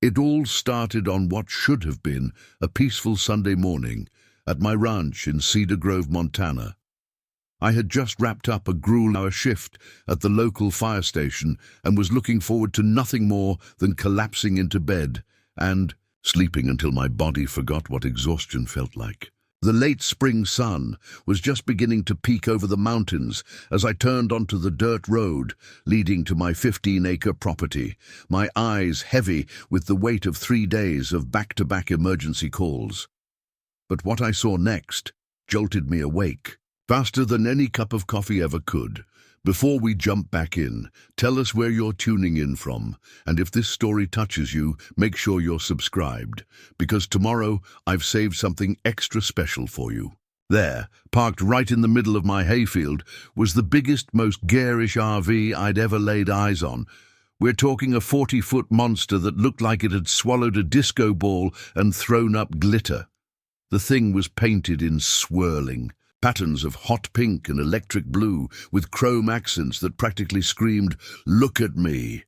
It all started on what should have been a peaceful Sunday morning at my ranch in Cedar Grove, Montana. I had just wrapped up a grueling shift at the local fire station and was looking forward to nothing more than collapsing into bed and sleeping until my body forgot what exhaustion felt like. The late spring sun was just beginning to peek over the mountains as I turned onto the dirt road leading to my 15-acre property, my eyes heavy with the weight of 3 days of back-to-back emergency calls. But what I saw next jolted me awake, faster than any cup of coffee ever could. Before we jump back in, tell us where you're tuning in from, and if this story touches you, make sure you're subscribed, because tomorrow I've saved something extra special for you. There, parked right in the middle of my hayfield, was the biggest, most garish RV I'd ever laid eyes on. We're talking a 40-foot monster that looked like it had swallowed a disco ball and thrown up glitter. The thing was painted in swirling patterns of hot pink and electric blue with chrome accents that practically screamed, "Look at me."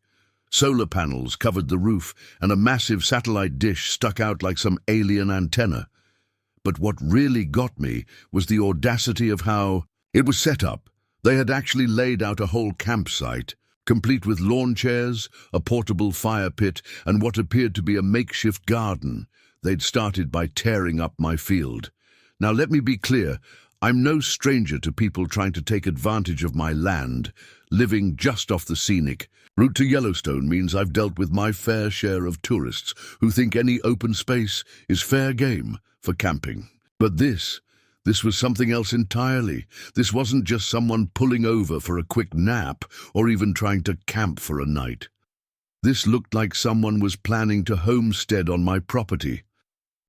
Solar panels covered the roof and a massive satellite dish stuck out like some alien antenna. But what really got me was the audacity of how it was set up. They had actually laid out a whole campsite, complete with lawn chairs, a portable fire pit, and what appeared to be a makeshift garden. They'd started by tearing up my field. Now let me be clear, I'm no stranger to people trying to take advantage of my land. Living just off the scenic route to Yellowstone means I've dealt with my fair share of tourists who think any open space is fair game for camping. But this was something else entirely. This wasn't just someone pulling over for a quick nap or even trying to camp for a night. This looked like someone was planning to homestead on my property.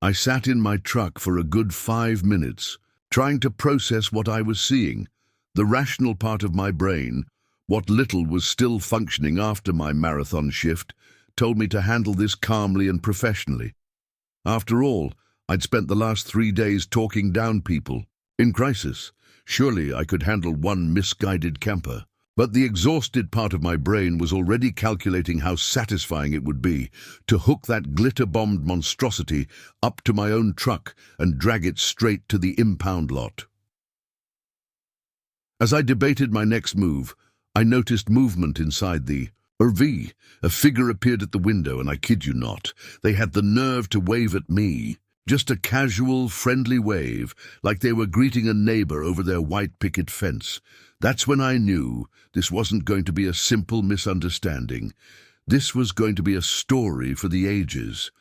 I sat in my truck for a good 5 minutes, trying to process what I was seeing. The rational part of my brain, what little was still functioning after my marathon shift, told me to handle this calmly and professionally. After all, I'd spent the last 3 days talking down people. In crisis, surely I could handle one misguided camper. But the exhausted part of my brain was already calculating how satisfying it would be to hook that glitter-bombed monstrosity up to my own truck and drag it straight to the impound lot. As I debated my next move, I noticed movement inside the RV. A figure appeared at the window, and I kid you not, they had the nerve to wave at me. Just a casual, friendly wave, like they were greeting a neighbor over their white picket fence. That's when I knew this wasn't going to be a simple misunderstanding. This was going to be a story for the ages.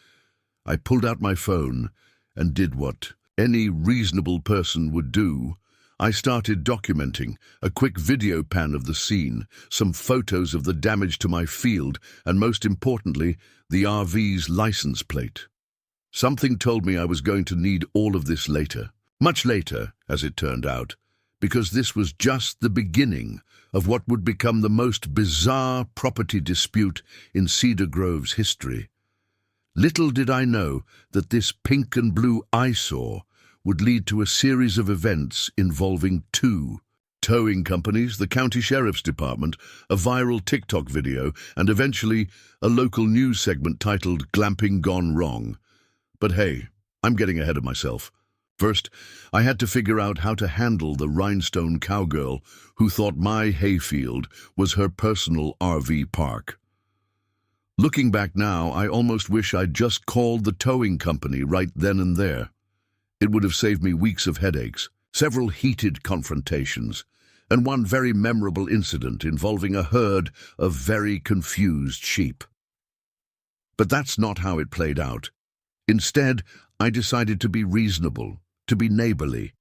I pulled out my phone and did what any reasonable person would do. I started documenting a quick video pan of the scene, some photos of the damage to my field, and most importantly, the RV's license plate. Something told me I was going to need all of this later. Much later, as it turned out, because this was just the beginning of what would become the most bizarre property dispute in Cedar Grove's history. Little did I know that this pink and blue eyesore would lead to a series of events involving 2 towing companies, the county sheriff's department, a viral TikTok video, and eventually a local news segment titled "Glamping Gone Wrong." But hey, I'm getting ahead of myself. First, I had to figure out how to handle the rhinestone cowgirl who thought my hayfield was her personal RV park. Looking back now, I almost wish I'd just called the towing company right then and there. It would have saved me weeks of headaches, several heated confrontations, and one very memorable incident involving a herd of very confused sheep. But that's not how it played out. Instead, I decided to be reasonable, to be neighborly,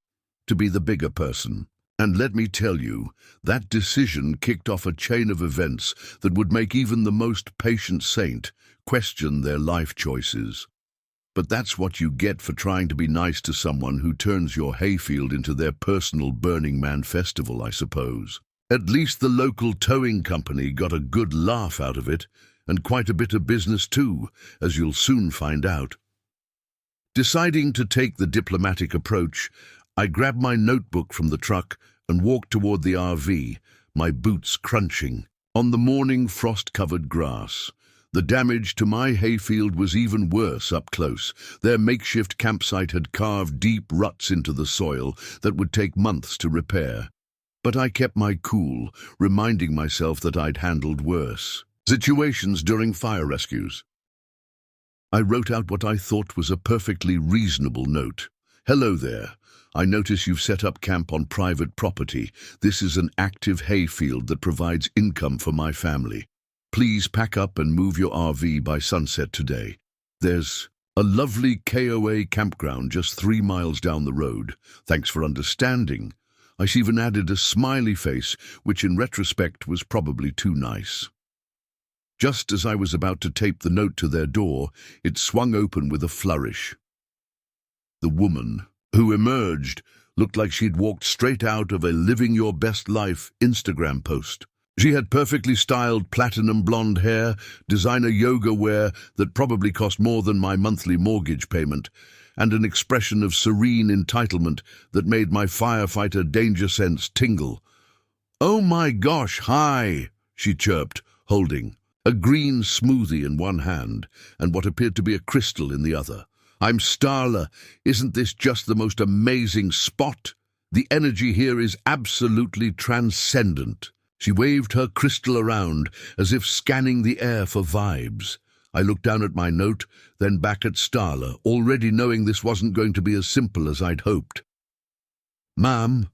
to be the bigger person. And let me tell you, that decision kicked off a chain of events that would make even the most patient saint question their life choices. But that's what you get for trying to be nice to someone who turns your hayfield into their personal Burning Man festival, I suppose. At least the local towing company got a good laugh out of it, and quite a bit of business too, as you'll soon find out. Deciding to take the diplomatic approach, I grabbed my notebook from the truck and walked toward the RV, my boots crunching. On the morning frost-covered grass, The damage to my hayfield was even worse up close. Their makeshift campsite had carved deep ruts into the soil that would take months to repair. But I kept my cool, reminding myself that I'd handled worse situations during fire rescues. I wrote out what I thought was a perfectly reasonable note. Hello there. I notice you've set up camp on private property. This is an active hayfield that provides income for my family. Please pack up and move your RV by sunset today. There's a lovely KOA campground just 3 miles down the road. Thanks for understanding. I even added a smiley face, which in retrospect was probably too nice. Just as I was about to tape the note to their door, it swung open with a flourish. The woman who emerged looked like she'd walked straight out of a Living Your Best Life Instagram post. She had perfectly styled platinum blonde hair, designer yoga wear that probably cost more than my monthly mortgage payment, and an expression of serene entitlement that made my firefighter danger sense tingle. "Oh my gosh, hi," she chirped, holding a green smoothie in one hand and what appeared to be a crystal in the other. "I'm Starla. Isn't this just the most amazing spot? The energy here is absolutely transcendent." She waved her crystal around as if scanning the air for vibes. I looked down at my note, then back at Starla, already knowing this wasn't going to be as simple as I'd hoped. "Ma'am,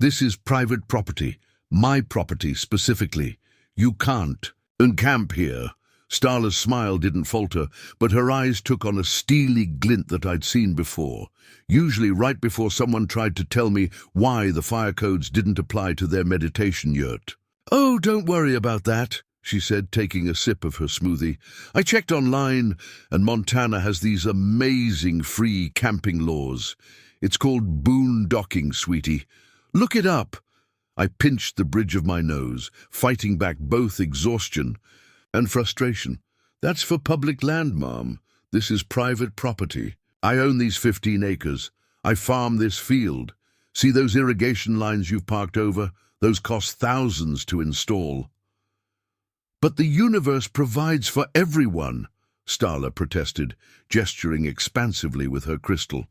this is private property, my property specifically. You can't camp here." Starla's smile didn't falter, but her eyes took on a steely glint that I'd seen before, usually right before someone tried to tell me why the fire codes didn't apply to their meditation yurt. "Oh, don't worry about that," she said, taking a sip of her smoothie. "I checked online, and Montana has these amazing free camping laws. It's called boondocking, sweetie. Look it up." I pinched the bridge of my nose, fighting back both exhaustion and frustration. "That's for public land, Mom. This is private property. I own these 15 acres. I farm this field. See those irrigation lines you've parked over? Those cost thousands to install." "But the universe provides for everyone," Starla protested, gesturing expansively with her crystal.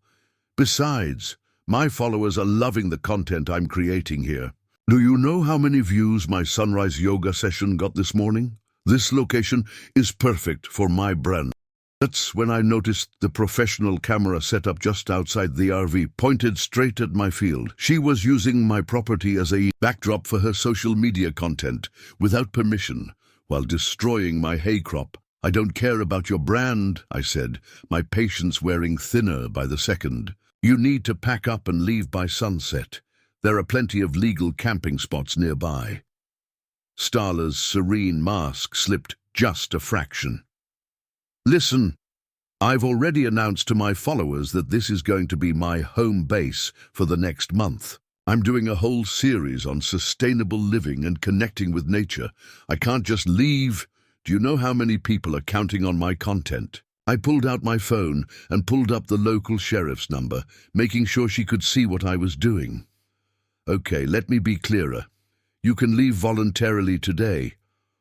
"Besides, my followers are loving the content I'm creating here. Do you know how many views my sunrise yoga session got this morning? This location is perfect for my brand." That's when I noticed the professional camera set up just outside the RV pointed straight at my field. She was using my property as a backdrop for her social media content, without permission, while destroying my hay crop. "I don't care about your brand," I said, my patience wearing thinner by the second. "You need to pack up and leave by sunset. There are plenty of legal camping spots nearby." Starla's serene mask slipped just a fraction. "Listen, I've already announced to my followers that this is going to be my home base for the next month. I'm doing a whole series on sustainable living and connecting with nature. I can't just leave. Do you know how many people are counting on my content?" I pulled out my phone and pulled up the local sheriff's number, making sure she could see what I was doing. "Okay, let me be clearer. You can leave voluntarily today,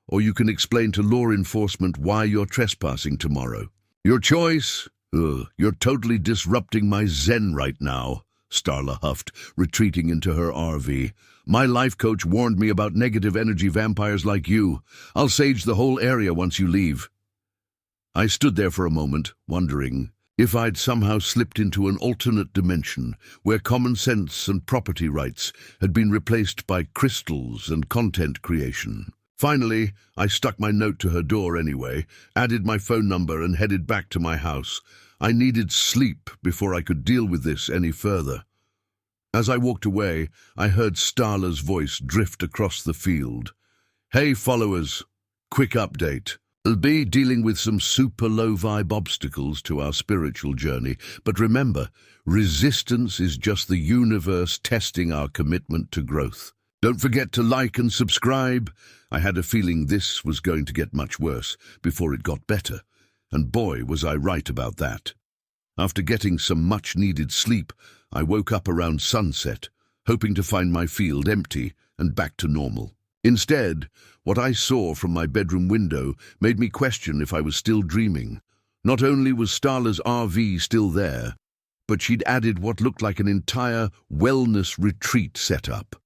or you can explain to law enforcement why you're trespassing tomorrow. Your choice." "You're totally disrupting my zen right now," Starla huffed, retreating into her RV. "My life coach warned me about negative energy vampires like you. I'll sage the whole area once you leave." I stood there for a moment, wondering if I'd somehow slipped into an alternate dimension where common sense and property rights had been replaced by crystals and content creation. Finally, I stuck my note to her door anyway, added my phone number and headed back to my house. I needed sleep before I could deal with this any further. As I walked away, I heard Starla's voice drift across the field. "Hey followers, quick update. I'll be dealing with some super low-vibe obstacles to our spiritual journey, but remember, resistance is just the universe testing our commitment to growth. Don't forget to like and subscribe." I had a feeling this was going to get much worse before it got better, and boy, was I right about that. After getting some much-needed sleep, I woke up around sunset, hoping to find my field empty and back to normal. Instead, what I saw from my bedroom window made me question if I was still dreaming. Not only was Starla's RV still there, but she'd added what looked like an entire wellness retreat setup.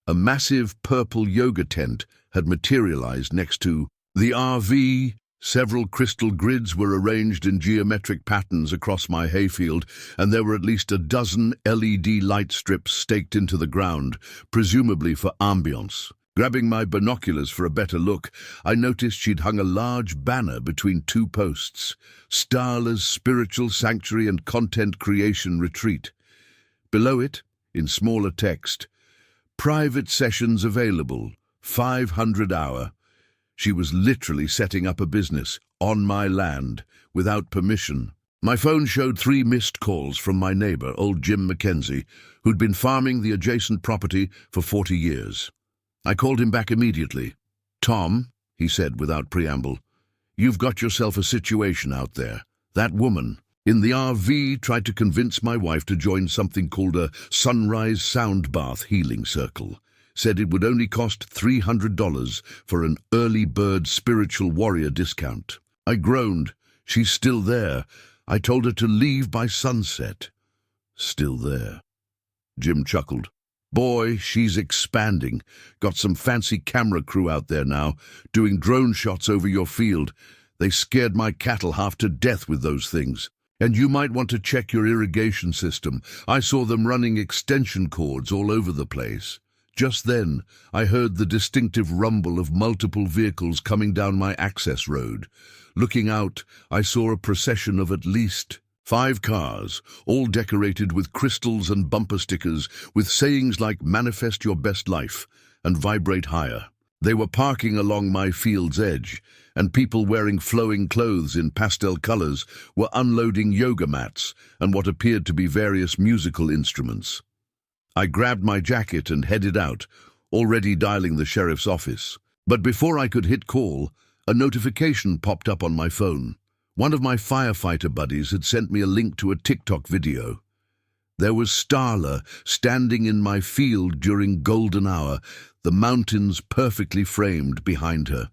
A massive purple yoga tent had materialized next to the RV. Several crystal grids were arranged in geometric patterns across my hayfield, and there were at least a dozen LED light strips staked into the ground, presumably for ambience. Grabbing my binoculars for a better look, I noticed she'd hung a large banner between two posts: Starla's Spiritual Sanctuary and Content Creation Retreat. Below it, in smaller text, "Private sessions available, 500 hour. She was literally setting up a business on my land without permission. My phone showed 3 missed calls from my neighbor, old Jim Mackenzie, who'd been farming the adjacent property for 40 years. I called him back immediately. "Tom," he said without preamble, "you've got yourself a situation out there. That woman in the RV tried to convince my wife to join something called a Sunrise Sound Bath Healing Circle. Said it would only cost $300 for an early bird spiritual warrior discount." I groaned. "She's still there. I told her to leave by sunset." "Still there?" Jim chuckled. "Boy, she's expanding. Got some fancy camera crew out there now, doing drone shots over your field. They scared my cattle half to death with those things. And you might want to check your irrigation system. I saw them running extension cords all over the place." Just then, I heard the distinctive rumble of multiple vehicles coming down my access road. Looking out, I saw a procession of at least 5 cars, all decorated with crystals and bumper stickers, with sayings like "Manifest your best life" and "Vibrate higher." They were parking along my field's edge, and people wearing flowing clothes in pastel colors were unloading yoga mats and what appeared to be various musical instruments. I grabbed my jacket and headed out, already dialing the sheriff's office. But before I could hit call, a notification popped up on my phone. One of my firefighter buddies had sent me a link to a TikTok video. There was Starla standing in my field during golden hour, the mountains perfectly framed behind her.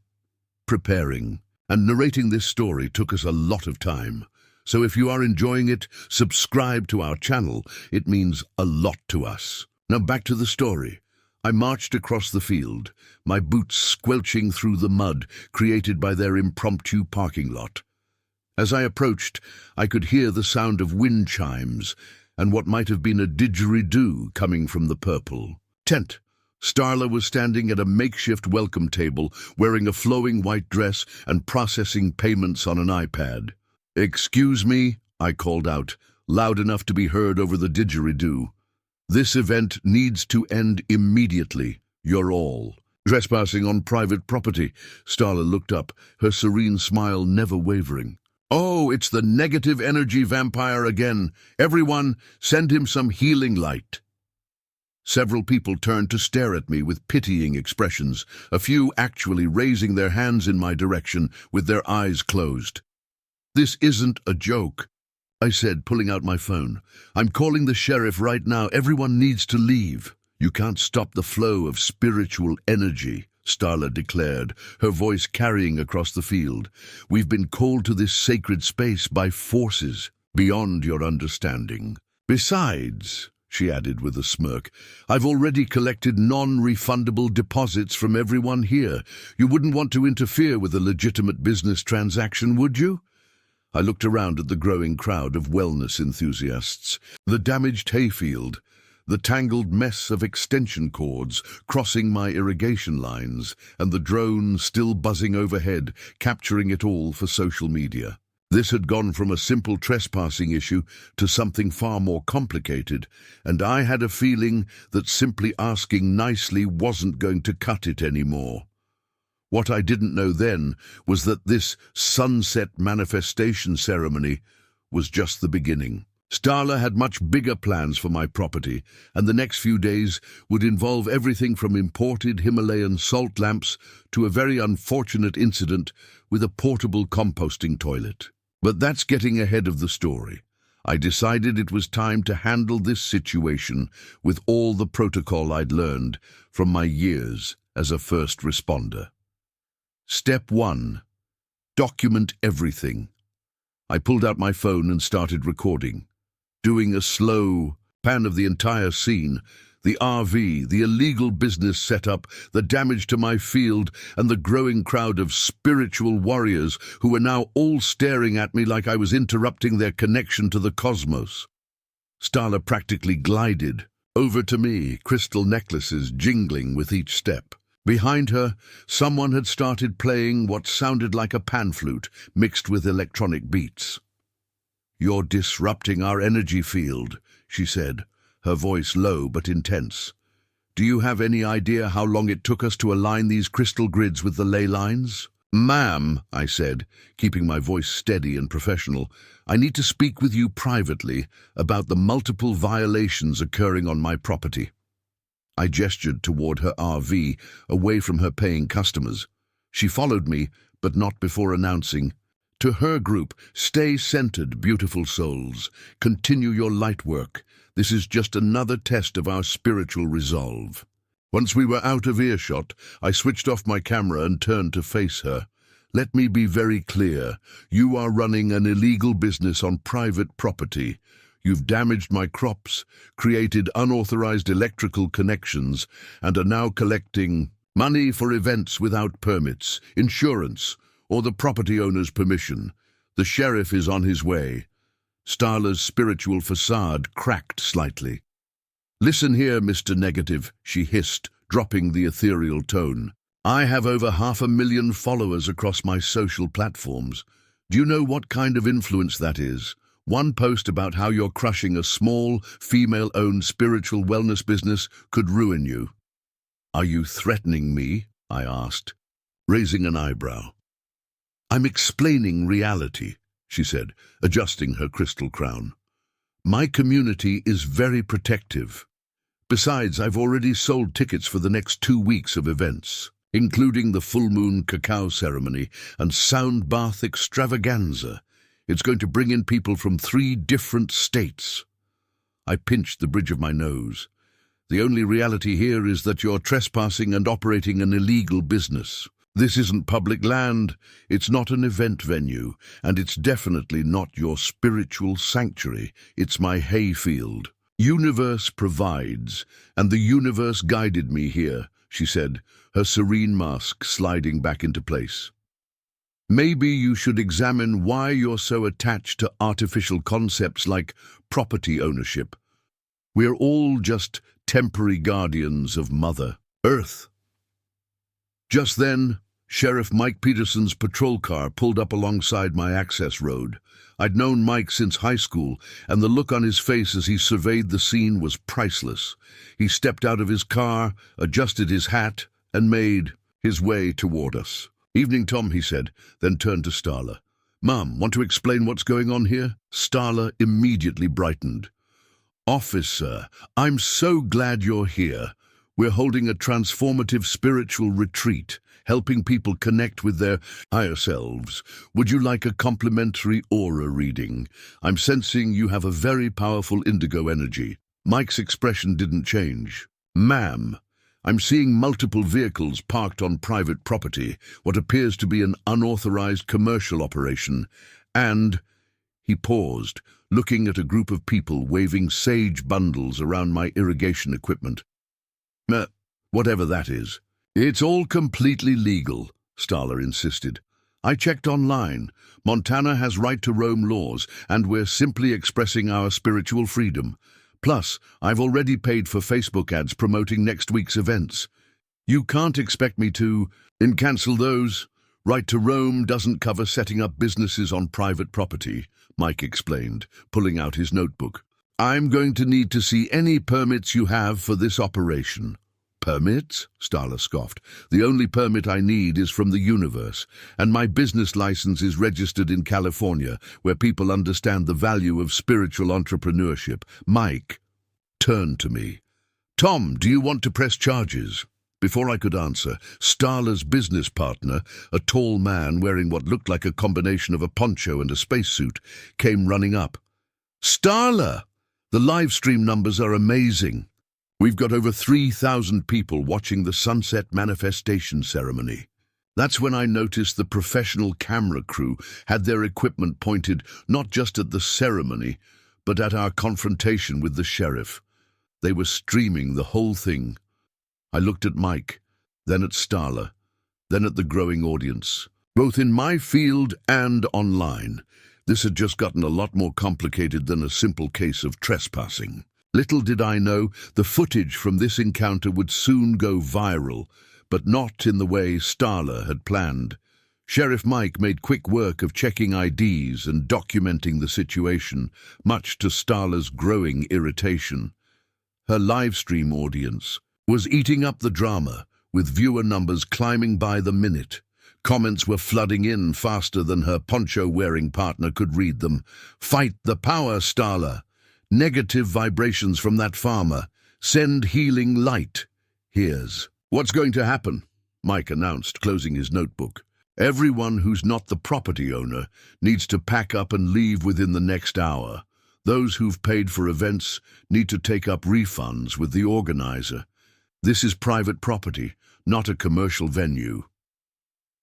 Preparing and narrating this story took us a lot of time. So if you are enjoying it, subscribe to our channel. It means a lot to us. Now back to the story. I marched across the field, my boots squelching through the mud created by their impromptu parking lot. As I approached, I could hear the sound of wind chimes and what might have been a didgeridoo coming from the purple tent. Starla was standing at a makeshift welcome table, wearing a flowing white dress and processing payments on an iPad. "Excuse me," I called out, loud enough to be heard over the didgeridoo. "This event needs to end immediately. You're all trespassing on private property." Starla looked up, her serene smile never wavering. "Oh, it's the negative energy vampire again. Everyone, send him some healing light." Several people turned to stare at me with pitying expressions, a few actually raising their hands in my direction with their eyes closed. "This isn't a joke," I said, pulling out my phone. "I'm calling the sheriff right now. Everyone needs to leave." "You can't stop the flow of spiritual energy," Starla declared, her voice carrying across the field. "We've been called to this sacred space by forces beyond your understanding. Besides," she added with a smirk, "I've already collected non-refundable deposits from everyone here. You wouldn't want to interfere with a legitimate business transaction, would you?" I looked around at the growing crowd of wellness enthusiasts, the damaged hayfield, the tangled mess of extension cords crossing my irrigation lines, and the drone still buzzing overhead, capturing it all for social media. This had gone from a simple trespassing issue to something far more complicated, and I had a feeling that simply asking nicely wasn't going to cut it anymore. What I didn't know then was that this sunset manifestation ceremony was just the beginning. Starla had much bigger plans for my property, and the next few days would involve everything from imported Himalayan salt lamps to a very unfortunate incident with a portable composting toilet. But that's getting ahead of the story. I decided it was time to handle this situation with all the protocol I'd learned from my years as a first responder. Step 1. Document everything. I pulled out my phone and started recording, doing a slow pan of the entire scene, the RV, the illegal business setup, the damage to my field, and the growing crowd of spiritual warriors who were now all staring at me like I was interrupting their connection to the cosmos. Starla practically glided over to me, crystal necklaces jingling with each step. Behind her, someone had started playing what sounded like a pan flute mixed with electronic beats. "You're disrupting our energy field," she said, her voice low but intense. "Do you have any idea how long it took us to align these crystal grids with the ley lines?" "Ma'am," I said, keeping my voice steady and professional, "I need to speak with you privately about the multiple violations occurring on my property." I gestured toward her RV, away from her paying customers. She followed me, but not before announcing, to her group, "Stay centered, beautiful souls. Continue your light work. This is just another test of our spiritual resolve." Once we were out of earshot, I switched off my camera and turned to face her. "Let me be very clear. You are running an illegal business on private property. You've damaged my crops, created unauthorized electrical connections, and are now collecting money for events without permits, insurance, or the property owner's permission. The sheriff is on his way." Starla's spiritual facade cracked slightly. "Listen here, Mr. Negative," she hissed, dropping the ethereal tone. "I have over 500,000 followers across my social platforms. Do you know what kind of influence that is? One post about how you're crushing a small, female-owned spiritual wellness business could ruin you." "Are you threatening me?" I asked, raising an eyebrow. "I'm explaining reality," she said, adjusting her crystal crown. "My community is very protective. Besides, I've already sold tickets for the next 2 weeks of events, including the full moon cacao ceremony and sound bath extravaganza. It's going to bring in people from 3 different states." I pinched the bridge of my nose. "The only reality here is that you're trespassing and operating an illegal business. This isn't public land, it's not an event venue, and it's definitely not your spiritual sanctuary. It's my hayfield. Universe provides, and the universe guided me here," she said, her serene mask sliding back into place. "Maybe you should examine why you're so attached to artificial concepts like property ownership. We're all just temporary guardians of Mother Earth." Just then, Sheriff Mike Peterson's patrol car pulled up alongside my access road. I'd known Mike since high school, and the look on his face as he surveyed the scene was priceless. He stepped out of his car, adjusted his hat, and made his way toward us. "Evening, Tom," he said, then turned to Starla. "Mom, want to explain what's going on here?" Starla immediately brightened. "Officer, I'm so glad you're here. We're holding a transformative spiritual retreat, helping people connect with their higher selves. Would you like a complimentary aura reading? I'm sensing you have a very powerful indigo energy." Mike's expression didn't change. "Ma'am, I'm seeing multiple vehicles parked on private property, what appears to be an unauthorized commercial operation, and—" He paused, looking at a group of people waving sage bundles around my irrigation equipment. Whatever that is." "It's all completely legal," Starla insisted. "I checked online. Montana has right to roam laws, and we're simply expressing our spiritual freedom. Plus, I've already paid for Facebook ads promoting next week's events. You can't expect me to cancel those. Right to roam doesn't cover setting up businesses on private property," Mike explained, pulling out his notebook. "I'm going to need to see any permits you have for this operation." "Permits?" Starla scoffed. "The only permit I need is from the universe, and my business license is registered in California, where people understand the value of spiritual entrepreneurship." Mike turned to me. "Tom, do you want to press charges?" Before I could answer, Starla's business partner, a tall man wearing what looked like a combination of a poncho and a spacesuit, came running up. "Starla! The live stream numbers are amazing." We've got over 3,000 people watching the sunset manifestation ceremony. That's when I noticed the professional camera crew had their equipment pointed not just at the ceremony, but at our confrontation with the sheriff. They were streaming the whole thing. I looked at Mike, then at Starla, then at the growing audience, both in my field and online. This had just gotten a lot more complicated than a simple case of trespassing. Little did I know the footage from this encounter would soon go viral, but not in the way Starla had planned. Sheriff Mike made quick work of checking IDs and documenting the situation, much to Starla's growing irritation. Her livestream audience was eating up the drama, with viewer numbers climbing by the minute. Comments were flooding in faster than her poncho-wearing partner could read them. "Fight the power, Starla. Negative vibrations from that farmer. Send healing light. Here's what's going to happen," Mike announced, closing his notebook. "Everyone who's not the property owner needs to pack up and leave within the next hour. Those who've paid for events need to take up refunds with the organizer. This is private property, not a commercial venue."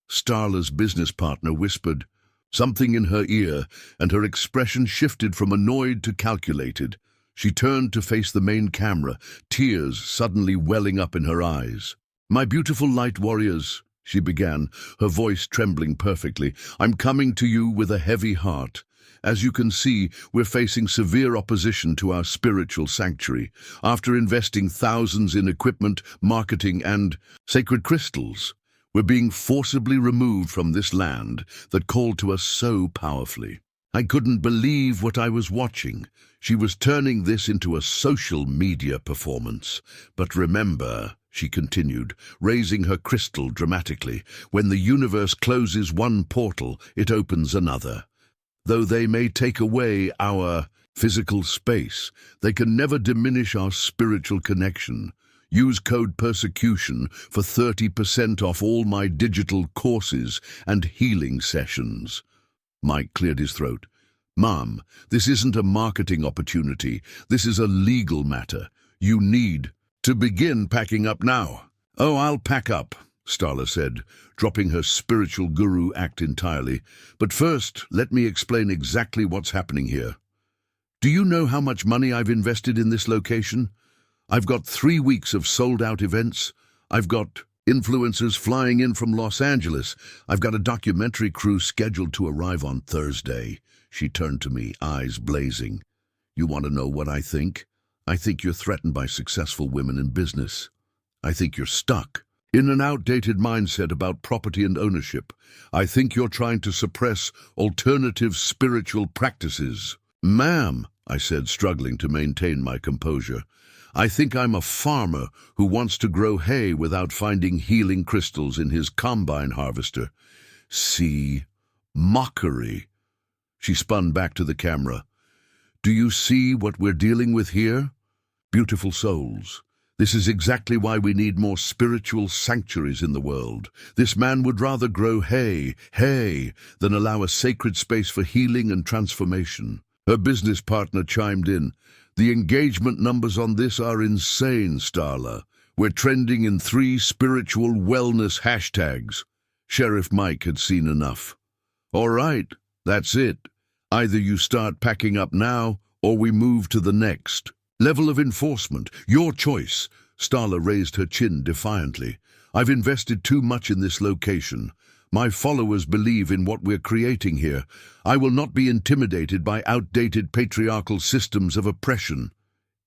Starla's business partner whispered something in her ear, and her expression shifted from annoyed to calculated. She turned to face the main camera, tears suddenly welling up in her eyes. "My beautiful light warriors," she began, her voice trembling perfectly, "I'm coming to you with a heavy heart. As you can see, we're facing severe opposition to our spiritual sanctuary. After investing thousands in equipment, marketing, and sacred crystals, we're being forcibly removed from this land that called to us so powerfully. I couldn't believe what I was watching. She was turning this into a social media performance. But remember," she continued, raising her crystal dramatically, "when the universe closes one portal, it opens another. Though they may take away our physical space, they can never diminish our spiritual connection. Use code PERSECUTION for 30% off all my digital courses and healing sessions." Mike cleared his throat. "Mom, this isn't a marketing opportunity. This is a legal matter. You need to begin packing up now." "Oh, I'll pack up," Starla said, dropping her spiritual guru act entirely. "But first, let me explain exactly what's happening here. Do you know how much money I've invested in this location? I've got 3 weeks of sold-out events. I've got influencers flying in from Los Angeles. I've got a documentary crew scheduled to arrive on Thursday." She turned to me, eyes blazing. "You want to know what I think? I think you're threatened by successful women in business. I think you're stuck in an outdated mindset about property and ownership. I think you're trying to suppress alternative spiritual practices." "Ma'am," I said, struggling to maintain my composure, "I think I'm a farmer who wants to grow hay without finding healing crystals in his combine harvester." "See? Mockery." She spun back to the camera. "Do you see what we're dealing with here? Beautiful souls. This is exactly why we need more spiritual sanctuaries in the world. This man would rather grow hay, than allow a sacred space for healing and transformation." Her business partner chimed in. "The engagement numbers on this are insane, Starla. We're trending in 3 spiritual wellness hashtags." Sheriff Mike had seen enough. "All right, that's it. Either you start packing up now, or we move to the next level of enforcement. Your choice." Starla raised her chin defiantly. "I've invested too much in this location. My followers believe in what we're creating here. I will not be intimidated by outdated patriarchal systems of oppression."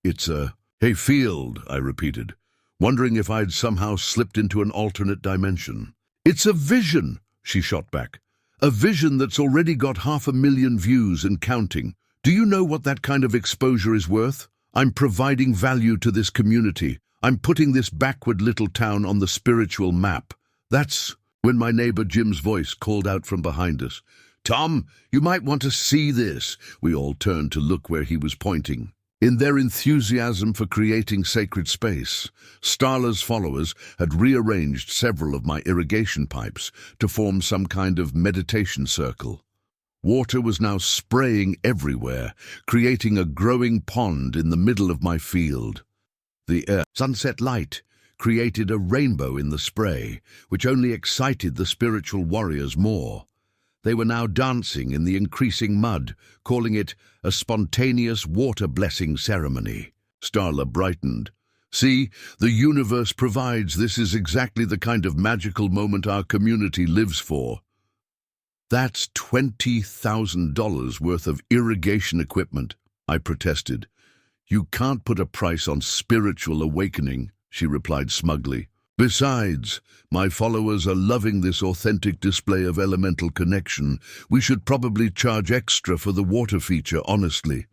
"It's a hayfield," I repeated, wondering if I'd somehow slipped into an alternate dimension. "It's a vision," she shot back. "A vision that's already got 500,000 views and counting. Do you know what that kind of exposure is worth? I'm providing value to this community. I'm putting this backward little town on the spiritual map." That's when my neighbor Jim's voice called out from behind us. "Tom, you might want to see this." We all turned to look where he was pointing. In their enthusiasm for creating sacred space, Starla's followers had rearranged several of my irrigation pipes to form some kind of meditation circle. Water was now spraying everywhere, creating a growing pond in the middle of my field. The sunset light created a rainbow in the spray, which only excited the spiritual warriors more. They were now dancing in the increasing mud, calling it a spontaneous water blessing ceremony. Starla brightened. "See, the universe provides. This is exactly the kind of magical moment our community lives for." "That's $20,000 worth of irrigation equipment," I protested. "You can't put a price on spiritual awakening," she replied smugly. "Besides, my followers are loving this authentic display of elemental connection. We should probably charge extra for the water feature, honestly."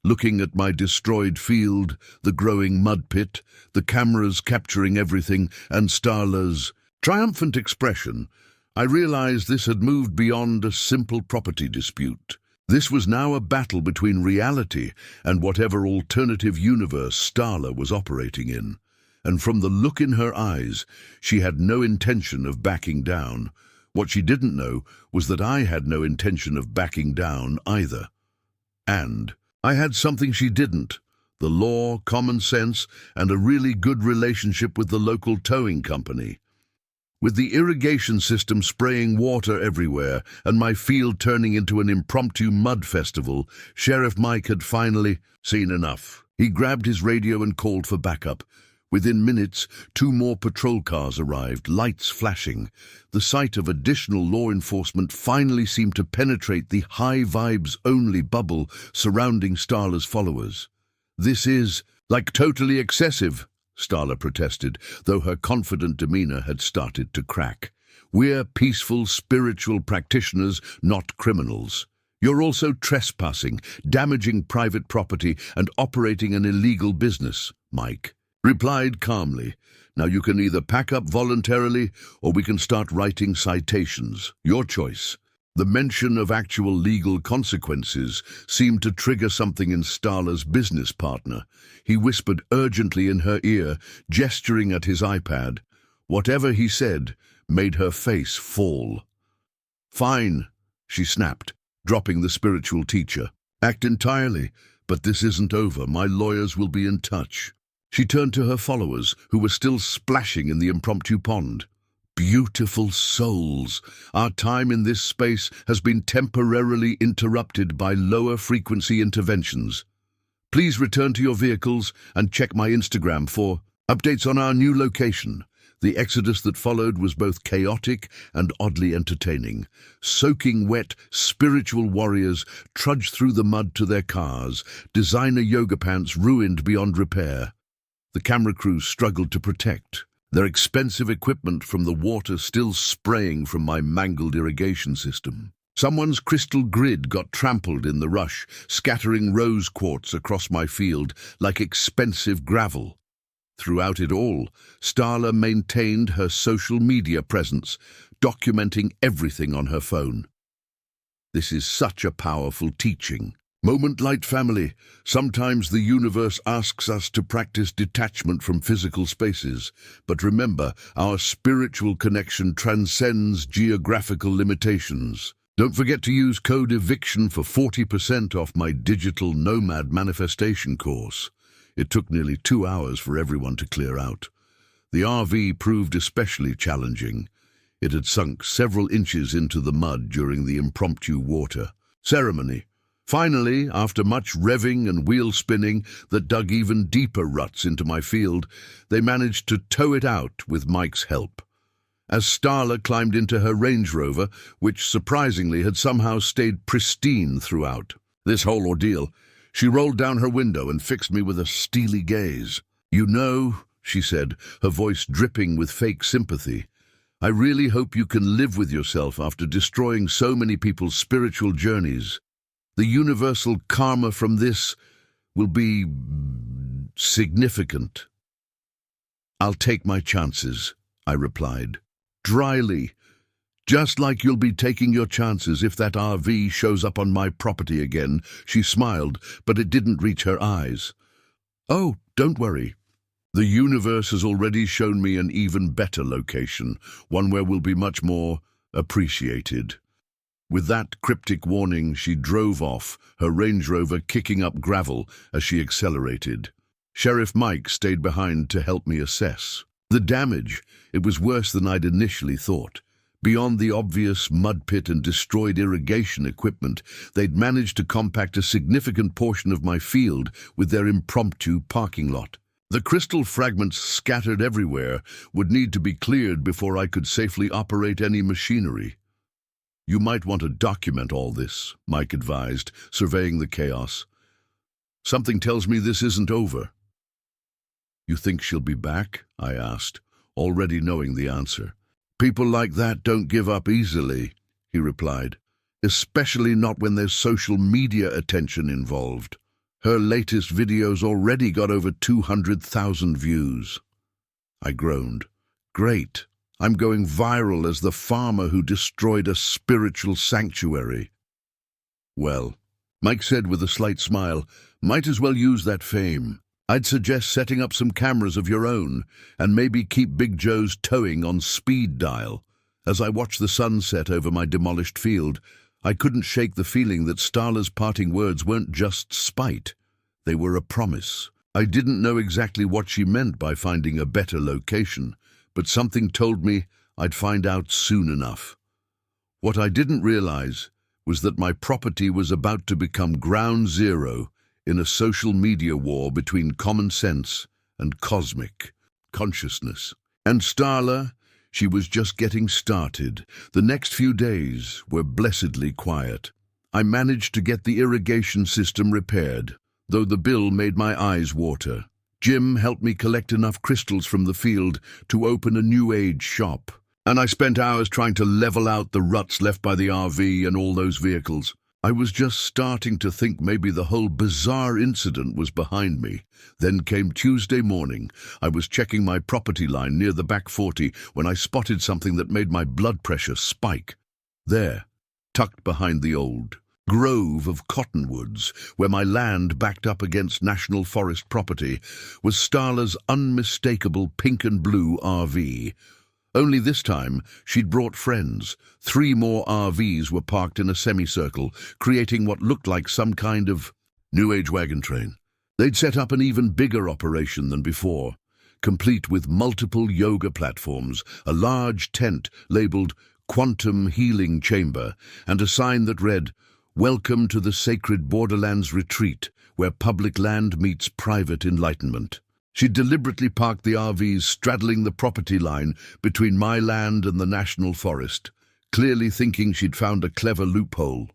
Looking at my destroyed field, the growing mud pit, the cameras capturing everything, and Starla's triumphant expression, I realized this had moved beyond a simple property dispute. This was now a battle between reality and whatever alternative universe Starla was operating in. And from the look in her eyes, she had no intention of backing down. What she didn't know was that I had no intention of backing down either. And I had something she didn't: the law, common sense, and a really good relationship with the local towing company. With the irrigation system spraying water everywhere and my field turning into an impromptu mud festival, Sheriff Mike had finally seen enough. He grabbed his radio and called for backup. Within minutes, 2 more patrol cars arrived, lights flashing. The sight of additional law enforcement finally seemed to penetrate the high-vibes-only bubble surrounding Starla's followers. "This is, like, totally excessive," Starla protested, though her confident demeanor had started to crack. "We're peaceful, spiritual practitioners, not criminals. You're also trespassing, damaging private property, and operating an illegal business," Mike replied calmly. "Now you can either pack up voluntarily or we can start writing citations. Your choice." The mention of actual legal consequences seemed to trigger something in Starla's business partner. He whispered urgently in her ear, gesturing at his iPad. Whatever he said made her face fall. "Fine," she snapped, dropping the spiritual teacher. "Act entirely, but this isn't over. My lawyers will be in touch." She turned to her followers, who were still splashing in the impromptu pond. "Beautiful souls, our time in this space has been temporarily interrupted by lower-frequency interventions. Please return to your vehicles and check my Instagram for updates on our new location." The exodus that followed was both chaotic and oddly entertaining. Soaking wet, spiritual warriors trudged through the mud to their cars, designer yoga pants ruined beyond repair. The camera crew struggled to protect, their expensive equipment from the water still spraying from my mangled irrigation system. Someone's crystal grid got trampled in the rush, scattering rose quartz across my field like expensive gravel. Throughout it all, Starla maintained her social media presence, documenting everything on her phone. This is such a powerful teaching. Moment, light family. Sometimes the universe asks us to practice detachment from physical spaces. But remember, our spiritual connection transcends geographical limitations. Don't forget to use code EVICTION for 40% off my digital nomad manifestation course. It took nearly 2 hours for everyone to clear out. The RV proved especially challenging. It had sunk several inches into the mud during the impromptu water ceremony. Finally, after much revving and wheel spinning that dug even deeper ruts into my field, they managed to tow it out with Mike's help. As Starla climbed into her Range Rover, which surprisingly had somehow stayed pristine throughout this whole ordeal, she rolled down her window and fixed me with a steely gaze. "You know," she said, her voice dripping with fake sympathy, "I really hope you can live with yourself after destroying so many people's spiritual journeys. The universal karma from this will be significant." "I'll take my chances," I replied, dryly. "Just like you'll be taking your chances if that RV shows up on my property again." She smiled, but it didn't reach her eyes. "Oh, don't worry. The universe has already shown me an even better location, one where we'll be much more appreciated." With that cryptic warning, she drove off, her Range Rover kicking up gravel as she accelerated. Sheriff Mike stayed behind to help me assess. The damage, it was worse than I'd initially thought. Beyond the obvious mud pit and destroyed irrigation equipment, they'd managed to compact a significant portion of my field with their impromptu parking lot. The crystal fragments scattered everywhere would need to be cleared before I could safely operate any machinery. "You might want to document all this," Mike advised, surveying the chaos. "Something tells me this isn't over." "You think she'll be back?" I asked, already knowing the answer. "People like that don't give up easily," he replied, "especially not when there's social media attention involved. Her latest video's already got over 200,000 views." I groaned. "Great. I'm going viral as the farmer who destroyed a spiritual sanctuary." "Well," Mike said with a slight smile, "might as well use that fame. I'd suggest setting up some cameras of your own and maybe keep Big Joe's towing on speed dial." As I watched the sun set over my demolished field, I couldn't shake the feeling that Starla's parting words weren't just spite. They were a promise. I didn't know exactly what she meant by finding a better location, but something told me I'd find out soon enough. What I didn't realize was that my property was about to become ground zero in a social media war between common sense and cosmic consciousness. And Starla, she was just getting started. The next few days were blessedly quiet. I managed to get the irrigation system repaired, though the bill made my eyes water. Jim helped me collect enough crystals from the field to open a New Age shop, and I spent hours trying to level out the ruts left by the RV and all those vehicles. I was just starting to think maybe the whole bizarre incident was behind me. Then came Tuesday morning. I was checking my property line near the back 40 when I spotted something that made my blood pressure spike. There, tucked behind the old grove of cottonwoods, where my land backed up against national forest property, was Starla's unmistakable pink and blue RV. Only this time, she'd brought friends. 3 more RVs were parked in a semicircle, creating what looked like some kind of New Age wagon train. They'd set up an even bigger operation than before, complete with multiple yoga platforms, a large tent labeled Quantum Healing Chamber, and a sign that read, "Welcome to the Sacred Borderlands Retreat, where public land meets private enlightenment." She deliberately parked the RVs straddling the property line between my land and the national forest, clearly thinking she'd found a clever loophole.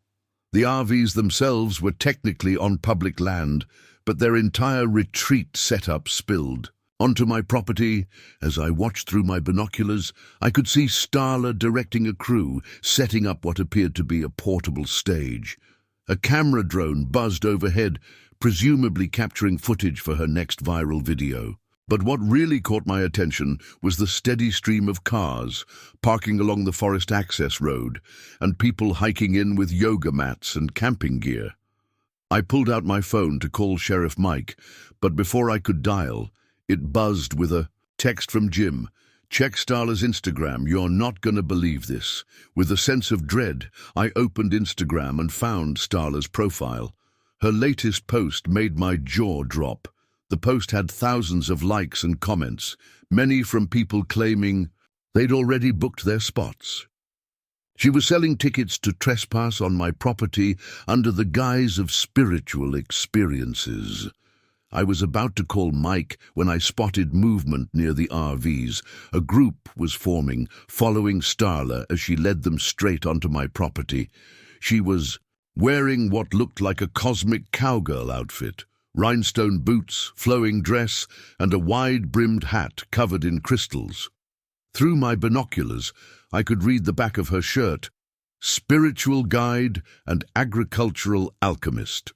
The RVs themselves were technically on public land, but their entire retreat setup spilled onto my property. As I watched through my binoculars, I could see Starla directing a crew, setting up what appeared to be a portable stage. A camera drone buzzed overhead, presumably capturing footage for her next viral video. But what really caught my attention was the steady stream of cars parking along the forest access road and people hiking in with yoga mats and camping gear. I pulled out my phone to call Sheriff Mike, but before I could dial, it buzzed with a text from Jim. "Check Starla's Instagram, you're not gonna believe this." With a sense of dread, I opened Instagram and found Starla's profile. Her latest post made my jaw drop. The post had thousands of likes and comments, many from people claiming they'd already booked their spots. She was selling tickets to trespass on my property under the guise of spiritual experiences. I was about to call Mike when I spotted movement near the RVs. A group was forming, following Starla as she led them straight onto my property. She was wearing what looked like a cosmic cowgirl outfit, rhinestone boots, flowing dress, and a wide-brimmed hat covered in crystals. Through my binoculars, I could read the back of her shirt, "Spiritual Guide and Agricultural Alchemist."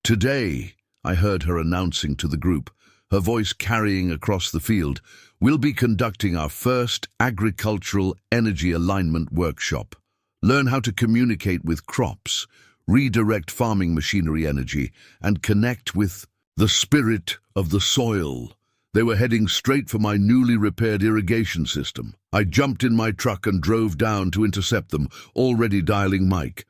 "Today," I heard her announcing to the group, her voice carrying across the field, "we'll be conducting our first agricultural energy alignment workshop. Learn how to communicate with crops, redirect farming machinery energy, and connect with the spirit of the soil." They were heading straight for my newly repaired irrigation system. I jumped in my truck and drove down to intercept them, already dialing Mike.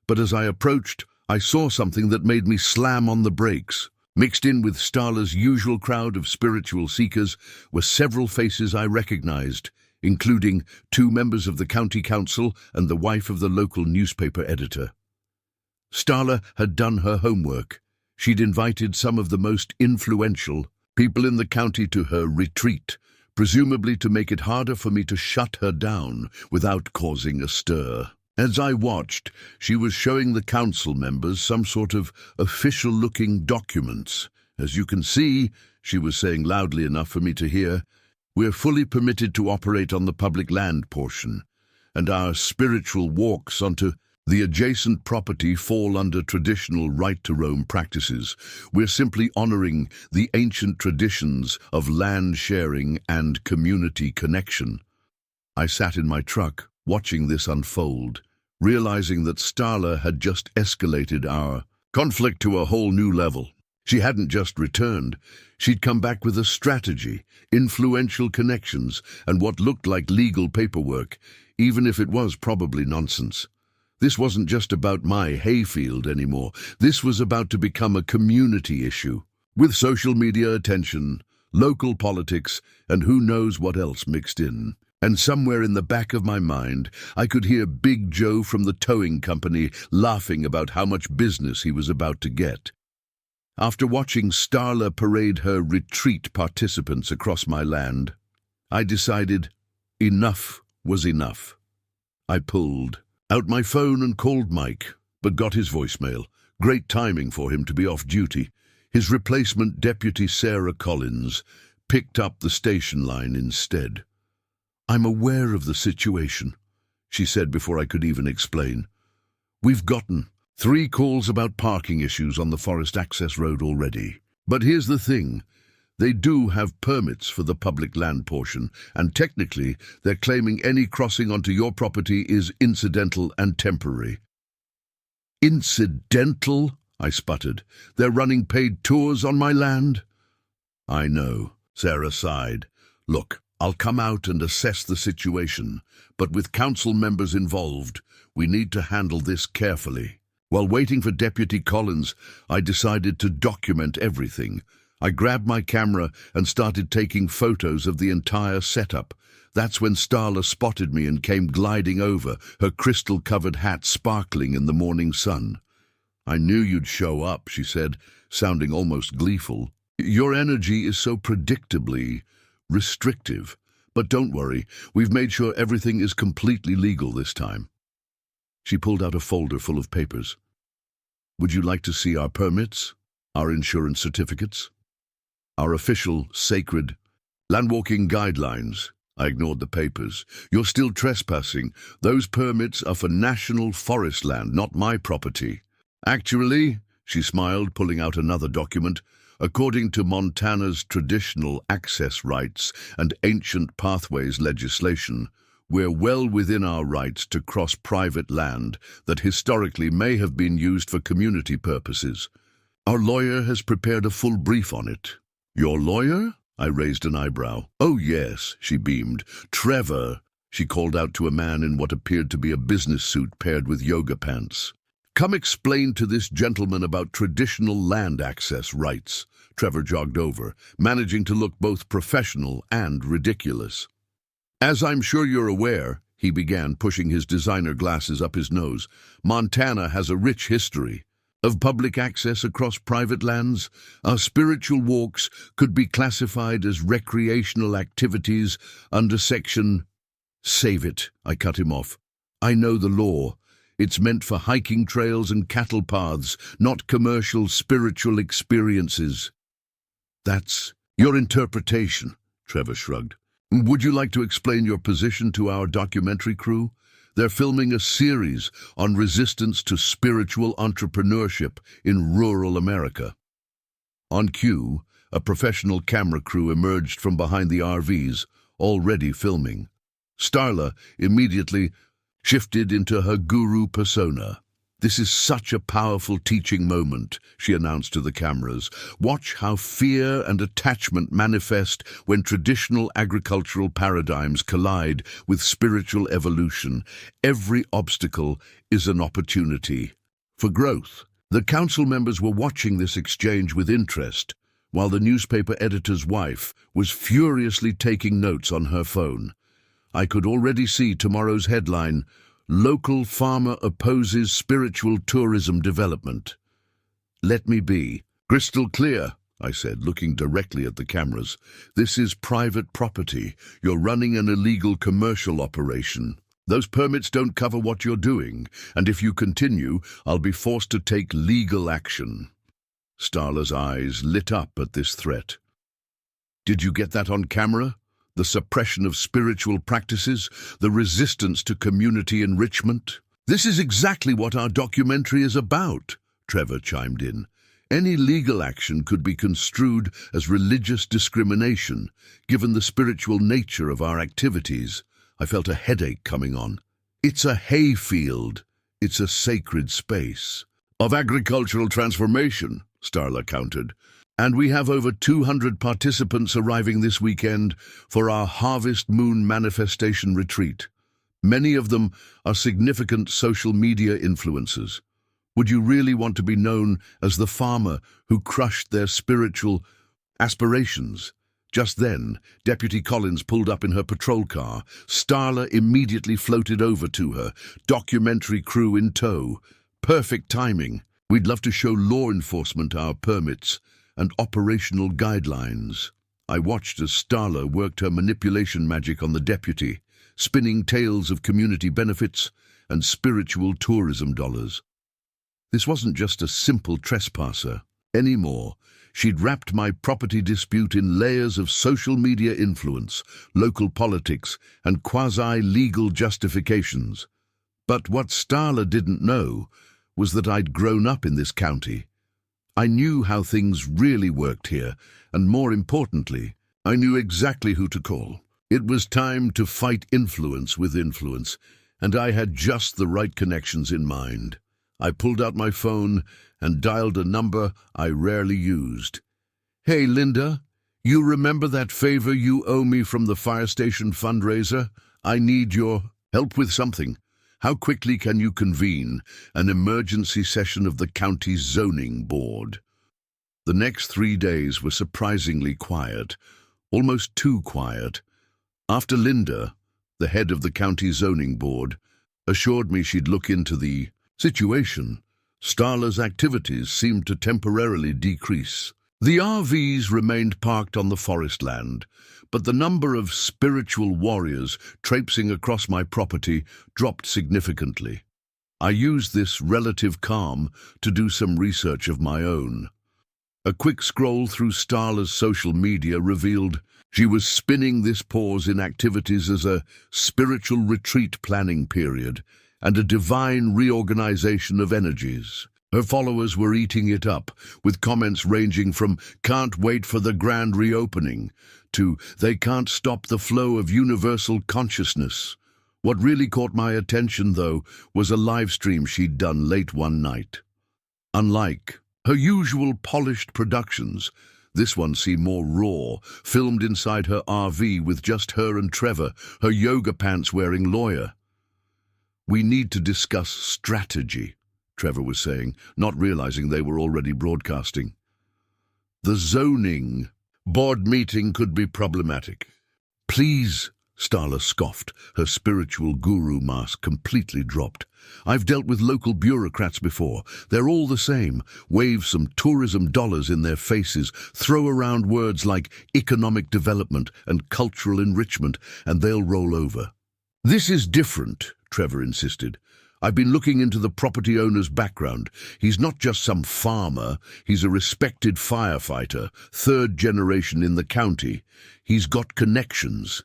But as I approached, I saw something that made me slam on the brakes. Mixed in with Starla's usual crowd of spiritual seekers were several faces I recognized, including 2 members of the county council and the wife of the local newspaper editor. Starla had done her homework. She'd invited some of the most influential people in the county to her retreat, presumably to make it harder for me to shut her down without causing a stir. As I watched, she was showing the council members some sort of official-looking documents. As you can see, she was saying loudly enough for me to hear, we're fully permitted to operate on the public land portion, and our spiritual walks onto the adjacent property fall under traditional right-to-roam practices. We're simply honoring the ancient traditions of land sharing and community connection. I sat in my truck, watching this unfold, realizing that Starla had just escalated our conflict to a whole new level. She hadn't just returned. She'd come back with a strategy, influential connections, and what looked like legal paperwork, even if it was probably nonsense. This wasn't just about my hayfield anymore. This was about to become a community issue, with social media attention, local politics, and who knows what else mixed in. And somewhere in the back of my mind, I could hear Big Joe from the towing company laughing about how much business he was about to get. After watching Starla parade her retreat participants across my land, I decided enough was enough. I pulled out my phone and called Mike, but got his voicemail. Great timing for him to be off duty. His replacement, Deputy Sarah Collins, picked up the station line instead. I'm aware of the situation, she said before I could even explain. We've gotten 3 calls about parking issues on the Forest Access Road already. But here's the thing. They do have permits for the public land portion, and technically they're claiming any crossing onto your property is incidental and temporary. Incidental? I sputtered. They're running paid tours on my land? I know, Sarah sighed. Look, I'll come out and assess the situation, but with council members involved, we need to handle this carefully. While waiting for Deputy Collins, I decided to document everything. I grabbed my camera and started taking photos of the entire setup. That's when Starla spotted me and came gliding over, her crystal-covered hat sparkling in the morning sun. I knew you'd show up, she said, sounding almost gleeful. Your energy is so predictably restrictive. But don't worry, we've made sure everything is completely legal this time. She pulled out a folder full of papers. Would you like to see our permits, our insurance certificates, our official, sacred landwalking guidelines? I ignored the papers. You're still trespassing. Those permits are for national forest land, not my property. Actually, she smiled, pulling out another document, according to Montana's traditional access rights and ancient pathways legislation, we're well within our rights to cross private land that historically may have been used for community purposes. Our lawyer has prepared a full brief on it. Your lawyer? I raised an eyebrow. Oh yes, she beamed. Trevor, she called out to a man in what appeared to be a business suit paired with yoga pants. Come explain to this gentleman about traditional land access rights. Trevor jogged over, managing to look both professional and ridiculous. As I'm sure you're aware, he began, pushing his designer glasses up his nose, Montana has a rich history of public access across private lands. Our spiritual walks could be classified as recreational activities under Section... Save it, I cut him off. I know the law. It's meant for hiking trails and cattle paths, not commercial spiritual experiences. That's your interpretation, Trevor shrugged. Would you like to explain your position to our documentary crew? They're filming a series on resistance to spiritual entrepreneurship in rural America. On cue, a professional camera crew emerged from behind the RVs, already filming. Starla immediately shifted into her guru persona. This is such a powerful teaching moment, she announced to the cameras. Watch how fear and attachment manifest when traditional agricultural paradigms collide with spiritual evolution. Every obstacle is an opportunity for growth. The council members were watching this exchange with interest, while the newspaper editor's wife was furiously taking notes on her phone. I could already see tomorrow's headline, "Local Farmer Opposes Spiritual Tourism Development." "Let me be crystal clear," I said, looking directly at the cameras. "This is private property. You're running an illegal commercial operation. Those permits don't cover what you're doing, and if you continue, I'll be forced to take legal action." Starla's eyes lit up at this threat. "Did you get that on camera? The suppression of spiritual practices, the resistance to community enrichment? This is exactly what our documentary is about," Trevor chimed in. "Any legal action could be construed as religious discrimination, given the spiritual nature of our activities." I felt a headache coming on. "It's a hayfield. It's a sacred space." "Of agricultural transformation," Starla countered. "And we have over 200 participants arriving this weekend for our Harvest Moon Manifestation Retreat. Many of them are significant social media influencers. Would you really want to be known as the farmer who crushed their spiritual aspirations?" Just then, Deputy Collins pulled up in her patrol car. Starla immediately floated over to her, documentary crew in tow. Perfect timing. "We'd love to show law enforcement our permits and operational guidelines." I watched as Starla worked her manipulation magic on the deputy, spinning tales of community benefits and spiritual tourism dollars. This wasn't just a simple trespasser anymore. She'd wrapped my property dispute in layers of social media influence, local politics, and quasi-legal justifications. But what Starla didn't know was that I'd grown up in this county. I knew how things really worked here, and more importantly, I knew exactly who to call. It was time to fight influence with influence, and I had just the right connections in mind. I pulled out my phone and dialed a number I rarely used. "Hey, Linda, you remember that favor you owe me from the fire station fundraiser? I need your help with something. How quickly can you convene an emergency session of the county zoning board?" The next 3 days were surprisingly quiet, almost too quiet. After Linda, the head of the county zoning board, assured me she'd look into the situation, Starla's activities seemed to temporarily decrease. The RVs remained parked on the forest land, but the number of spiritual warriors traipsing across my property dropped significantly. I used this relative calm to do some research of my own. A quick scroll through Starla's social media revealed she was spinning this pause in activities as a spiritual retreat planning period and a divine reorganization of energies. Her followers were eating it up, with comments ranging from "can't wait for the grand reopening" to "they can't stop the flow of universal consciousness." What really caught my attention, though, was a live stream she'd done late one night. Unlike her usual polished productions, this one seemed more raw, filmed inside her RV with just her and Trevor, her yoga pants-wearing lawyer. "We need to discuss strategy," Trevor was saying, not realizing they were already broadcasting. "The zoning board meeting could be problematic." "Please," Starla scoffed, her spiritual guru mask completely dropped. "I've dealt with local bureaucrats before. They're all the same. Wave some tourism dollars in their faces, throw around words like economic development and cultural enrichment, and they'll roll over." "This is different," Trevor insisted. "I've been looking into the property owner's background. He's not just some farmer. He's a respected firefighter, third generation in the county. He's got connections."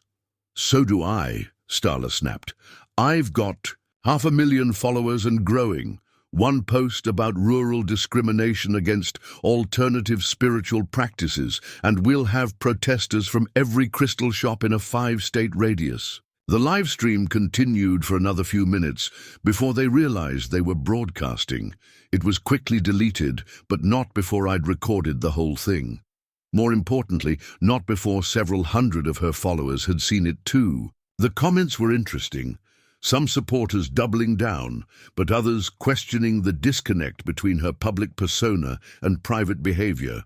"So do I," Starla snapped. "I've got 500,000 followers and growing. One post about rural discrimination against alternative spiritual practices, and we'll have protesters from every crystal shop in a 5-state radius." The live stream continued for another few minutes before they realized they were broadcasting. It was quickly deleted, but not before I'd recorded the whole thing. More importantly, not before several hundred of her followers had seen it too. The comments were interesting. Some supporters doubling down, but others questioning the disconnect between her public persona and private behavior.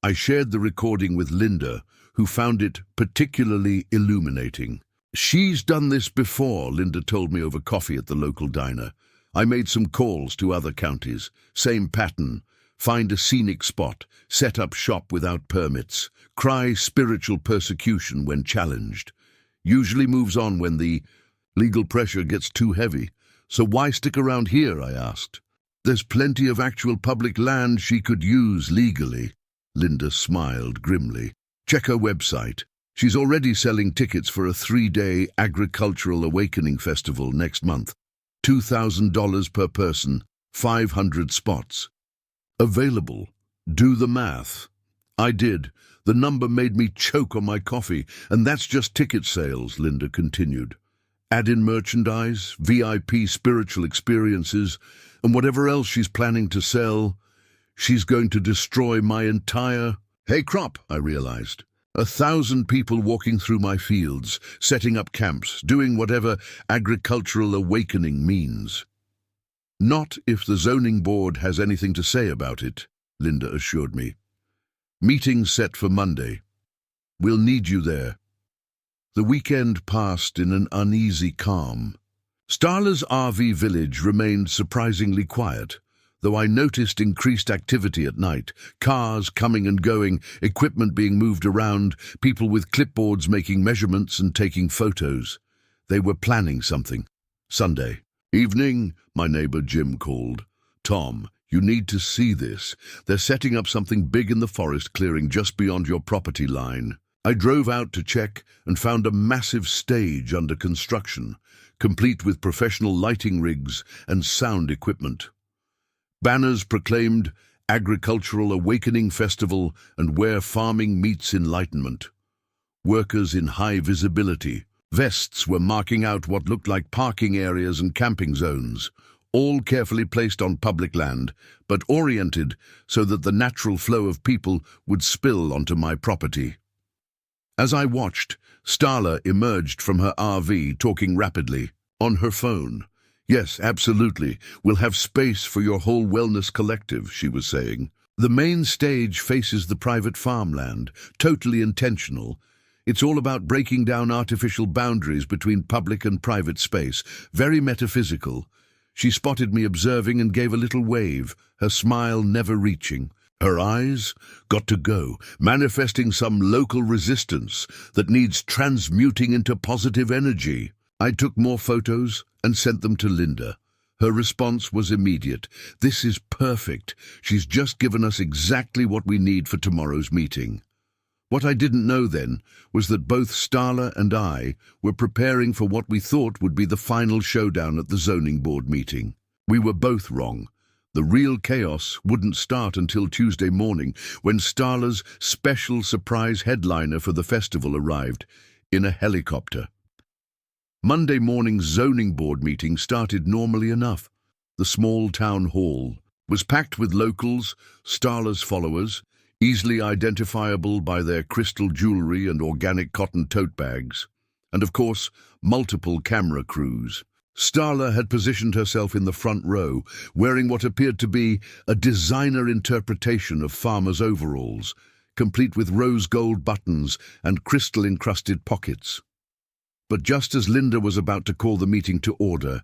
I shared the recording with Linda, who found it particularly illuminating. "She's done this before," Linda told me over coffee at the local diner. "I made some calls to other counties. Same pattern. Find a scenic spot, set up shop without permits, cry spiritual persecution when challenged. Usually moves on when the legal pressure gets too heavy. So why stick around here?" I asked. "There's plenty of actual public land she could use legally." Linda smiled grimly. "Check her website. She's already selling tickets for a 3-day Agricultural Awakening Festival next month. $2,000 per person, 500 spots. Available. Do the math." I did. The number made me choke on my coffee, and that's just ticket sales, Linda continued. Add in merchandise, VIP spiritual experiences, and whatever else she's planning to sell. She's going to destroy my entire... Hey, crop, I realized. 1,000 people walking through my fields, setting up camps, doing whatever agricultural awakening means. "Not if the zoning board has anything to say about it," Linda assured me. "Meeting set for Monday. We'll need you there." The weekend passed in an uneasy calm. Starla's RV village remained surprisingly quiet, though I noticed increased activity at night, cars coming and going, equipment being moved around, people with clipboards making measurements and taking photos. They were planning something. Sunday. "Evening," my neighbor Jim called. "Tom, you need to see this. They're setting up something big in the forest clearing just beyond your property line." I drove out to check and found a massive stage under construction, complete with professional lighting rigs and sound equipment. Banners proclaimed Agricultural Awakening Festival and Where Farming Meets Enlightenment. Workers in high visibility. Vests were marking out what looked like parking areas and camping zones, all carefully placed on public land, but oriented so that the natural flow of people would spill onto my property. As I watched, Starla emerged from her RV talking rapidly, on her phone. "Yes, absolutely. We'll have space for your whole wellness collective," she was saying. "The main stage faces the private farmland, totally intentional. It's all about breaking down artificial boundaries between public and private space, very metaphysical." She spotted me observing and gave a little wave, her smile never reaching. Her eyes got to go, manifesting some local resistance that needs transmuting into positive energy. I took more photos and sent them to Linda. Her response was immediate. "This is perfect. She's just given us exactly what we need for tomorrow's meeting." What I didn't know then was that both Starla and I were preparing for what we thought would be the final showdown at the zoning board meeting. We were both wrong. The real chaos wouldn't start until Tuesday morning, when Starla's special surprise headliner for the festival arrived, in a helicopter. Monday morning's zoning board meeting started normally enough. The small town hall was packed with locals, Starla's followers, easily identifiable by their crystal jewelry and organic cotton tote bags, and of course, multiple camera crews. Starla had positioned herself in the front row, wearing what appeared to be a designer interpretation of farmers' overalls, complete with rose gold buttons and crystal-encrusted pockets. But just as Linda was about to call the meeting to order,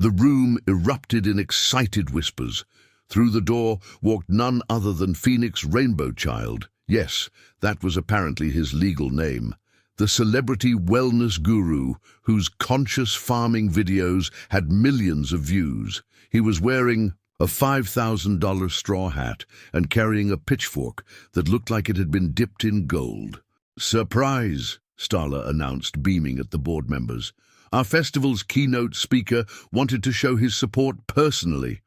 the room erupted in excited whispers. Through the door walked none other than Phoenix Rainbow Child. Yes, that was apparently his legal name. The celebrity wellness guru whose conscious farming videos had millions of views. He was wearing a $5,000 straw hat and carrying a pitchfork that looked like it had been dipped in gold. "Surprise!" Starla announced, beaming at the board members. "Our festival's keynote speaker wanted to show his support personally."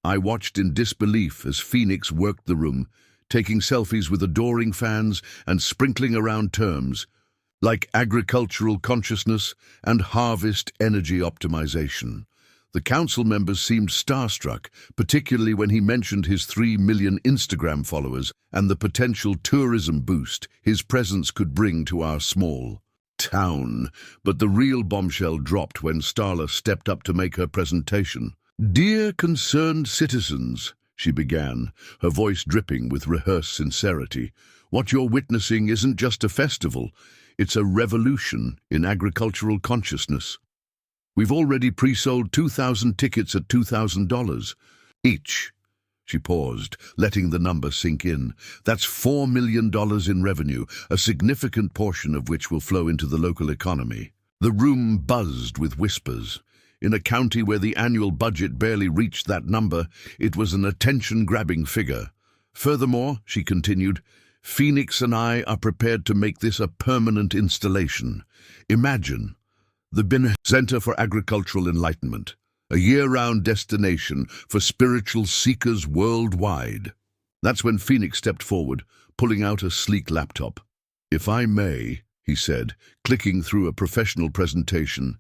I watched in disbelief as Phoenix worked the room, taking selfies with adoring fans and sprinkling around terms like agricultural consciousness and harvest energy optimization. The council members seemed starstruck, particularly when he mentioned his 3 million Instagram followers and the potential tourism boost his presence could bring to our small town. But the real bombshell dropped when Starla stepped up to make her presentation. "Dear concerned citizens," she began, her voice dripping with rehearsed sincerity, "what you're witnessing isn't just a festival, it's a revolution in agricultural consciousness. We've already pre-sold 2,000 tickets at $2,000 each." She paused, letting the number sink in. "That's $4 million in revenue, a significant portion of which will flow into the local economy." The room buzzed with whispers. In a county where the annual budget barely reached that number, it was an attention-grabbing figure. "Furthermore," she continued, "Phoenix and I are prepared to make this a permanent installation. Imagine the Center for Agricultural Enlightenment, a year-round destination for spiritual seekers worldwide." That's when Phoenix stepped forward, pulling out a sleek laptop. "If I may," he said, clicking through a professional presentation,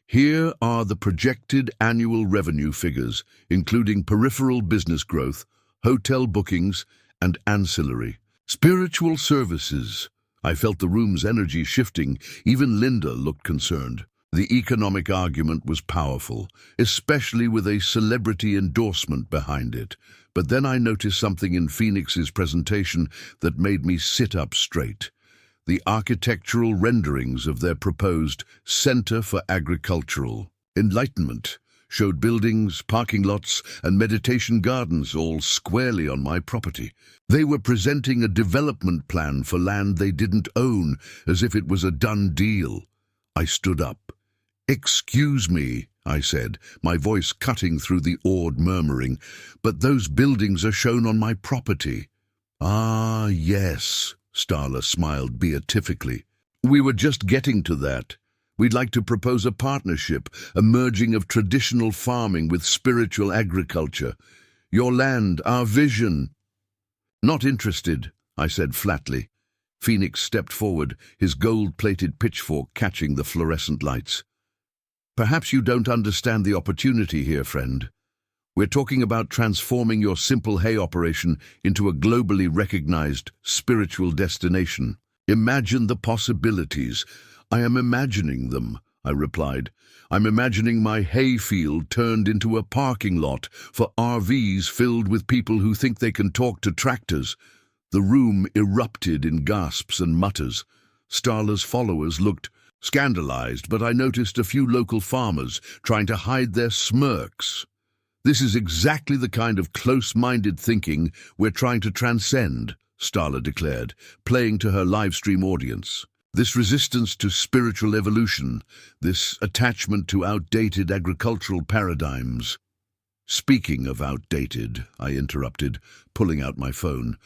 "here are the projected annual revenue figures, including peripheral business growth, hotel bookings, and ancillary spiritual services." I felt the room's energy shifting. Even Linda looked concerned. The economic argument was powerful, especially with a celebrity endorsement behind it. But then I noticed something in Phoenix's presentation that made me sit up straight. The architectural renderings of their proposed Center for Agricultural Enlightenment showed buildings, parking lots, and meditation gardens all squarely on my property. They were presenting a development plan for land they didn't own, as if it was a done deal. I stood up. "Excuse me," I said, my voice cutting through the awed murmuring, "but those buildings are shown on my property." "Ah, yes," Starla smiled beatifically. "We were just getting to that. We'd like to propose a partnership, a merging of traditional farming with spiritual agriculture. Your land, our vision." "Not interested," I said flatly. Phoenix stepped forward, his gold-plated pitchfork catching the fluorescent lights. "Perhaps you don't understand the opportunity here, friend. We're talking about transforming your simple hay operation into a globally recognized spiritual destination. Imagine the possibilities." "I am imagining them," I replied. "I'm imagining my hay field turned into a parking lot for RVs filled with people who think they can talk to tractors." The room erupted in gasps and mutters. Starla's followers looked scandalized, but I noticed a few local farmers trying to hide their smirks. "This is exactly the kind of close-minded thinking we're trying to transcend," Starla declared, playing to her live-stream audience. "This resistance to spiritual evolution, this attachment to outdated agricultural paradigms." "Speaking of outdated," I interrupted, pulling out my phone,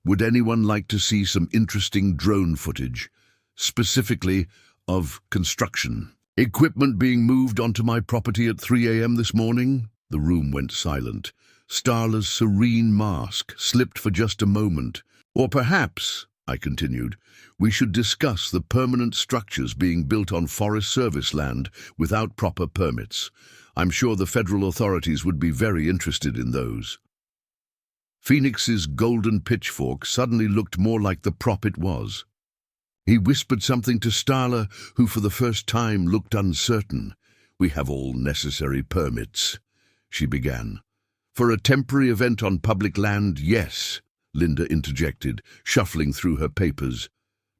"would anyone like to see some interesting drone footage, specifically of construction equipment being moved onto my property at 3 a.m. this morning?" The room went silent. Starla's serene mask slipped for just a moment. "Or perhaps," I continued, "we should discuss the permanent structures being built on Forest Service land without proper permits. I'm sure the federal authorities would be very interested in those." Phoenix's golden pitchfork suddenly looked more like the prop it was. He whispered something to Starla, who for the first time looked uncertain. "We have all necessary permits," she began. "For a temporary event on public land, yes," Linda interjected, shuffling through her papers.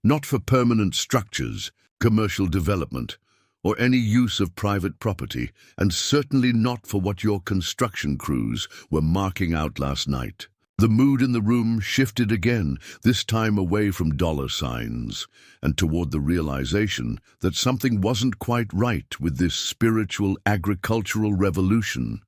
"Not for permanent structures, commercial development, or any use of private property, and certainly not for what your construction crews were marking out last night." The mood in the room shifted again, this time away from dollar signs, and toward the realization that something wasn't quite right with this spiritual agricultural revolution.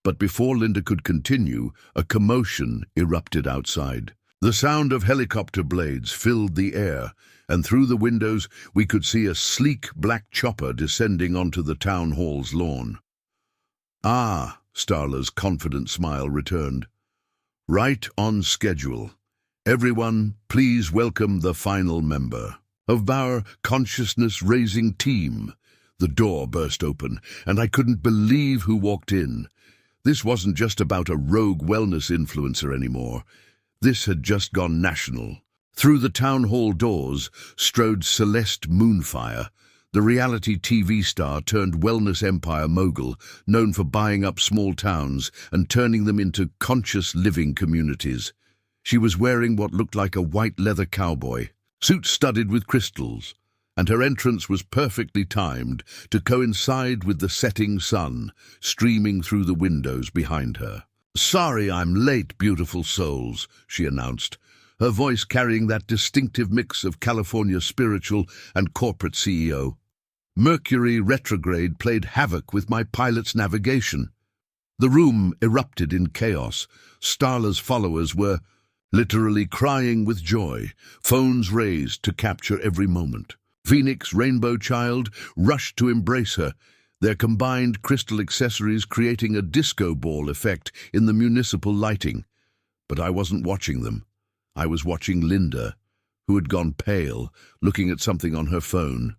But before Linda could continue, a commotion erupted outside. The sound of helicopter blades filled the air, and through the windows we could see a sleek black chopper descending onto the town hall's lawn. "Ah," Starla's confident smile returned. "Right on schedule. Everyone, please welcome the final member of our consciousness-raising team." The door burst open, and I couldn't believe who walked in. This wasn't just about a rogue wellness influencer anymore. This had just gone national. Through the town hall doors strode Celeste Moonfire, the reality TV star turned wellness empire mogul, known for buying up small towns and turning them into conscious living communities. She was wearing what looked like a white leather cowboy, suit studded with crystals, and her entrance was perfectly timed to coincide with the setting sun streaming through the windows behind her. "Sorry I'm late, beautiful souls," she announced, her voice carrying that distinctive mix of California spiritual and corporate CEO. Mercury retrograde played havoc with my pilot's navigation. The room erupted in chaos. Starla's followers were literally crying with joy, phones raised to capture every moment. Phoenix, Rainbow Child, rushed to embrace her, their combined crystal accessories creating a disco ball effect in the municipal lighting. But I wasn't watching them. I was watching Linda, who had gone pale, looking at something on her phone.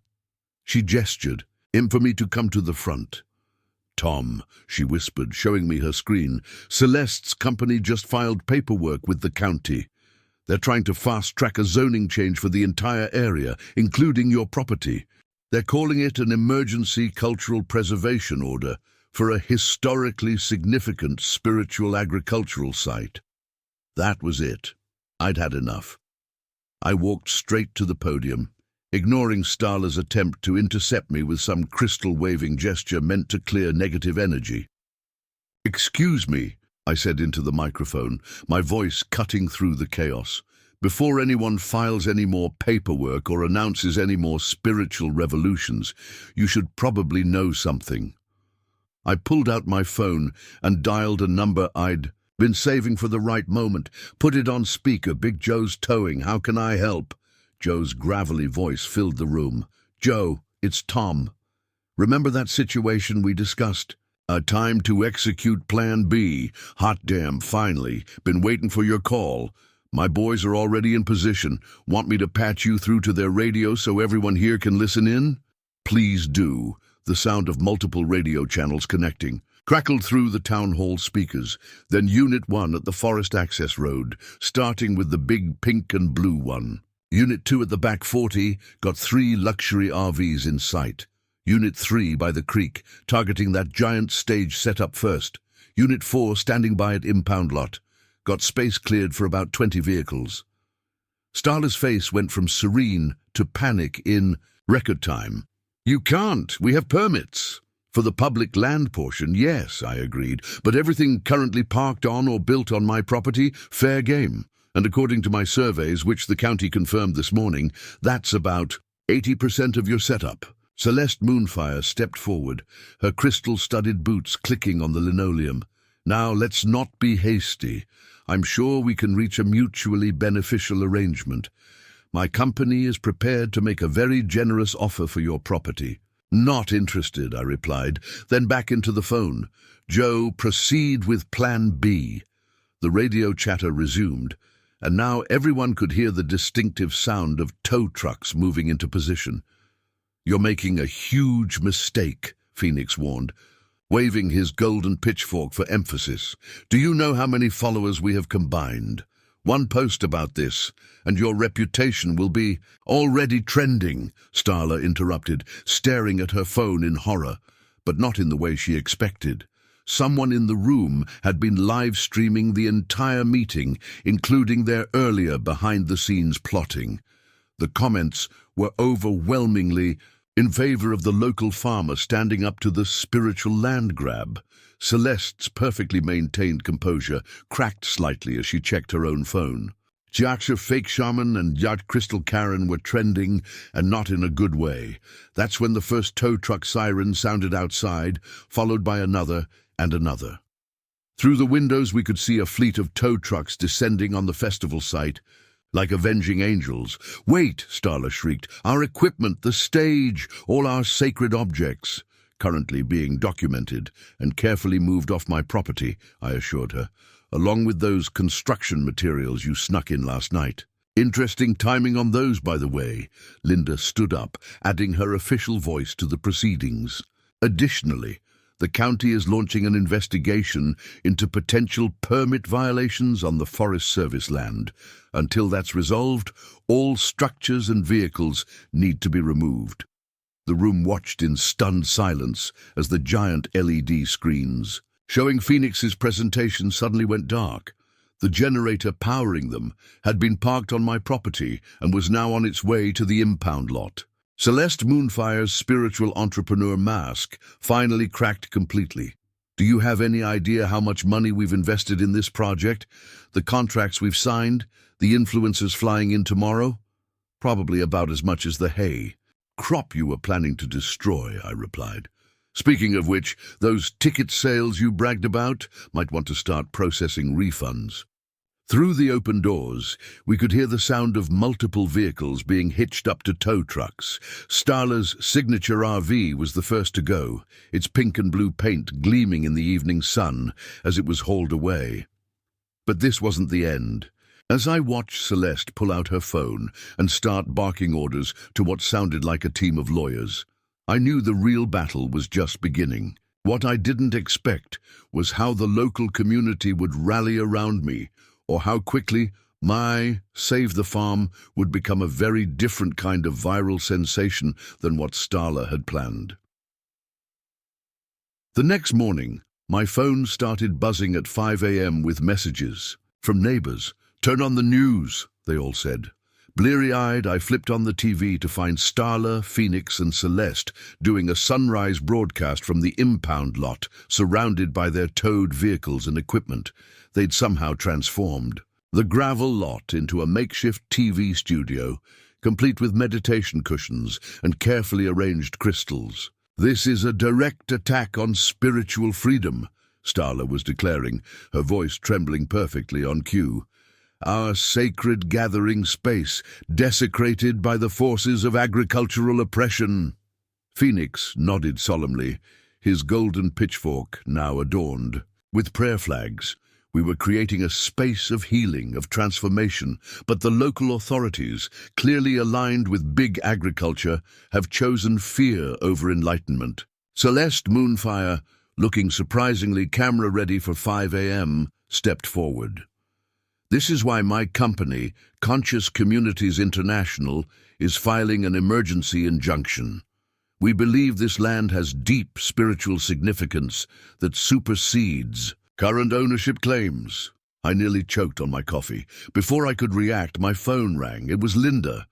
She gestured, for me to come to the front. "Tom," she whispered, showing me her screen, "Celeste's company just filed paperwork with the county. They're trying to fast-track a zoning change for the entire area, including your property. They're calling it an emergency cultural preservation order for a historically significant spiritual agricultural site." That was it. I'd had enough. I walked straight to the podium, ignoring Starla's attempt to intercept me with some crystal-waving gesture meant to clear negative energy. "Excuse me," I said into the microphone, my voice cutting through the chaos. "Before anyone files any more paperwork or announces any more spiritual revolutions, you should probably know something." I pulled out my phone and dialed a number I'd been saving for the right moment. "Put it on speaker. Big Joe's towing. How can I help?" Joe's gravelly voice filled the room. "Joe, it's Tom. Remember that situation we discussed? Time to execute Plan B. Hot damn, finally. Been waiting for your call. My boys are already in position. Want me to patch you through to their radio so everyone here can listen in?" "Please do." The sound of multiple radio channels connecting crackled through the town hall speakers, then Unit 1 at the Forest Access Road, starting with the big pink and blue one. Unit 2 at the back 40 got 3 luxury RVs in sight. Unit 3 by the creek, targeting that giant stage set up first. Unit 4 standing by at impound lot. Got space cleared for about 20 vehicles. Starla's face went from serene to panic in record time. "You can't. We have permits." "For the public land portion, yes," I agreed. "But everything currently parked on or built on my property, fair game. And according to my surveys, which the county confirmed this morning, that's about 80% of your setup." Celeste Moonfire stepped forward, her crystal-studded boots clicking on the linoleum. "Now let's not be hasty. I'm sure we can reach a mutually beneficial arrangement. My company is prepared to make a very generous offer for your property." "Not interested," I replied, then back into the phone. "Joe, proceed with Plan B." The radio chatter resumed, and now everyone could hear the distinctive sound of tow trucks moving into position. "You're making a huge mistake," Phoenix warned, waving his golden pitchfork for emphasis. "Do you know how many followers we have combined? One post about this, and your reputation will be already trending," Starla interrupted, staring at her phone in horror, but not in the way she expected. Someone in the room had been live-streaming the entire meeting, including their earlier behind-the-scenes plotting. The comments were overwhelmingly in favor of the local farmer standing up to the spiritual land grab. Celeste's perfectly maintained composure cracked slightly as she checked her own phone. Jaksha Fake Shaman and Yacht Crystal Karen were trending, and not in a good way. That's when the first tow truck siren sounded outside, followed by another and another. Through the windows we could see a fleet of tow trucks descending on the festival site, like avenging angels. "Wait!" Starla shrieked. "Our equipment, the stage, all our sacred objects." "Currently being documented and carefully moved off my property," I assured her, "along with those construction materials you snuck in last night." "Interesting timing on those, by the way." Linda stood up, adding her official voice to the proceedings. "Additionally, The county is launching an investigation into potential permit violations on the Forest Service land. Until that's resolved, all structures and vehicles need to be removed. The room watched in stunned silence as the giant LED screens showing Phoenix's presentation suddenly went dark. The generator powering them had been parked on my property and was now on its way to the impound lot. Celeste Moonfire's spiritual entrepreneur mask finally cracked completely. Do you have any idea how much money we've invested in this project? The contracts we've signed? The influencers flying in tomorrow? Probably about as much as the hay crop you were planning to destroy, I replied. Speaking of which, those ticket sales you bragged about might want to start processing refunds. Through the open doors, we could hear the sound of multiple vehicles being hitched up to tow trucks. Starla's signature RV was the first to go, its pink and blue paint gleaming in the evening sun as it was hauled away. But this wasn't the end. As I watched Celeste pull out her phone and start barking orders to what sounded like a team of lawyers, I knew the real battle was just beginning. What I didn't expect was how the local community would rally around me, or how quickly my Save the Farm would become a very different kind of viral sensation than what Starla had planned. The next morning, my phone started buzzing at 5 a.m. with messages from neighbors. "Turn on the news," they all said. Bleary-eyed, I flipped on the TV to find Starla, Phoenix, and Celeste doing a sunrise broadcast from the impound lot, surrounded by their towed vehicles and equipment. They'd somehow transformed the gravel lot into a makeshift TV studio, complete with meditation cushions and carefully arranged crystals. "This is a direct attack on spiritual freedom," Starla was declaring, her voice trembling perfectly on cue. "Our sacred gathering space, desecrated by the forces of agricultural oppression." Phoenix nodded solemnly, his golden pitchfork now adorned with prayer flags. We were creating a space of healing, of transformation, but the local authorities, clearly aligned with big agriculture, have chosen fear over enlightenment. Celeste Moonfire, looking surprisingly camera-ready for 5 a.m., stepped forward. "This is why my company, Conscious Communities International, is filing an emergency injunction. We believe this land has deep spiritual significance that supersedes current ownership claims." I nearly choked on my coffee. Before I could react, my phone rang. It was Linda.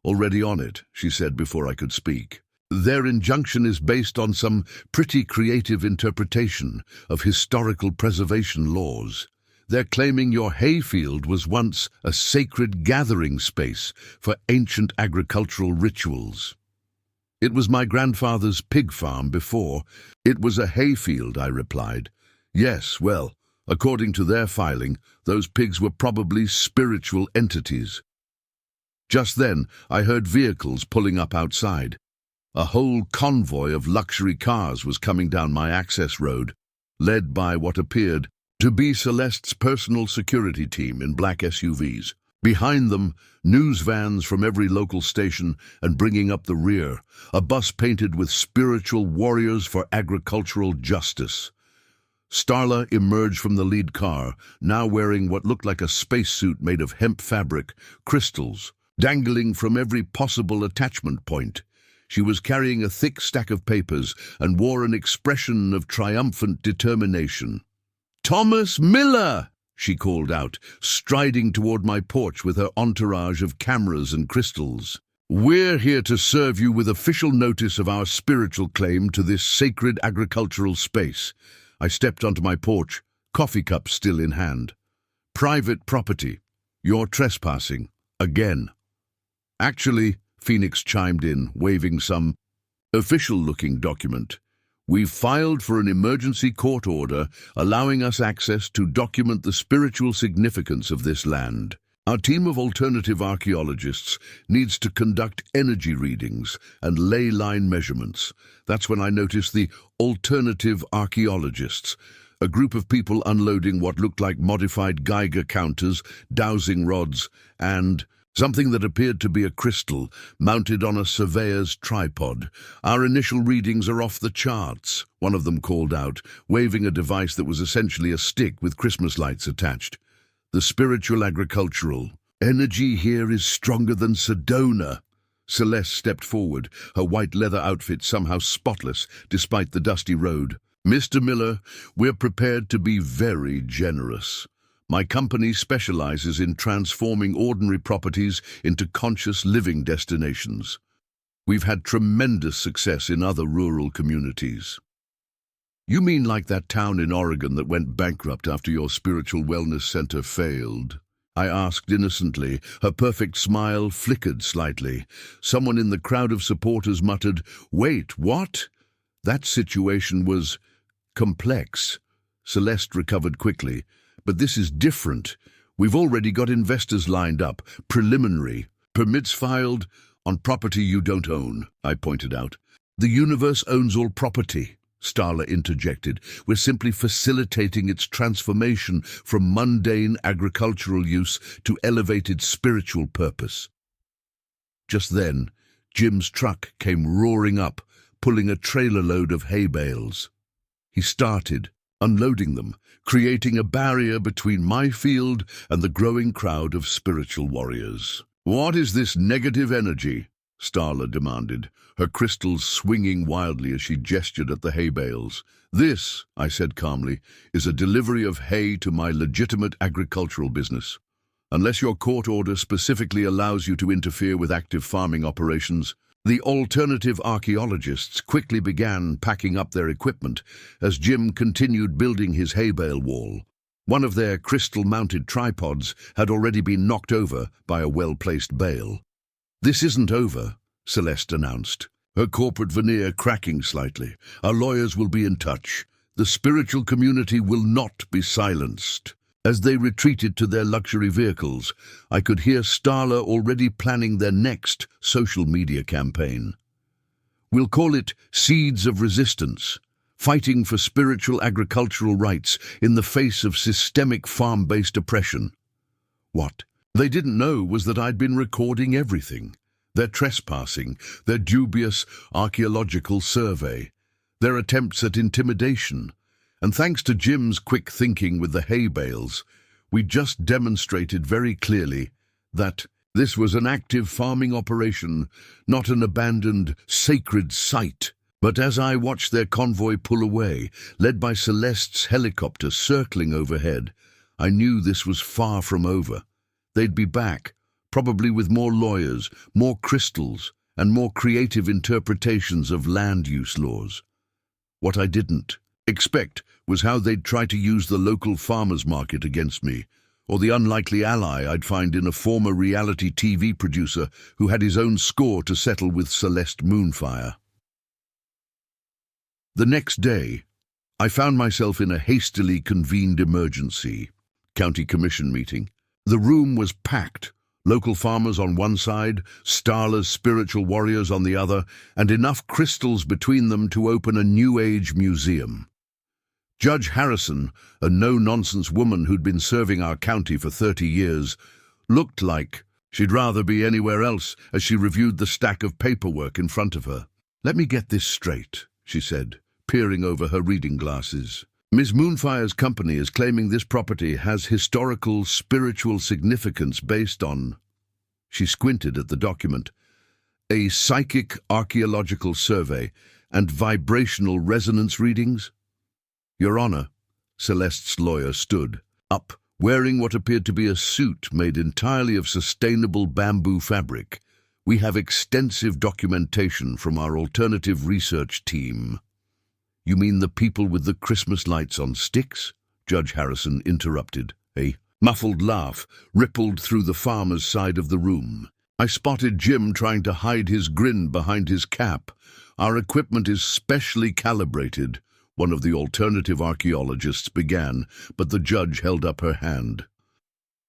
"Already on it," she said before I could speak. "Their injunction is based on some pretty creative interpretation of historical preservation laws. They're claiming your hayfield was once a sacred gathering space for ancient agricultural rituals. It was my grandfather's pig farm before. It was a hayfield," I replied. "Yes, well, according to their filing, those pigs were probably spiritual entities." Just then, I heard vehicles pulling up outside. A whole convoy of luxury cars was coming down my access road, led by what appeared to be Celeste's personal security team in black SUVs. Behind them, news vans from every local station, and bringing up the rear, a bus painted with spiritual warriors for agricultural justice. Starla emerged from the lead car, now wearing what looked like a spacesuit made of hemp fabric, crystals dangling from every possible attachment point. She was carrying a thick stack of papers and wore an expression of triumphant determination. "Thomas Miller!" she called out, striding toward my porch with her entourage of cameras and crystals. "We're here to serve you with official notice of our spiritual claim to this sacred agricultural space." I stepped onto my porch, coffee cup still in hand. "Private property. You're trespassing. Again." "Actually," Phoenix chimed in, waving some official-looking document, "we've filed for an emergency court order allowing us access to document the spiritual significance of this land. Our team of alternative archaeologists needs to conduct energy readings and ley line measurements." That's when I noticed the alternative archaeologists, a group of people unloading what looked like modified Geiger counters, dowsing rods, and Something that appeared to be a crystal mounted on a surveyor's tripod. Our initial readings are off the charts, one of them called out, waving a device that was essentially a stick with Christmas lights attached. The spiritual agricultural. Energy here is stronger than Sedona. Celeste stepped forward, her white leather outfit somehow spotless despite the dusty road. Mr. Miller, we're prepared to be very generous. My company specializes in transforming ordinary properties into conscious living destinations. We've had tremendous success in other rural communities. You mean like that town in Oregon that went bankrupt after your spiritual wellness center failed? I asked innocently. Her perfect smile flickered slightly. Someone in the crowd of supporters muttered, "Wait, what?" That situation was complex. Celeste recovered quickly. But this is different. We've already got investors lined up, preliminary, permits filed, on property you don't own, I pointed out. The universe owns all property, Starla interjected. We're simply facilitating its transformation from mundane agricultural use to elevated spiritual purpose. Just then, Jim's truck came roaring up, pulling a trailer load of hay bales. He started, unloading them, creating a barrier between my field and the growing crowd of spiritual warriors. "What is this negative energy?" Starla demanded, her crystals swinging wildly as she gestured at the hay bales. "This," I said calmly, "is a delivery of hay to my legitimate agricultural business. Unless your court order specifically allows you to interfere with active farming operations." The alternative archaeologists quickly began packing up their equipment as Jim continued building his hay bale wall. One of their crystal-mounted tripods had already been knocked over by a well-placed bale. "This isn't over," Celeste announced, her corporate veneer cracking slightly. "Our lawyers will be in touch. The spiritual community will not be silenced." As they retreated to their luxury vehicles, I could hear Starla already planning their next social media campaign. "We'll call it Seeds of Resistance, fighting for spiritual agricultural rights in the face of systemic farm-based oppression." What they didn't know was that I'd been recording everything. Their trespassing, their dubious archaeological survey, their attempts at intimidation. And thanks to Jim's quick thinking with the hay bales, we just demonstrated very clearly that this was an active farming operation, not an abandoned sacred site. But as I watched their convoy pull away, led by Celeste's helicopter circling overhead, I knew this was far from over. They'd be back, probably with more lawyers, more crystals, and more creative interpretations of land use laws. What I didn't expect was how they'd try to use the local farmers market against me, or the unlikely ally I'd find in a former reality TV producer who had his own score to settle with Celeste Moonfire. The next day, I found myself in a hastily convened emergency county commission meeting. The room was packed, local farmers on one side, Starla's spiritual warriors on the other, and enough crystals between them to open a New Age museum. Judge Harrison, a no-nonsense woman who'd been serving our county for 30 years, looked like she'd rather be anywhere else as she reviewed the stack of paperwork in front of her. "Let me get this straight," she said, peering over her reading glasses. "Ms. Moonfire's company is claiming this property has historical, spiritual significance based on—" She squinted at the document. "A psychic archaeological survey and vibrational resonance readings?" "Your Honor," Celeste's lawyer stood up, wearing what appeared to be a suit made entirely of sustainable bamboo fabric. "We have extensive documentation from our alternative research team." "You mean the people with the Christmas lights on sticks?" Judge Harrison interrupted. A muffled laugh rippled through the farmer's side of the room. I spotted Jim trying to hide his grin behind his cap. "Our equipment is specially calibrated," one of the alternative archaeologists began, but the judge held up her hand.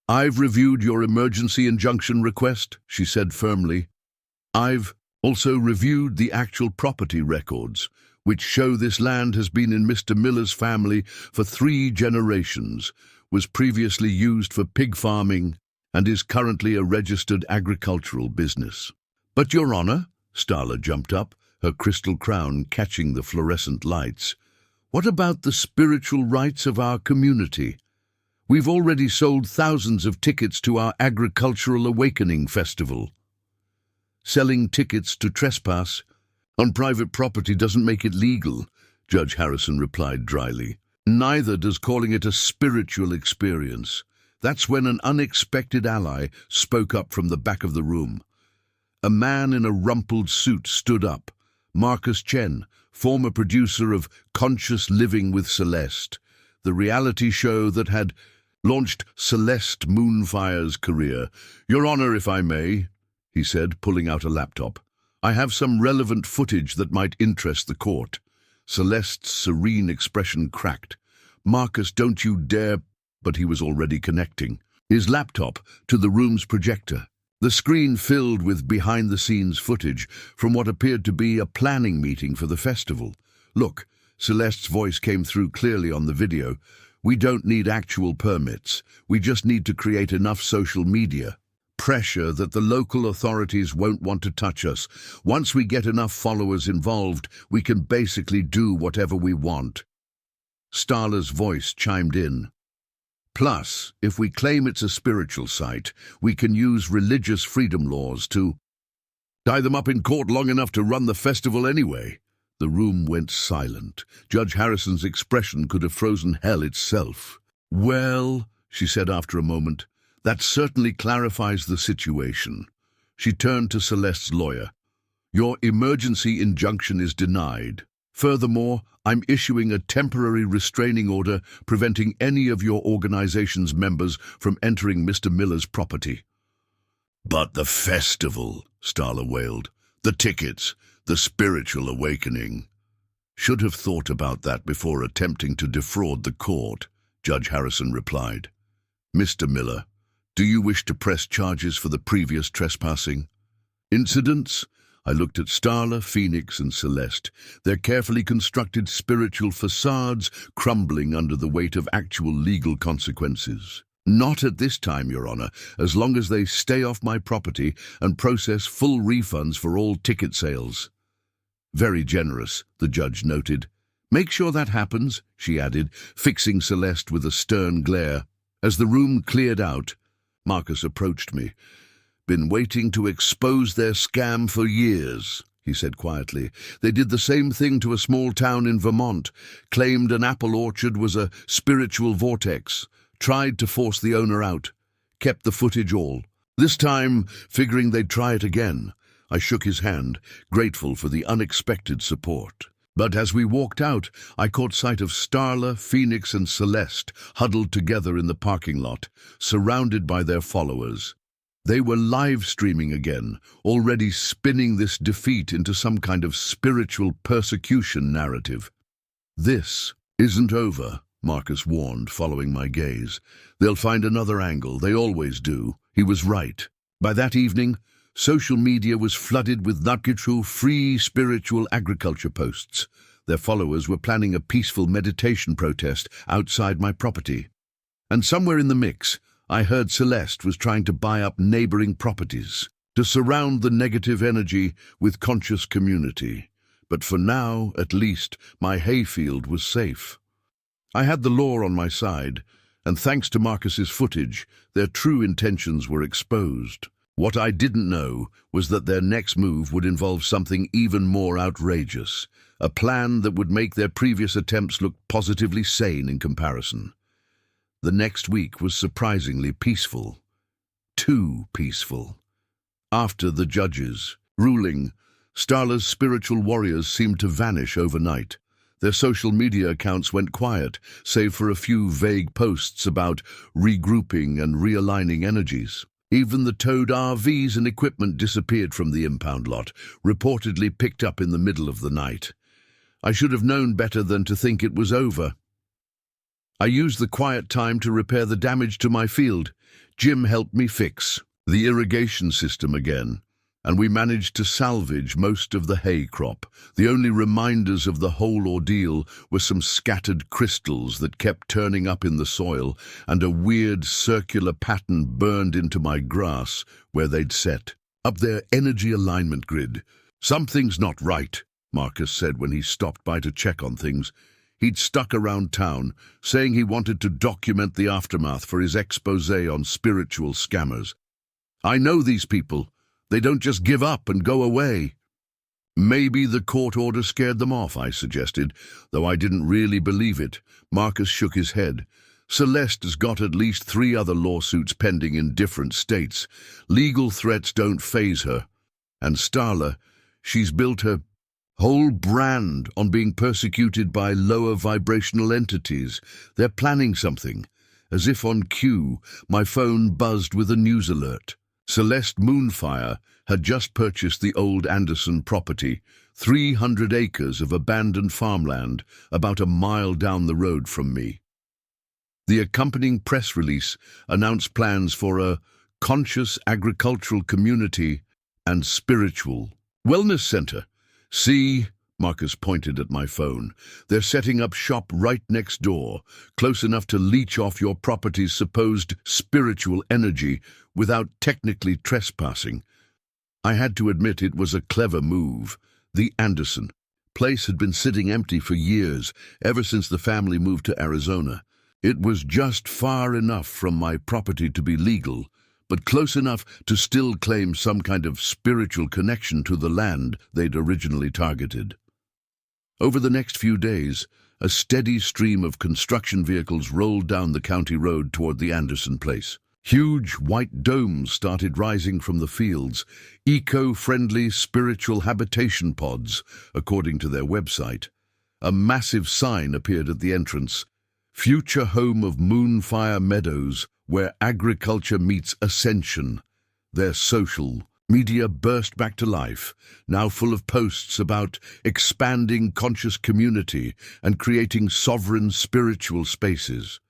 "I've reviewed your emergency injunction request," she said firmly. "I've also reviewed the actual property records, which show this land has been in Mr. Miller's family for 3 generations, was previously used for pig farming, and is currently a registered agricultural business. But, Your Honor, Starla jumped up, her crystal crown catching the fluorescent lights. What about the spiritual rights of our community? We've already sold thousands of tickets to our Agricultural Awakening Festival. Selling tickets to trespass on private property doesn't make it legal, Judge Harrison replied dryly. Neither does calling it a spiritual experience. That's when an unexpected ally spoke up from the back of the room. A man in a rumpled suit stood up. Marcus Chen, former producer of Conscious Living with Celeste, the reality show that had launched Celeste Moonfire's career. Your Honor, if I may, he said, pulling out a laptop. I have some relevant footage that might interest the court. Celeste's serene expression cracked. Marcus, don't you dare, but he was already connecting his laptop to the room's projector. The screen filled with behind-the-scenes footage from what appeared to be a planning meeting for the festival. Look, Celeste's voice came through clearly on the video. We don't need actual permits. We just need to create enough social media pressure that the local authorities won't want to touch us. Once we get enough followers involved, we can basically do whatever we want. Starla's voice chimed in. Plus, if we claim it's a spiritual site, we can use religious freedom laws to tie them up in court long enough to run the festival anyway. The room went silent. Judge Harrison's expression could have frozen hell itself. Well, she said after a moment, that certainly clarifies the situation. She turned to Celeste's lawyer. Your emergency injunction is denied. Furthermore, I'm issuing a temporary restraining order preventing any of your organization's members from entering Mr. Miller's property. But the festival, Starla wailed. The tickets, the spiritual awakening. Should have thought about that before attempting to defraud the court, Judge Harrison replied. Mr. Miller, do you wish to press charges for the previous trespassing incidents? I looked at Starla, Phoenix, and Celeste, their carefully constructed spiritual facades crumbling under the weight of actual legal consequences. Not at this time, Your Honor, as long as they stay off my property and process full refunds for all ticket sales. Very generous, the judge noted. Make sure that happens, she added, fixing Celeste with a stern glare. As the room cleared out, Marcus approached me. Been waiting to expose their scam for years, he said quietly. They did the same thing to a small town in Vermont, claimed an apple orchard was a spiritual vortex, tried to force the owner out, kept the footage all. This time, figuring they'd try it again, I shook his hand, grateful for the unexpected support. But as we walked out, I caught sight of Starla, Phoenix, and Celeste huddled together in the parking lot, surrounded by their followers. They were live-streaming again, already spinning this defeat into some kind of spiritual persecution narrative. This isn't over, Marcus warned, following my gaze. They'll find another angle, they always do. He was right. By that evening, social media was flooded with Nakitru free spiritual agriculture posts. Their followers were planning a peaceful meditation protest outside my property. And somewhere in the mix, I heard Celeste was trying to buy up neighboring properties to surround the negative energy with conscious community. But for now, at least, my hayfield was safe. I had the law on my side, and thanks to Marcus's footage, their true intentions were exposed. What I didn't know was that their next move would involve something even more outrageous, a plan that would make their previous attempts look positively sane in comparison. The next week was surprisingly peaceful. Too peaceful. After the judge's ruling, Starla's spiritual warriors seemed to vanish overnight. Their social media accounts went quiet, save for a few vague posts about regrouping and realigning energies. Even the towed RVs and equipment disappeared from the impound lot, reportedly picked up in the middle of the night. I should have known better than to think it was over. I used the quiet time to repair the damage to my field. Jim helped me fix the irrigation system again, and we managed to salvage most of the hay crop. The only reminders of the whole ordeal were some scattered crystals that kept turning up in the soil and a weird circular pattern burned into my grass where they'd set up their energy alignment grid. "Something's not right," Marcus said when he stopped by to check on things. He'd stuck around town, saying he wanted to document the aftermath for his exposé on spiritual scammers. "I know these people. They don't just give up and go away." "Maybe the court order scared them off," I suggested, though I didn't really believe it. Marcus shook his head. "Celeste has got at least 3 other lawsuits pending in different states. Legal threats don't faze her. And Starla, she's built her whole brand on being persecuted by lower vibrational entities. They're planning something." As if on cue, my phone buzzed with a news alert. Celeste Moonfire had just purchased the old Anderson property, 300 acres of abandoned farmland about a mile down the road from me. The accompanying press release announced plans for a conscious agricultural community and spiritual wellness center. "See," Marcus pointed at my phone, "they're setting up shop right next door, close enough to leech off your property's supposed spiritual energy without technically trespassing." I had to admit it was a clever move. The Anderson place had been sitting empty for years, ever since the family moved to Arizona. It was just far enough from my property to be legal, but close enough to still claim some kind of spiritual connection to the land they'd originally targeted. Over the next few days, a steady stream of construction vehicles rolled down the county road toward the Anderson place. Huge white domes started rising from the fields, eco-friendly spiritual habitation pods, according to their website. A massive sign appeared at the entrance, "Future home of Moonfire Meadows, where agriculture meets ascension." Their social media burst back to life, now full of posts about expanding conscious community and creating sovereign spiritual spaces.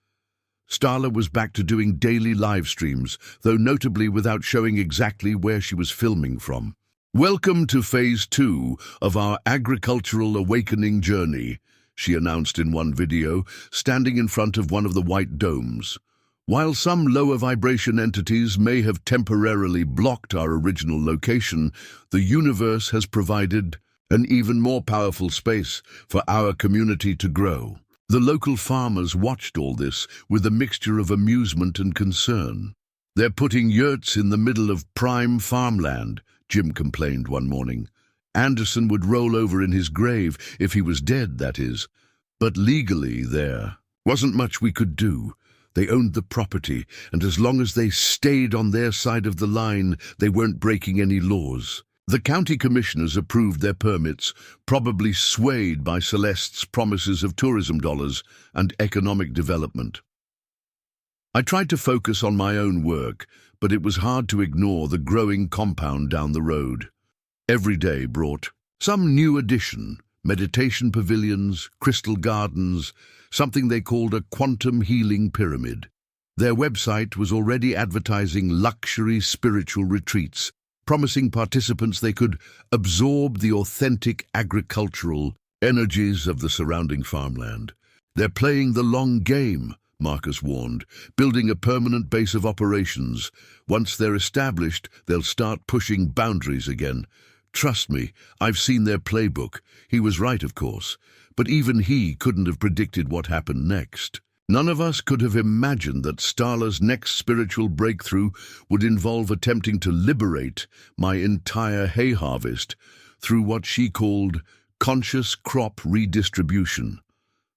Starla was back to doing daily live streams, though notably without showing exactly where she was filming from. "Welcome to Phase 2 of our agricultural awakening journey," she announced in one video, standing in front of one of the white domes. "While some lower vibration entities may have temporarily blocked our original location, the universe has provided an even more powerful space for our community to grow." The local farmers watched all this with a mixture of amusement and concern. "They're putting yurts in the middle of prime farmland," Jim complained one morning. "Anderson would roll over in his grave if he was dead, that is. But legally there wasn't much we could do. They owned the property, and as long as they stayed on their side of the line, they weren't breaking any laws." The county commissioners approved their permits, probably swayed by Celeste's promises of tourism dollars and economic development. I tried to focus on my own work, but it was hard to ignore the growing compound down the road. Every day brought some new addition: meditation pavilions, crystal gardens, something they called a quantum healing pyramid. Their website was already advertising luxury spiritual retreats, promising participants they could absorb the authentic agricultural energies of the surrounding farmland. "They're playing the long game," Marcus warned, "building a permanent base of operations. Once they're established, they'll start pushing boundaries again. Trust me, I've seen their playbook." He was right, of course, but even he couldn't have predicted what happened next. None of us could have imagined that Starla's next spiritual breakthrough would involve attempting to liberate my entire hay harvest through what she called conscious crop redistribution.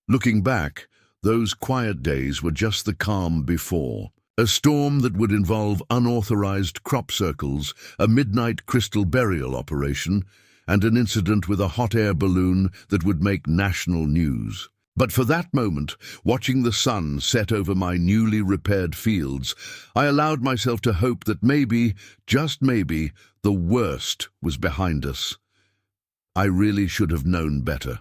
Looking back, those quiet days were just the calm before. A storm that would involve unauthorized crop circles, a midnight crystal burial operation, and an incident with a hot air balloon that would make national news. But for that moment, watching the sun set over my newly repaired fields, I allowed myself to hope that maybe, just maybe, the worst was behind us. I really should have known better.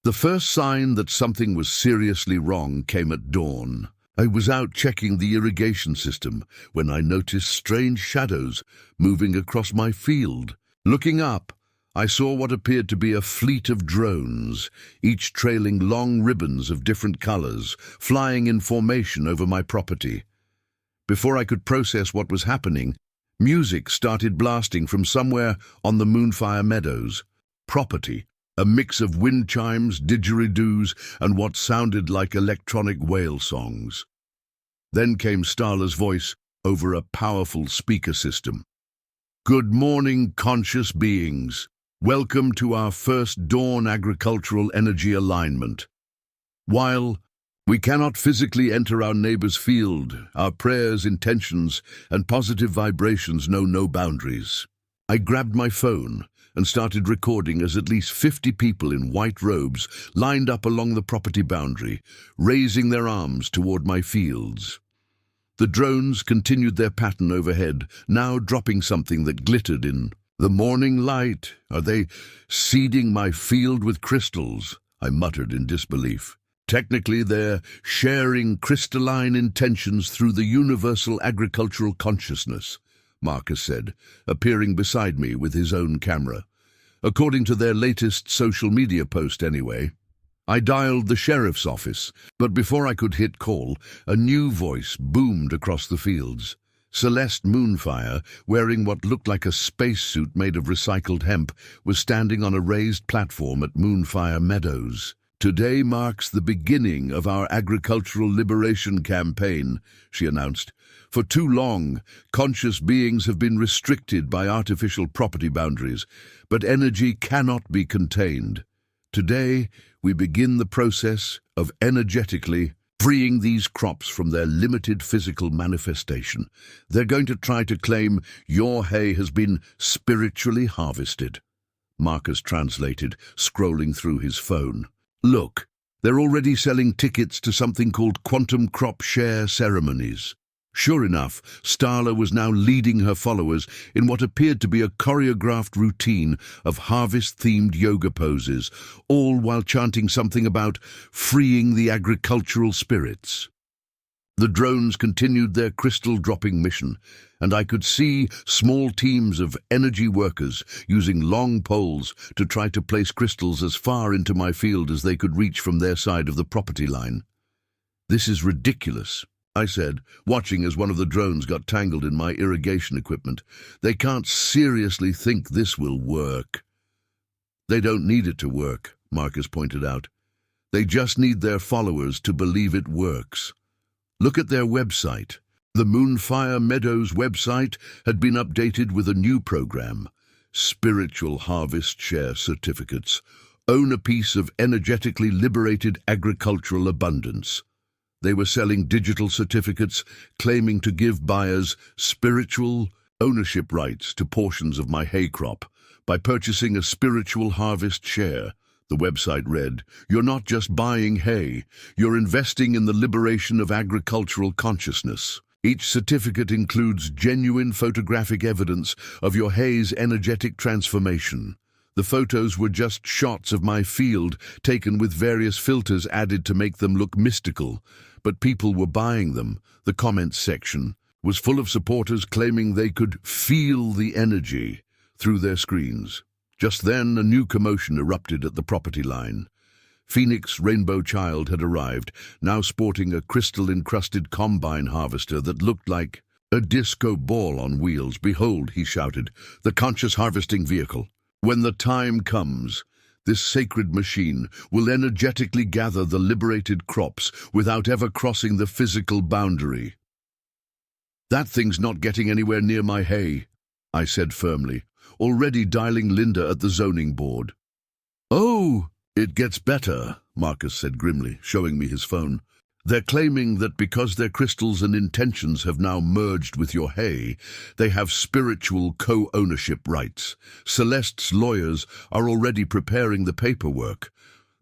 The first sign that something was seriously wrong came at dawn. I was out checking the irrigation system when I noticed strange shadows moving across my field. Looking up, I saw what appeared to be a fleet of drones, each trailing long ribbons of different colors, flying in formation over my property. Before I could process what was happening, music started blasting from somewhere on the Moonfire Meadows property, a mix of wind chimes, didgeridoos, and what sounded like electronic whale songs. Then came Starla's voice over a powerful speaker system. "Good morning, conscious beings. Welcome to our first dawn agricultural energy alignment. While we cannot physically enter our neighbor's field, our prayers, intentions, and positive vibrations know no boundaries." I grabbed my phone and started recording as at least 50 people in white robes lined up along the property boundary, raising their arms toward my fields. The drones continued their pattern overhead, now dropping something that glittered in the morning light. "Are they seeding my field with crystals?" I muttered in disbelief. "Technically, they're sharing crystalline intentions through the universal agricultural consciousness," Marcus said, appearing beside me with his own camera. According to their latest social media post anyway. I dialed the sheriff's office, but before I could hit call, a new voice boomed across the fields. Celeste Moonfire, wearing what looked like a spacesuit made of recycled hemp, was standing on a raised platform at Moonfire Meadows. "Today marks the beginning of our agricultural liberation campaign," she announced. "For too long, conscious beings have been restricted by artificial property boundaries, but energy cannot be contained. Today, we begin the process of energetically freeing these crops from their limited physical manifestation. They're going to try to claim your hay has been spiritually harvested." Marcus translated, scrolling through his phone. "Look, they're already selling tickets to something called quantum crop share ceremonies." Sure enough, Starla was now leading her followers in what appeared to be a choreographed routine of harvest-themed yoga poses, all while chanting something about freeing the agricultural spirits. The drones continued their crystal-dropping mission, and I could see small teams of energy workers using long poles to try to place crystals as far into my field as they could reach from their side of the property line. "This is ridiculous," I said, watching as one of the drones got tangled in my irrigation equipment. "They can't seriously think this will work." "They don't need it to work," Marcus pointed out. "They just need their followers to believe it works. Look at their website." The Moonfire Meadows website had been updated with a new program. Spiritual Harvest Share Certificates. Own a piece of energetically liberated agricultural abundance. They were selling digital certificates claiming to give buyers spiritual ownership rights to portions of my hay crop by purchasing a spiritual harvest share. The website read, "You're not just buying hay, you're investing in the liberation of agricultural consciousness. Each certificate includes genuine photographic evidence of your hay's energetic transformation." The photos were just shots of my field, taken with various filters added to make them look mystical, but people were buying them. The comments section was full of supporters claiming they could feel the energy through their screens. Just then, a new commotion erupted at the property line. Phoenix Rainbow Child had arrived, now sporting a crystal-encrusted combine harvester that looked like a disco ball on wheels. "Behold," he shouted, "the conscious harvesting vehicle. When the time comes, this sacred machine will energetically gather the liberated crops without ever crossing the physical boundary." "That thing's not getting anywhere near my hay," I said firmly, already dialing Linda at the zoning board. "Oh, it gets better," Marcus said grimly, showing me his phone. "They're claiming that because their crystals and intentions have now merged with your hay, they have spiritual co-ownership rights. Celeste's lawyers are already preparing the paperwork."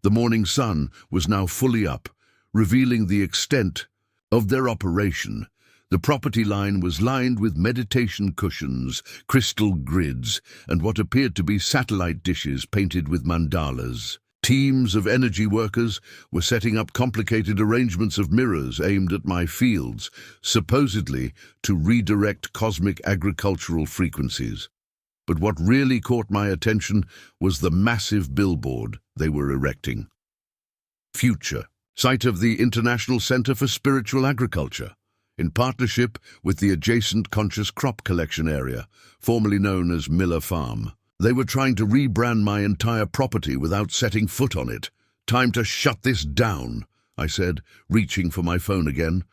The morning sun was now fully up, revealing the extent of their operation. The property line was lined with meditation cushions, crystal grids, and what appeared to be satellite dishes painted with mandalas. Teams of energy workers were setting up complicated arrangements of mirrors aimed at my fields, supposedly to redirect cosmic agricultural frequencies. But what really caught my attention was the massive billboard they were erecting. Future, site of the International Center for Spiritual Agriculture, in partnership with the adjacent Conscious Crop Collection Area, formerly known as Miller Farm. They were trying to rebrand my entire property without setting foot on it. "Time to shut this down," I said, reaching for my phone again.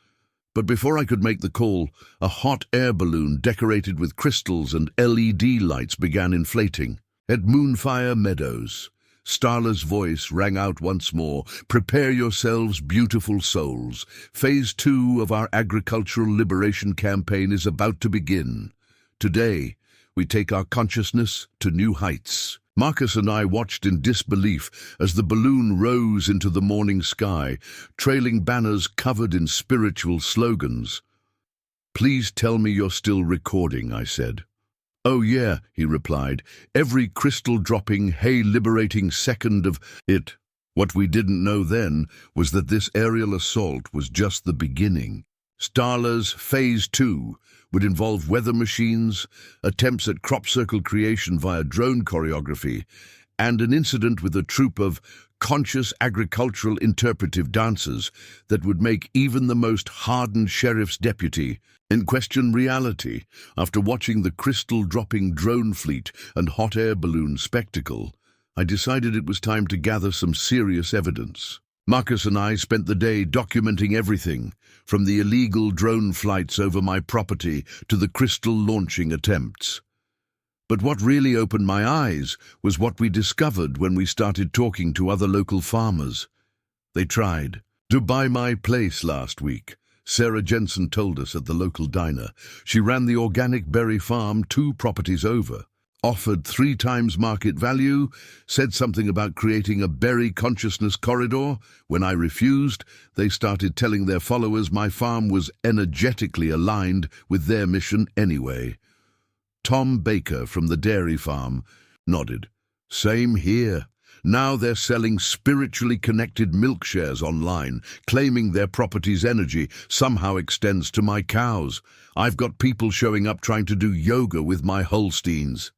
But before I could make the call, a hot air balloon decorated with crystals and LED lights began inflating. At Moonfire Meadows, Starla's voice rang out once more. "Prepare yourselves, beautiful souls. Phase 2 of our agricultural liberation campaign is about to begin. Today, we take our consciousness to new heights." Marcus and I watched in disbelief as the balloon rose into the morning sky, trailing banners covered in spiritual slogans. "Please tell me you're still recording," I said. "Oh yeah," he replied, "every crystal-dropping, hay-liberating second of it." What we didn't know then was that this aerial assault was just the beginning. Starla's Phase 2 would involve weather machines, attempts at crop circle creation via drone choreography, and an incident with a troupe of conscious agricultural interpretive dancers that would make even the most hardened sheriff's deputy question reality. After watching the crystal-dropping drone fleet and hot air balloon spectacle, I decided it was time to gather some serious evidence. Marcus and I spent the day documenting everything, from the illegal drone flights over my property to the crystal launching attempts. But what really opened my eyes was what we discovered when we started talking to other local farmers. They tried to buy my place last week, Sarah Jensen told us at the local diner. She ran the organic berry farm 2 properties over, offered 3 times market value, said something about creating a berry consciousness corridor. When I refused, they started telling their followers my farm was energetically aligned with their mission anyway. Tom Baker from the dairy farm nodded. "Same here. Now they're selling spiritually connected milk shares online, claiming their property's energy somehow extends to my cows. I've got people showing up trying to do yoga with my Holsteins."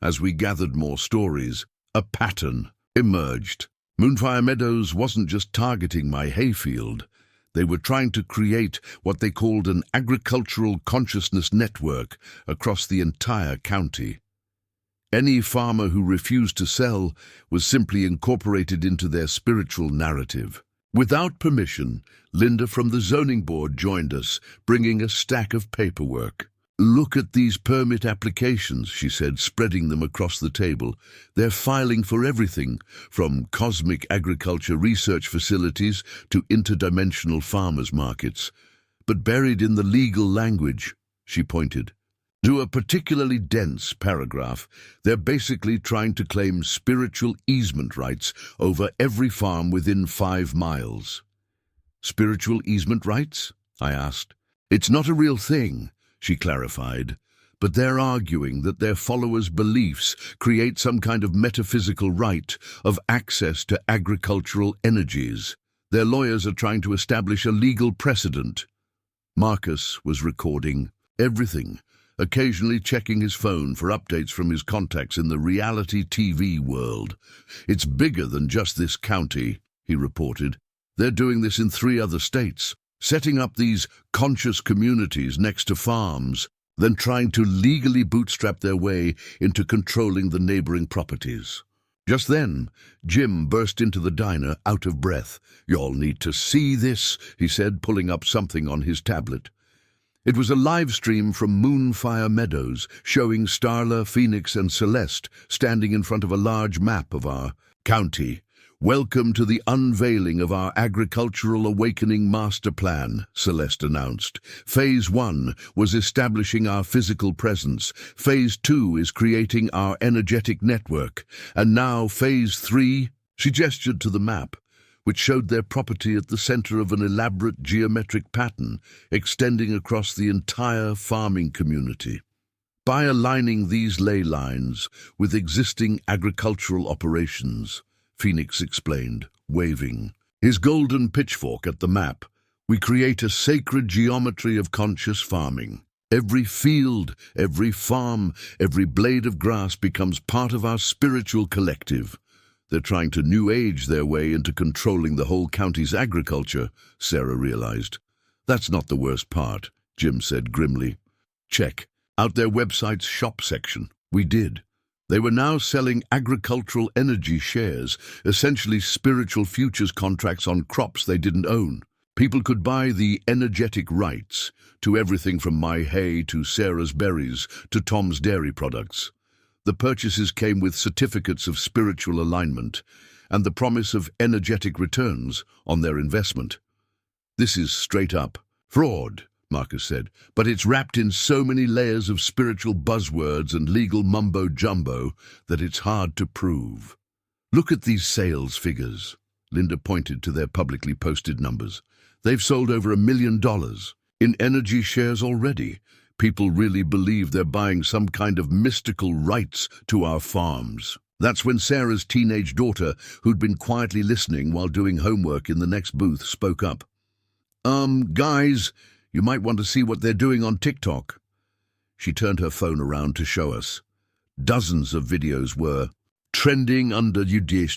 As we gathered more stories, a pattern emerged. Moonfire Meadows wasn't just targeting my hayfield. They were trying to create what they called an agricultural consciousness network across the entire county. Any farmer who refused to sell was simply incorporated into their spiritual narrative. Without permission, Linda from the zoning board joined us, bringing a stack of paperwork. "Look at these permit applications," she said, spreading them across the table. "They're filing for everything, from cosmic agriculture research facilities to interdimensional farmers markets. But buried in the legal language," she pointed, to a particularly dense paragraph, they're basically trying to claim spiritual easement rights over every farm within 5 miles. "Spiritual easement rights?" I asked. "It's not a real thing," she clarified, "but they're arguing that their followers' beliefs create some kind of metaphysical right of access to agricultural energies. Their lawyers are trying to establish a legal precedent." Marcus was recording everything, occasionally checking his phone for updates from his contacts in the reality TV world. "It's bigger than just this county," he reported. "They're doing this in 3 other states, setting up these conscious communities next to farms, then trying to legally bootstrap their way into controlling the neighboring properties." Just then, Jim burst into the diner, out of breath. "Y'all need to see this," he said, pulling up something on his tablet. It was a live stream from Moonfire Meadows, showing Starla, Phoenix, and Celeste standing in front of a large map of our county. "Welcome to the unveiling of our Agricultural Awakening Master Plan," Celeste announced. "Phase 1 was establishing our physical presence. Phase 2 is creating our energetic network. And now Phase 3, she gestured to the map, which showed their property at the center of an elaborate geometric pattern extending across the entire farming community. By aligning these ley lines with existing agricultural operations, Phoenix explained, waving his golden pitchfork at the map. We create a sacred geometry of conscious farming. Every field, every farm, every blade of grass becomes part of our spiritual collective. They're trying to new age their way into controlling the whole county's agriculture, Sarah realized. That's not the worst part, Jim said grimly. Check out their website's shop section. We did. They were now selling agricultural energy shares, essentially spiritual futures contracts on crops they didn't own. People could buy the energetic rights to everything from my hay to Sarah's berries to Tom's dairy products. The purchases came with certificates of spiritual alignment and the promise of energetic returns on their investment. This is straight up fraud, Marcus said, but it's wrapped in so many layers of spiritual buzzwords and legal mumbo-jumbo that it's hard to prove. Look at these sales figures. Linda pointed to their publicly posted numbers. They've sold over $1 million in energy shares already. People really believe they're buying some kind of mystical rights to our farms. That's when Sarah's teenage daughter, who'd been quietly listening while doing homework in the next booth, spoke up. Guys, you might want to see what they're doing on TikTok. She turned her phone around to show us. Dozens of videos were trending under Judaic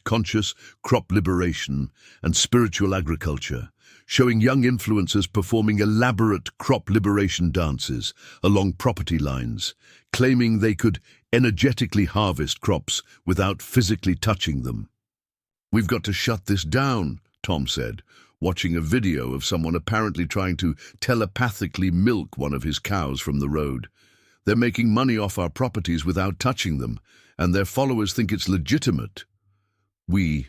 conscious crop liberation and spiritual agriculture, showing young influencers performing elaborate crop liberation dances along property lines, claiming they could energetically harvest crops without physically touching them. We've got to shut this down, Tom said, watching a video of someone apparently trying to telepathically milk one of his cows from the road. They're making money off our properties without touching them, and their followers think it's legitimate. We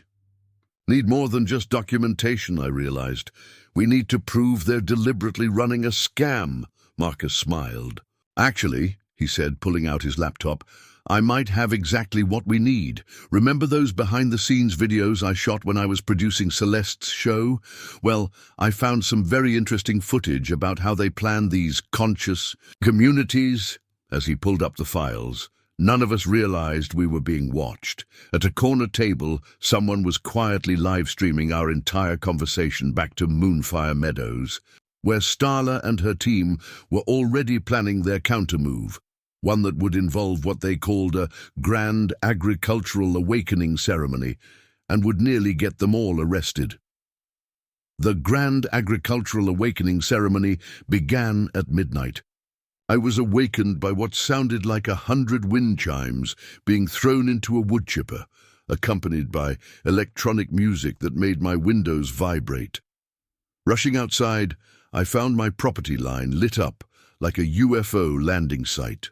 need more than just documentation, I realized. We need to prove they're deliberately running a scam, Marcus smiled. Actually, he said, pulling out his laptop, I might have exactly what we need. Remember those behind-the-scenes videos I shot when I was producing Celeste's show? Well, I found some very interesting footage about how they planned these conscious communities. As he pulled up the files, none of us realized we were being watched. At a corner table, someone was quietly live-streaming our entire conversation back to Moonfire Meadows, where Starla and her team were already planning their countermove, one that would involve what they called a grand agricultural awakening ceremony, and would nearly get them all arrested. The grand agricultural awakening ceremony began at midnight. I was awakened by what sounded like 100 wind chimes being thrown into a wood chipper, accompanied by electronic music that made my windows vibrate. Rushing outside, I found my property line lit up like a UFO landing site.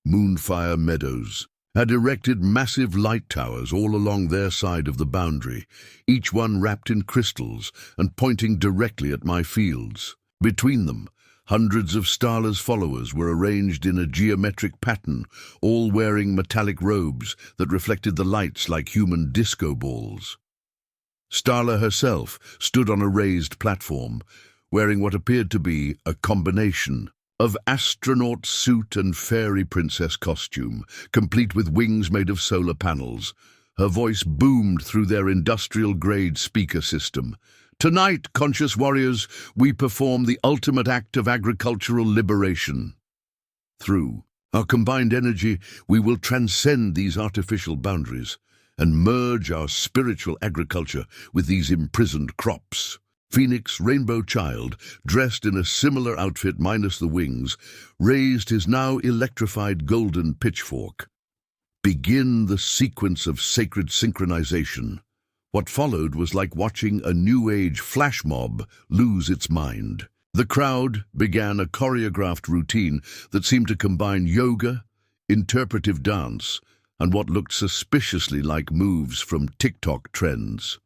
Moonfire Meadows had erected massive light towers all along their side of the boundary, each one wrapped in crystals and pointing directly at my fields. Between them, hundreds of Starla's followers were arranged in a geometric pattern, all wearing metallic robes that reflected the lights like human disco balls. Starla herself stood on a raised platform, wearing what appeared to be a combination of astronaut suit and fairy princess costume, complete with wings made of solar panels. Her voice boomed through their industrial-grade speaker system. Tonight, conscious warriors, we perform the ultimate act of agricultural liberation. Through our combined energy, we will transcend these artificial boundaries and merge our spiritual agriculture with these imprisoned crops. Phoenix, Rainbow Child, dressed in a similar outfit minus the wings, raised his now electrified golden pitchfork. Begin the sequence of sacred synchronization. What followed was like watching a New Age flash mob lose its mind. The crowd began a choreographed routine that seemed to combine yoga, interpretive dance, and what looked suspiciously like moves from TikTok trends.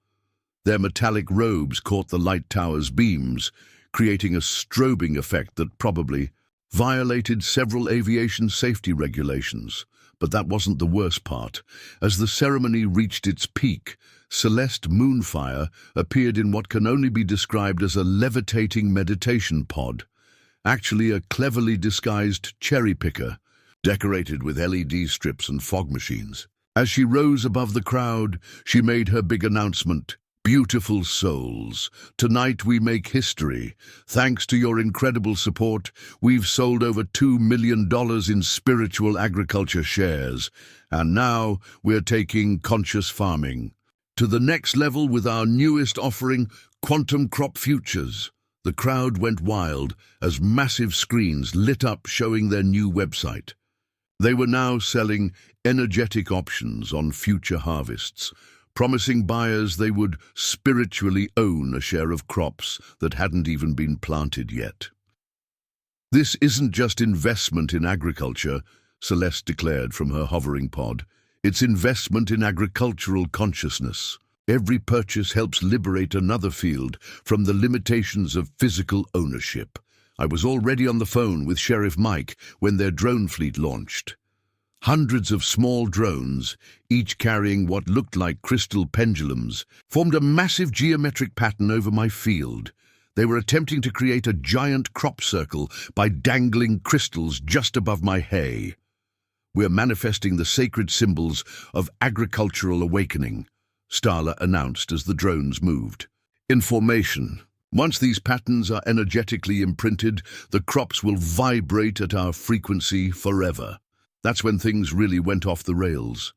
Their metallic robes caught the light tower's beams, creating a strobing effect that probably violated several aviation safety regulations. But that wasn't the worst part. As the ceremony reached its peak, Celeste Moonfire appeared in what can only be described as a levitating meditation pod, actually a cleverly disguised cherry picker, decorated with LED strips and fog machines. As she rose above the crowd, she made her big announcement. Beautiful souls, tonight we make history. Thanks to your incredible support, we've sold over $2 million in spiritual agriculture shares. And now we're taking conscious farming to the next level with our newest offering, Quantum Crop Futures. The crowd went wild as massive screens lit up showing their new website. They were now selling energetic options on future harvests, promising buyers they would spiritually own a share of crops that hadn't even been planted yet. This isn't just investment in agriculture, Celeste declared from her hovering pod. It's investment in agricultural consciousness. Every purchase helps liberate another field from the limitations of physical ownership. I was already on the phone with Sheriff Mike when their drone fleet launched. Hundreds of small drones, each carrying what looked like crystal pendulums, formed a massive geometric pattern over my field. They were attempting to create a giant crop circle by dangling crystals just above my hay. We're manifesting the sacred symbols of agricultural awakening, Starla announced as the drones moved. In formation. Once these patterns are energetically imprinted, the crops will vibrate at our frequency forever. That's when things really went off the rails.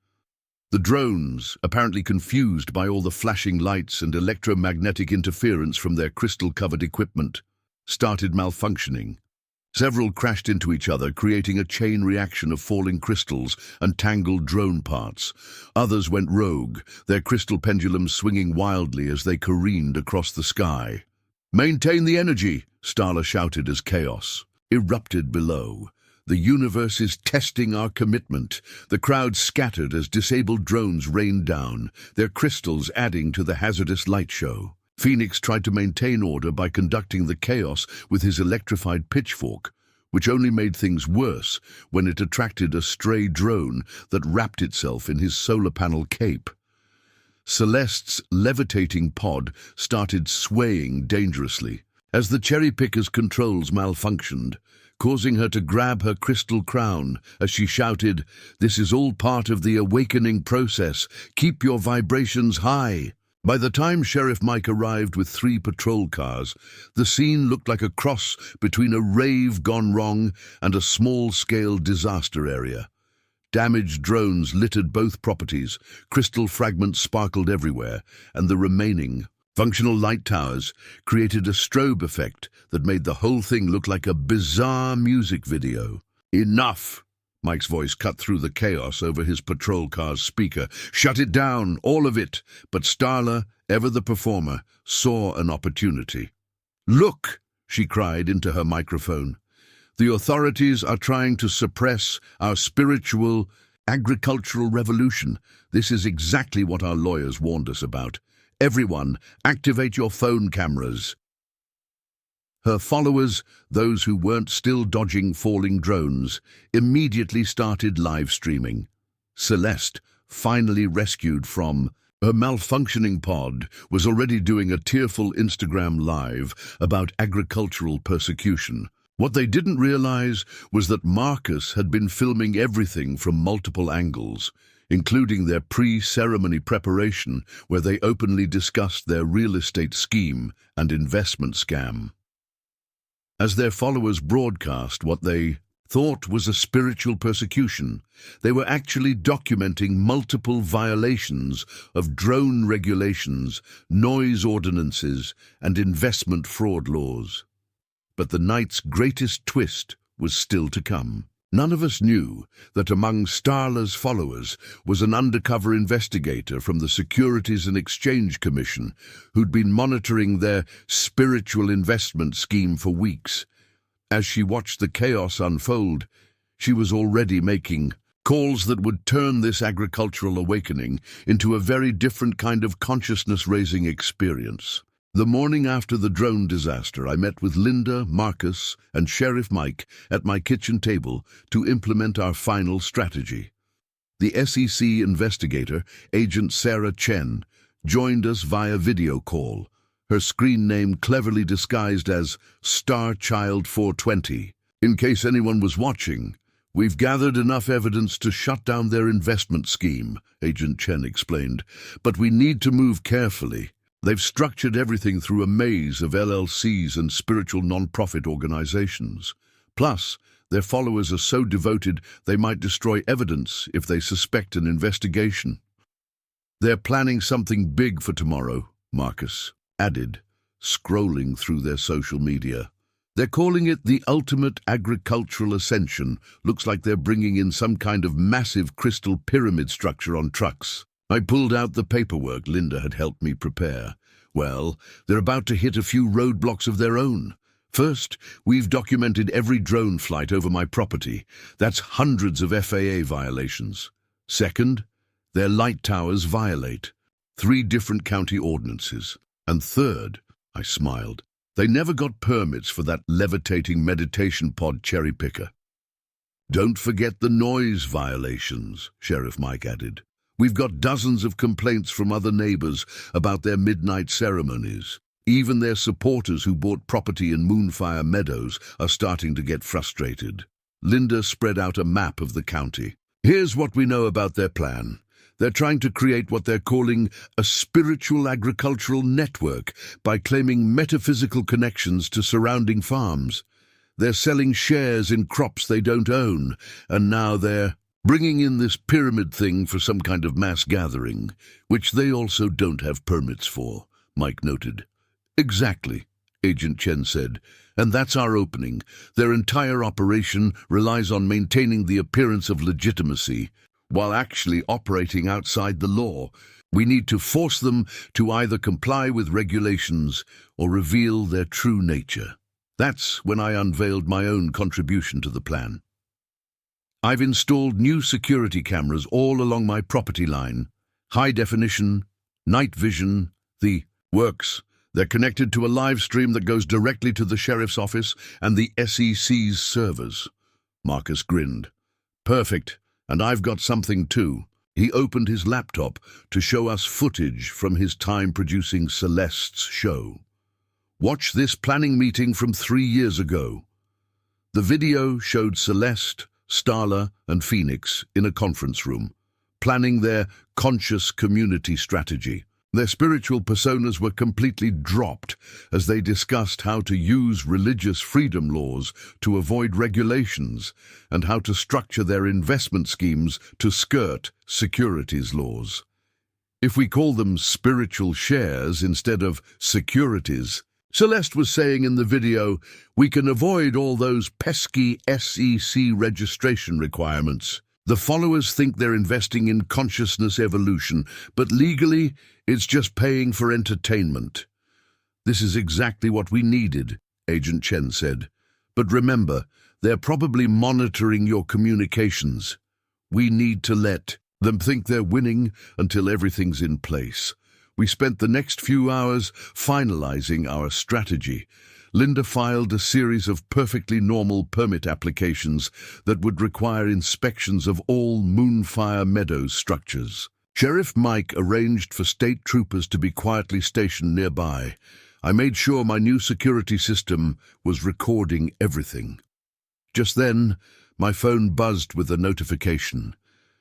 The drones, apparently confused by all the flashing lights and electromagnetic interference from their crystal-covered equipment, started malfunctioning. Several crashed into each other, creating a chain reaction of falling crystals and tangled drone parts. Others went rogue, their crystal pendulums swinging wildly as they careened across the sky. "Maintain the energy," Starla shouted as chaos erupted below. "The universe is testing our commitment." The crowd scattered as disabled drones rained down, their crystals adding to the hazardous light show. Phoenix tried to maintain order by conducting the chaos with his electrified pitchfork, which only made things worse when it attracted a stray drone that wrapped itself in his solar panel cape. Celeste's levitating pod started swaying dangerously as the cherry picker's controls malfunctioned, causing her to grab her crystal crown as she shouted, "This is all part of the awakening process. Keep your vibrations high." By the time Sheriff Mike arrived with 3 patrol cars, the scene looked like a cross between a rave gone wrong and a small-scale disaster area. Damaged drones littered both properties, crystal fragments sparkled everywhere, and the remaining functional light towers created a strobe effect that made the whole thing look like a bizarre music video. "Enough!" Mike's voice cut through the chaos over his patrol car's speaker. "Shut it down, all of it." But Starla, ever the performer, saw an opportunity. "Look!" she cried into her microphone. "The authorities are trying to suppress our spiritual, agricultural revolution. This is exactly what our lawyers warned us about. Everyone, activate your phone cameras." Her followers, those who weren't still dodging falling drones, immediately started live streaming. Celeste, finally rescued from her malfunctioning pod, was already doing a tearful Instagram live about agricultural persecution. What they didn't realize was that Marcus had been filming everything from multiple angles, including their pre-ceremony preparation, where they openly discussed their real estate scheme and investment scam. As their followers broadcast what they thought was a spiritual persecution, they were actually documenting multiple violations of drone regulations, noise ordinances, and investment fraud laws. But the night's greatest twist was still to come. None of us knew that among Starla's followers was an undercover investigator from the Securities and Exchange Commission who'd been monitoring their spiritual investment scheme for weeks. As she watched the chaos unfold, she was already making calls that would turn this agricultural awakening into a very different kind of consciousness-raising experience. The morning after the drone disaster, I met with Linda, Marcus, and Sheriff Mike at my kitchen table to implement our final strategy. The SEC investigator, Agent Sarah Chen, joined us via video call, her screen name cleverly disguised as Star Child 420. In case anyone was watching, We've gathered enough evidence to shut down their investment scheme, Agent Chen explained, but we need to move carefully. They've structured everything through a maze of LLCs and spiritual non-profit organizations. Plus, their followers are so devoted they might destroy evidence if they suspect an investigation. They're planning something big for tomorrow, Marcus added, scrolling through their social media. They're calling it the ultimate agricultural ascension. Looks like they're bringing in some kind of massive crystal pyramid structure on trucks. I pulled out the paperwork Linda had helped me prepare. Well, they're about to hit a few roadblocks of their own. First, we've documented every drone flight over my property. That's hundreds of FAA violations. Second, their light towers violate 3 different county ordinances. And third, I smiled, they never got permits for that levitating meditation pod cherry picker. Don't forget the noise violations, Sheriff Mike added. We've got dozens of complaints from other neighbors about their midnight ceremonies. Even their supporters who bought property in Moonfire Meadows are starting to get frustrated. Linda spread out a map of the county. Here's what we know about their plan. They're trying to create what they're calling a spiritual agricultural network by claiming metaphysical connections to surrounding farms. They're selling shares in crops they don't own, and now they're bringing in this pyramid thing for some kind of mass gathering, which they also don't have permits for, Mike noted. Exactly, Agent Chen said, and that's our opening. Their entire operation relies on maintaining the appearance of legitimacy, while actually operating outside the law. We need to force them to either comply with regulations or reveal their true nature. That's when I unveiled my own contribution to the plan. I've installed new security cameras all along my property line. High definition, night vision, the works. They're connected to a live stream that goes directly to the sheriff's office and the SEC's servers. Marcus grinned. Perfect. And I've got something too. He opened his laptop to show us footage from his time producing Celeste's show. Watch this planning meeting from 3 years ago. The video showed Celeste, Starla, and Phoenix in a conference room, planning their conscious community strategy. Their spiritual personas were completely dropped as they discussed how to use religious freedom laws to avoid regulations and how to structure their investment schemes to skirt securities laws. If we call them spiritual shares instead of securities, Celeste was saying in the video, we can avoid all those pesky SEC registration requirements. The followers think they're investing in consciousness evolution, but legally, it's just paying for entertainment. This is exactly what we needed, Agent Chen said. But remember, they're probably monitoring your communications. We need to let them think they're winning until everything's in place. We spent the next few hours finalizing our strategy. Linda filed a series of perfectly normal permit applications that would require inspections of all Moonfire Meadows structures. Sheriff Mike arranged for state troopers to be quietly stationed nearby. I made sure my new security system was recording everything. Just then, my phone buzzed with a notification.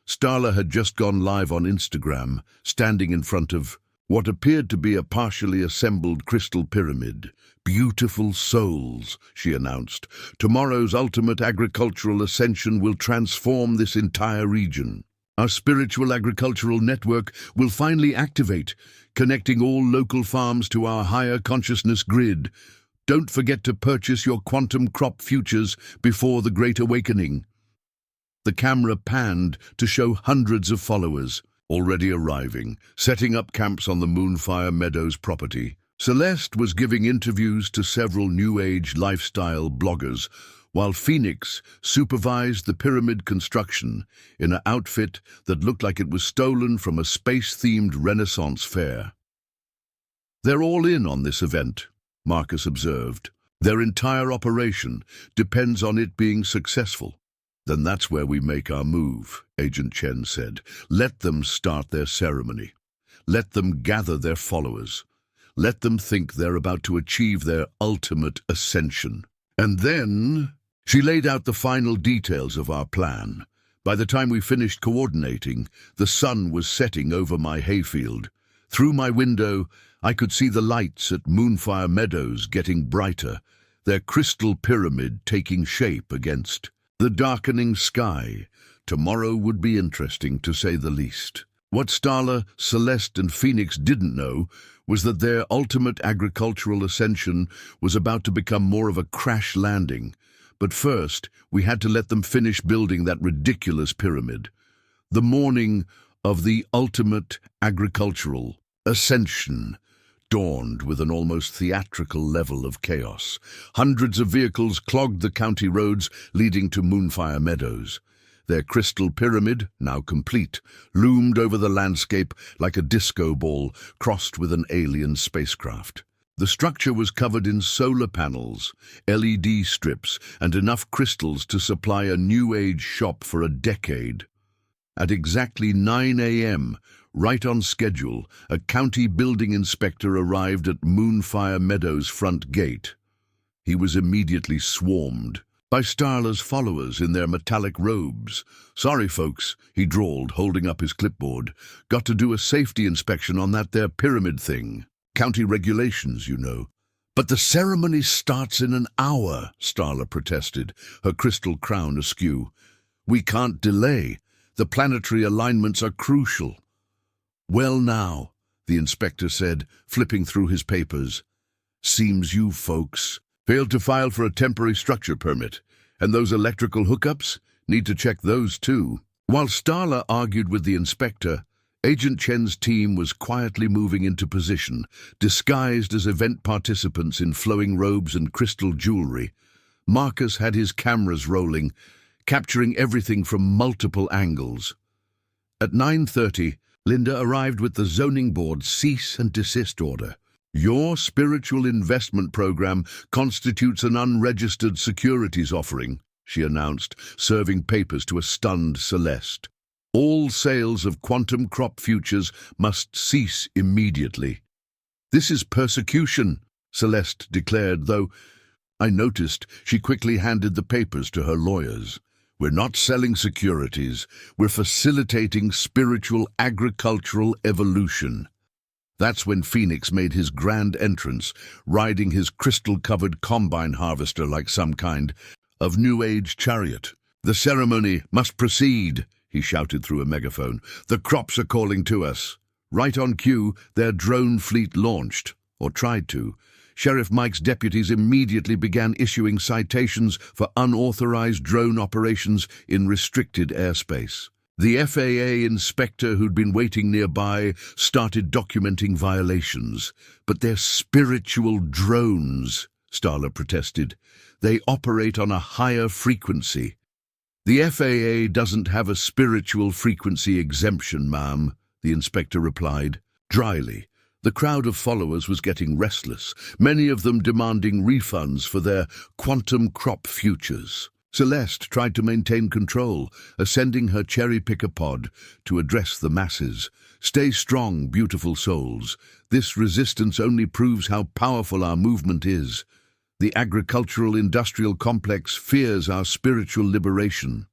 Starla had just gone live on Instagram, standing in front of what appeared to be a partially assembled crystal pyramid. Beautiful souls, she announced. Tomorrow's ultimate agricultural ascension will transform this entire region. Our spiritual agricultural network will finally activate, connecting all local farms to our higher consciousness grid. Don't forget to purchase your quantum crop futures before the Great Awakening. The camera panned to show hundreds of followers, already arriving, setting up camps on the Moonfire Meadows property. Celeste was giving interviews to several New Age lifestyle bloggers, while Phoenix supervised the pyramid construction in an outfit that looked like it was stolen from a space-themed Renaissance fair. They're all in on this event, Marcus observed. Their entire operation depends on it being successful. Then that's where we make our move, Agent Chen said. Let them start their ceremony. Let them gather their followers. Let them think they're about to achieve their ultimate ascension. And then She laid out the final details of our plan. By the time we finished coordinating, the sun was setting over my hayfield. Through my window, I could see the lights at Moonfire Meadows getting brighter, their crystal pyramid taking shape against the darkening sky. Tomorrow would be interesting, to say the least. What Starla, Celeste, and Phoenix didn't know was that their ultimate agricultural ascension was about to become more of a crash landing. But first, we had to let them finish building that ridiculous pyramid. The morning of the ultimate agricultural ascension dawned with an almost theatrical level of chaos. Hundreds of vehicles clogged the county roads leading to Moonfire Meadows. Their crystal pyramid, now complete, loomed over the landscape like a disco ball crossed with an alien spacecraft. The structure was covered in solar panels, LED strips, and enough crystals to supply a New Age shop for a decade. At exactly 9 a.m., right on schedule, a county building inspector arrived at Moonfire Meadows' front gate. He was immediately swarmed by Starla's followers in their metallic robes. "Sorry, folks," he drawled, holding up his clipboard. "Got to do a safety inspection on that there pyramid thing. County regulations, you know." "But the ceremony starts in an hour," Starla protested, her crystal crown askew. "We can't delay. The planetary alignments are crucial." "Well now," the inspector said, flipping through his papers. "Seems you folks failed to file for a temporary structure permit, and those electrical hookups, need to check those too." While Starla argued with the inspector, Agent Chen's team was quietly moving into position, disguised as event participants in flowing robes and crystal jewelry. Marcus had his cameras rolling, capturing everything from multiple angles. At 9:30, Linda arrived with the zoning board's cease and desist order. "Your spiritual investment program constitutes an unregistered securities offering," she announced, serving papers to a stunned Celeste. "All sales of quantum crop futures must cease immediately." "This is persecution," Celeste declared, though I noticed she quickly handed the papers to her lawyers. "We're not selling securities. We're facilitating spiritual agricultural evolution." That's when Phoenix made his grand entrance, riding his crystal-covered combine harvester like some kind of New Age chariot. "The ceremony must proceed," he shouted through a megaphone. "The crops are calling to us." Right on cue, their drone fleet launched, or tried to. Sheriff Mike's deputies immediately began issuing citations for unauthorized drone operations in restricted airspace. The FAA inspector who'd been waiting nearby started documenting violations. "But they're spiritual drones," Starla protested. "They operate on a higher frequency." "The FAA doesn't have a spiritual frequency exemption, ma'am," the inspector replied. Dryly, the crowd of followers was getting restless, many of them demanding refunds for their quantum crop futures. Celeste tried to maintain control, ascending her cherry-picker pod to address the masses. "Stay strong, beautiful souls. This resistance only proves how powerful our movement is. The agricultural-industrial complex fears our spiritual liberation."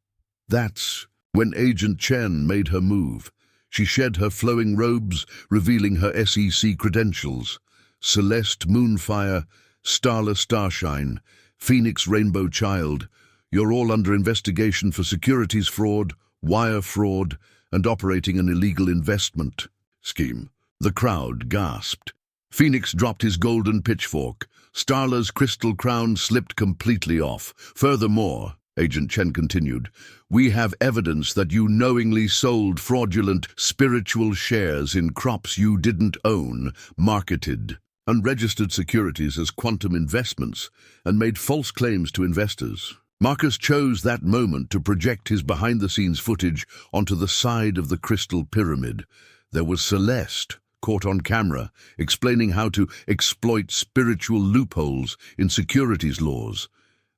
That's when Agent Chen made her move. She shed her flowing robes, revealing her SEC credentials. "Celeste Moonfire, Starla Starshine, Phoenix Rainbow Child, you're all under investigation for securities fraud, wire fraud, and operating an illegal investment scheme." The crowd gasped. Phoenix dropped his golden pitchfork. Starla's crystal crown slipped completely off. "Furthermore," Agent Chen continued, "we have evidence that you knowingly sold fraudulent spiritual shares in crops you didn't own, marketed unregistered securities as quantum investments, and made false claims to investors." Marcus chose that moment to project his behind-the-scenes footage onto the side of the crystal pyramid. There was Celeste, caught on camera, explaining how to exploit spiritual loopholes in securities laws.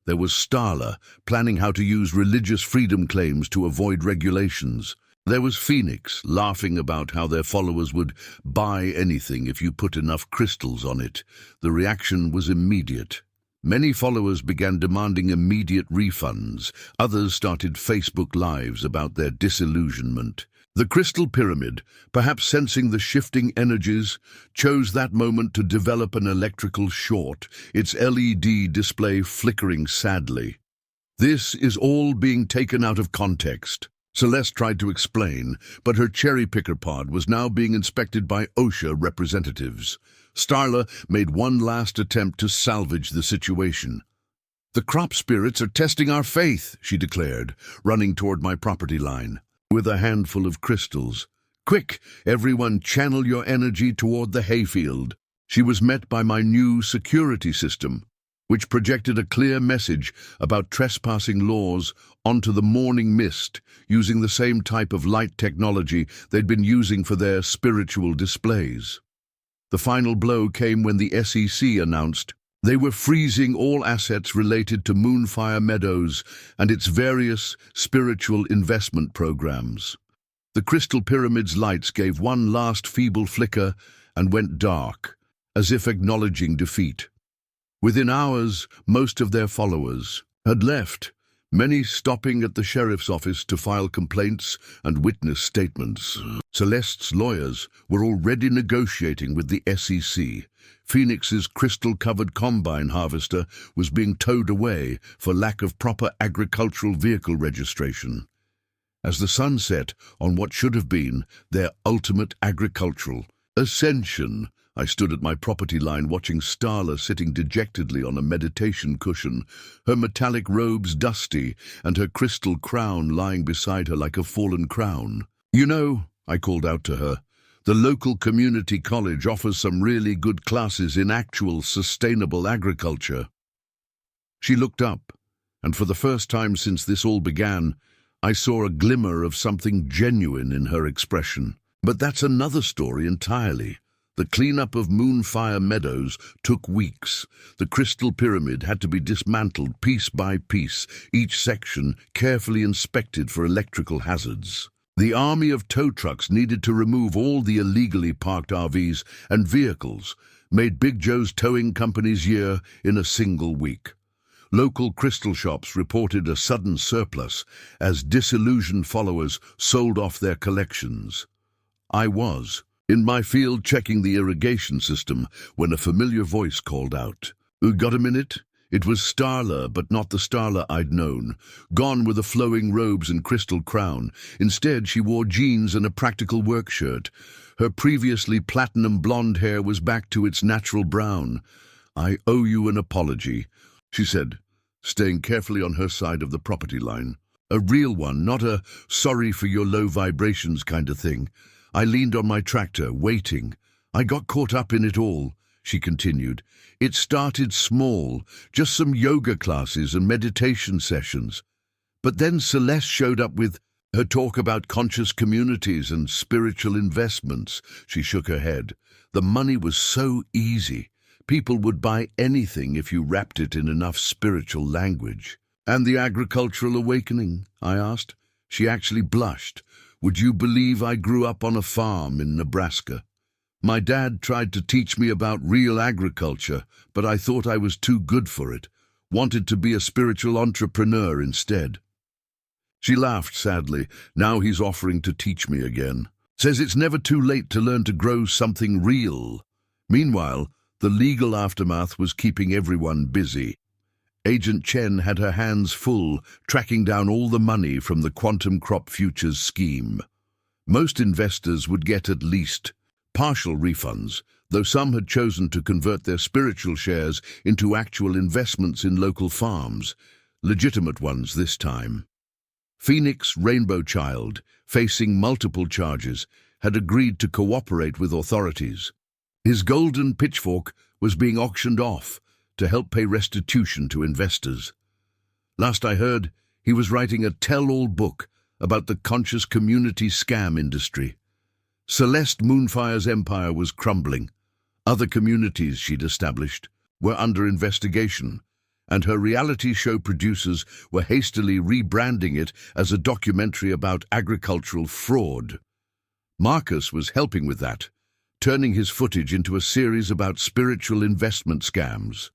There was Starla, planning how to use religious freedom claims to avoid regulations. There was Phoenix, laughing about how their followers would buy anything if you put enough crystals on it. The reaction was immediate. Many followers began demanding immediate refunds. Others started Facebook Lives about their disillusionment. The Crystal Pyramid, perhaps sensing the shifting energies, chose that moment to develop an electrical short, its LED display flickering sadly. This is all being taken out of context. Celeste tried to explain, but her cherry picker pod was now being inspected by OSHA representatives. Starla made one last attempt to salvage the situation. "The crop spirits are testing our faith," she declared, running toward my property line with a handful of crystals. "Quick, everyone, channel your energy toward the hayfield." She was met by my new security system, which projected a clear message about trespassing laws onto the morning mist, using the same type of light technology they'd been using for their spiritual displays. The final blow came when the SEC announced they were freezing all assets related to Moonfire Meadows and its various spiritual investment programs. The Crystal Pyramid's lights gave one last feeble flicker and went dark, as if acknowledging defeat. Within hours, most of their followers had left, many stopping at the sheriff's office to file complaints and witness statements. Celeste's lawyers were already negotiating with the SEC. Phoenix's crystal-covered combine harvester was being towed away for lack of proper agricultural vehicle registration. As the sun set on what should have been their ultimate agricultural ascension, I stood at my property line watching Starla sitting dejectedly on a meditation cushion, her metallic robes dusty and her crystal crown lying beside her like a fallen crown. "You know," I called out to her, "the local community college offers some really good classes in actual sustainable agriculture." She looked up, and for the first time since this all began, I saw a glimmer of something genuine in her expression. But that's another story entirely. The cleanup of Moonfire Meadows took weeks. The Crystal Pyramid had to be dismantled piece by piece, each section carefully inspected for electrical hazards. The army of tow trucks needed to remove all the illegally parked RVs and vehicles, made Big Joe's towing company's year in a single week. Local crystal shops reported a sudden surplus as disillusioned followers sold off their collections. I was in my field checking the irrigation system when a familiar voice called out. "Got a minute?" It was Starla, but not the Starla I'd known. Gone were the flowing robes and crystal crown. Instead, she wore jeans and a practical work shirt. Her previously platinum blonde hair was back to its natural brown. "I owe you an apology," she said, staying carefully on her side of the property line. "A real one, not a sorry for your low vibrations kind of thing." I leaned on my tractor, waiting. "I got caught up in it all," she continued. "It started small, just some yoga classes and meditation sessions. But then Celeste showed up with her talk about conscious communities and spiritual investments." She shook her head. "The money was so easy. People would buy anything if you wrapped it in enough spiritual language." "And the agricultural awakening?" I asked. She actually blushed. "Would you believe I grew up on a farm in Nebraska? My dad tried to teach me about real agriculture, but I thought I was too good for it. Wanted to be a spiritual entrepreneur instead." She laughed sadly. "Now he's offering to teach me again. Says it's never too late to learn to grow something real." Meanwhile, the legal aftermath was keeping everyone busy. Agent Chen had her hands full, tracking down all the money from the quantum crop futures scheme. Most investors would get at least partial refunds, though some had chosen to convert their spiritual shares into actual investments in local farms, legitimate ones this time. Phoenix Rainbow Child, facing multiple charges, had agreed to cooperate with authorities. His golden pitchfork was being auctioned off to help pay restitution to investors. Last I heard, he was writing a tell-all book about the conscious community scam industry. Celeste Moonfire's empire was crumbling. Other communities she'd established were under investigation, and her reality show producers were hastily rebranding it as a documentary about agricultural fraud. Marcus was helping with that, turning his footage into a series about spiritual investment scams.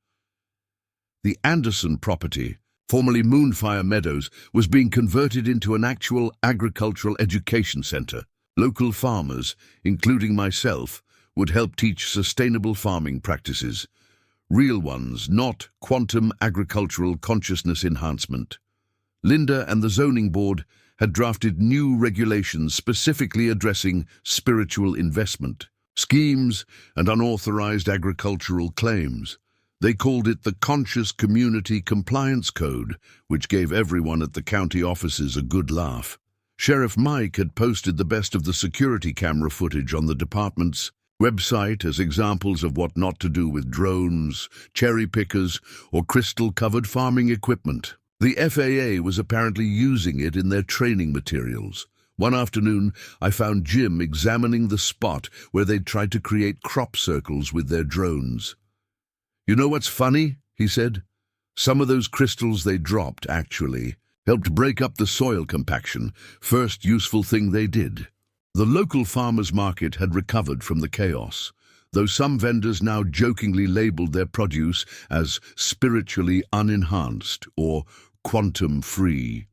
The Anderson property, formerly Moonfire Meadows, was being converted into an actual agricultural education center. Local farmers, including myself, would help teach sustainable farming practices. Real ones, not quantum agricultural consciousness enhancement. Linda and the zoning board had drafted new regulations specifically addressing spiritual investment, schemes, and unauthorized agricultural claims. They called it the Conscious Community Compliance Code, which gave everyone at the county offices a good laugh. Sheriff Mike had posted the best of the security camera footage on the department's website as examples of what not to do with drones, cherry pickers, or crystal-covered farming equipment. The FAA was apparently using it in their training materials. One afternoon, I found Jim examining the spot where they'd tried to create crop circles with their drones. "You know what's funny?" he said. "Some of those crystals they dropped, actually, helped break up the soil compaction, first useful thing they did." The local farmers' market had recovered from the chaos, though some vendors now jokingly labeled their produce as spiritually unenhanced or quantum-free.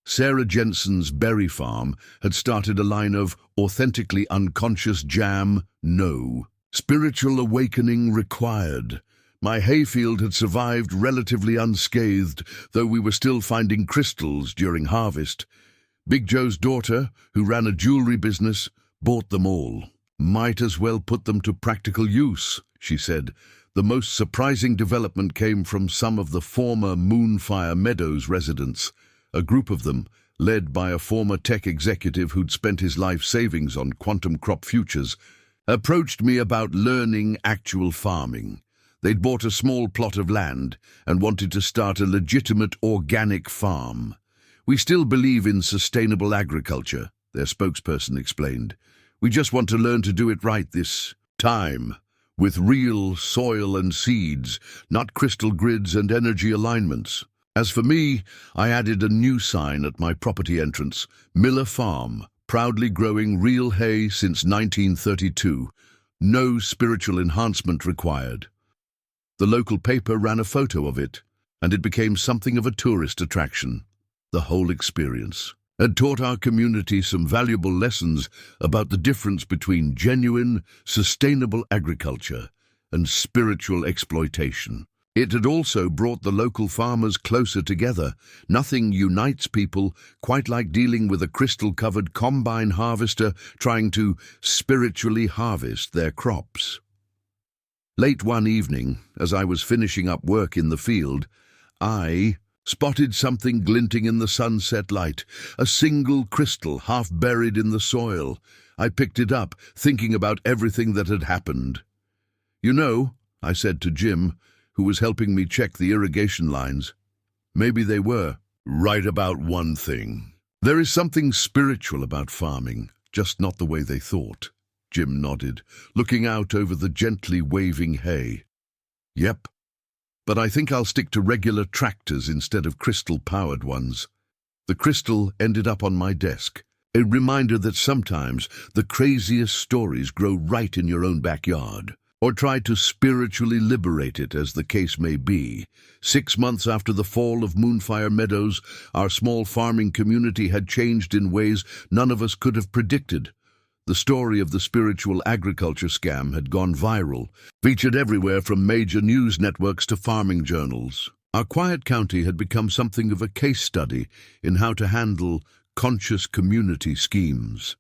Sarah Jensen's berry farm had started a line of authentically unconscious jam, no. Spiritual awakening required. My hayfield had survived relatively unscathed, though we were still finding crystals during harvest. Big Joe's daughter, who ran a jewelry business, bought them all. "Might as well put them to practical use," she said. The most surprising development came from some of the former Moonfire Meadows residents. A group of them, led by a former tech executive who'd spent his life savings on quantum crop futures, approached me about learning actual farming. They'd bought a small plot of land and wanted to start a legitimate organic farm. "We still believe in sustainable agriculture," their spokesperson explained. "We just want to learn to do it right this time, with real soil and seeds, not crystal grids and energy alignments." As for me, I added a new sign at my property entrance: Miller Farm, proudly growing real hay since 1932. No spiritual enhancement required. The local paper ran a photo of it, and it became something of a tourist attraction. The whole experience had taught our community some valuable lessons about the difference between genuine, sustainable agriculture and spiritual exploitation. It had also brought the local farmers closer together. Nothing unites people quite like dealing with a crystal-covered combine harvester trying to spiritually harvest their crops. Late one evening, as I was finishing up work in the field, I spotted something glinting in the sunset light, a single crystal half buried in the soil. I picked it up, thinking about everything that had happened. "You know," I said to Jim, who was helping me check the irrigation lines, "maybe they were right about one thing. There is something spiritual about farming, just not the way they thought." Jim nodded, looking out over the gently waving hay. "Yep. But I think I'll stick to regular tractors instead of crystal-powered ones." The crystal ended up on my desk, a reminder that sometimes the craziest stories grow right in your own backyard. Or try to spiritually liberate it, as the case may be. 6 months after the fall of Moonfire Meadows, our small farming community had changed in ways none of us could have predicted. The story of the spiritual agriculture scam had gone viral, featured everywhere from major news networks to farming journals. Our quiet county had become something of a case study in how to handle conscious community schemes.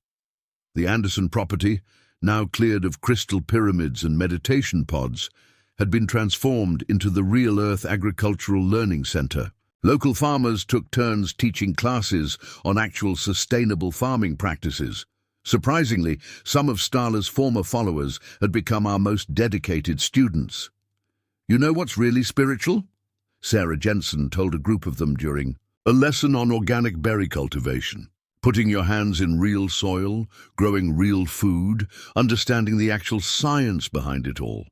The Anderson property, now cleared of crystal pyramids and meditation pods, had been transformed into the Real Earth Agricultural Learning Center. Local farmers took turns teaching classes on actual sustainable farming practices. Surprisingly, some of Starla's former followers had become our most dedicated students. "You know what's really spiritual?" Sarah Jensen told a group of them during a lesson on organic berry cultivation. Putting your hands in real soil, growing real food, understanding the actual science behind it all.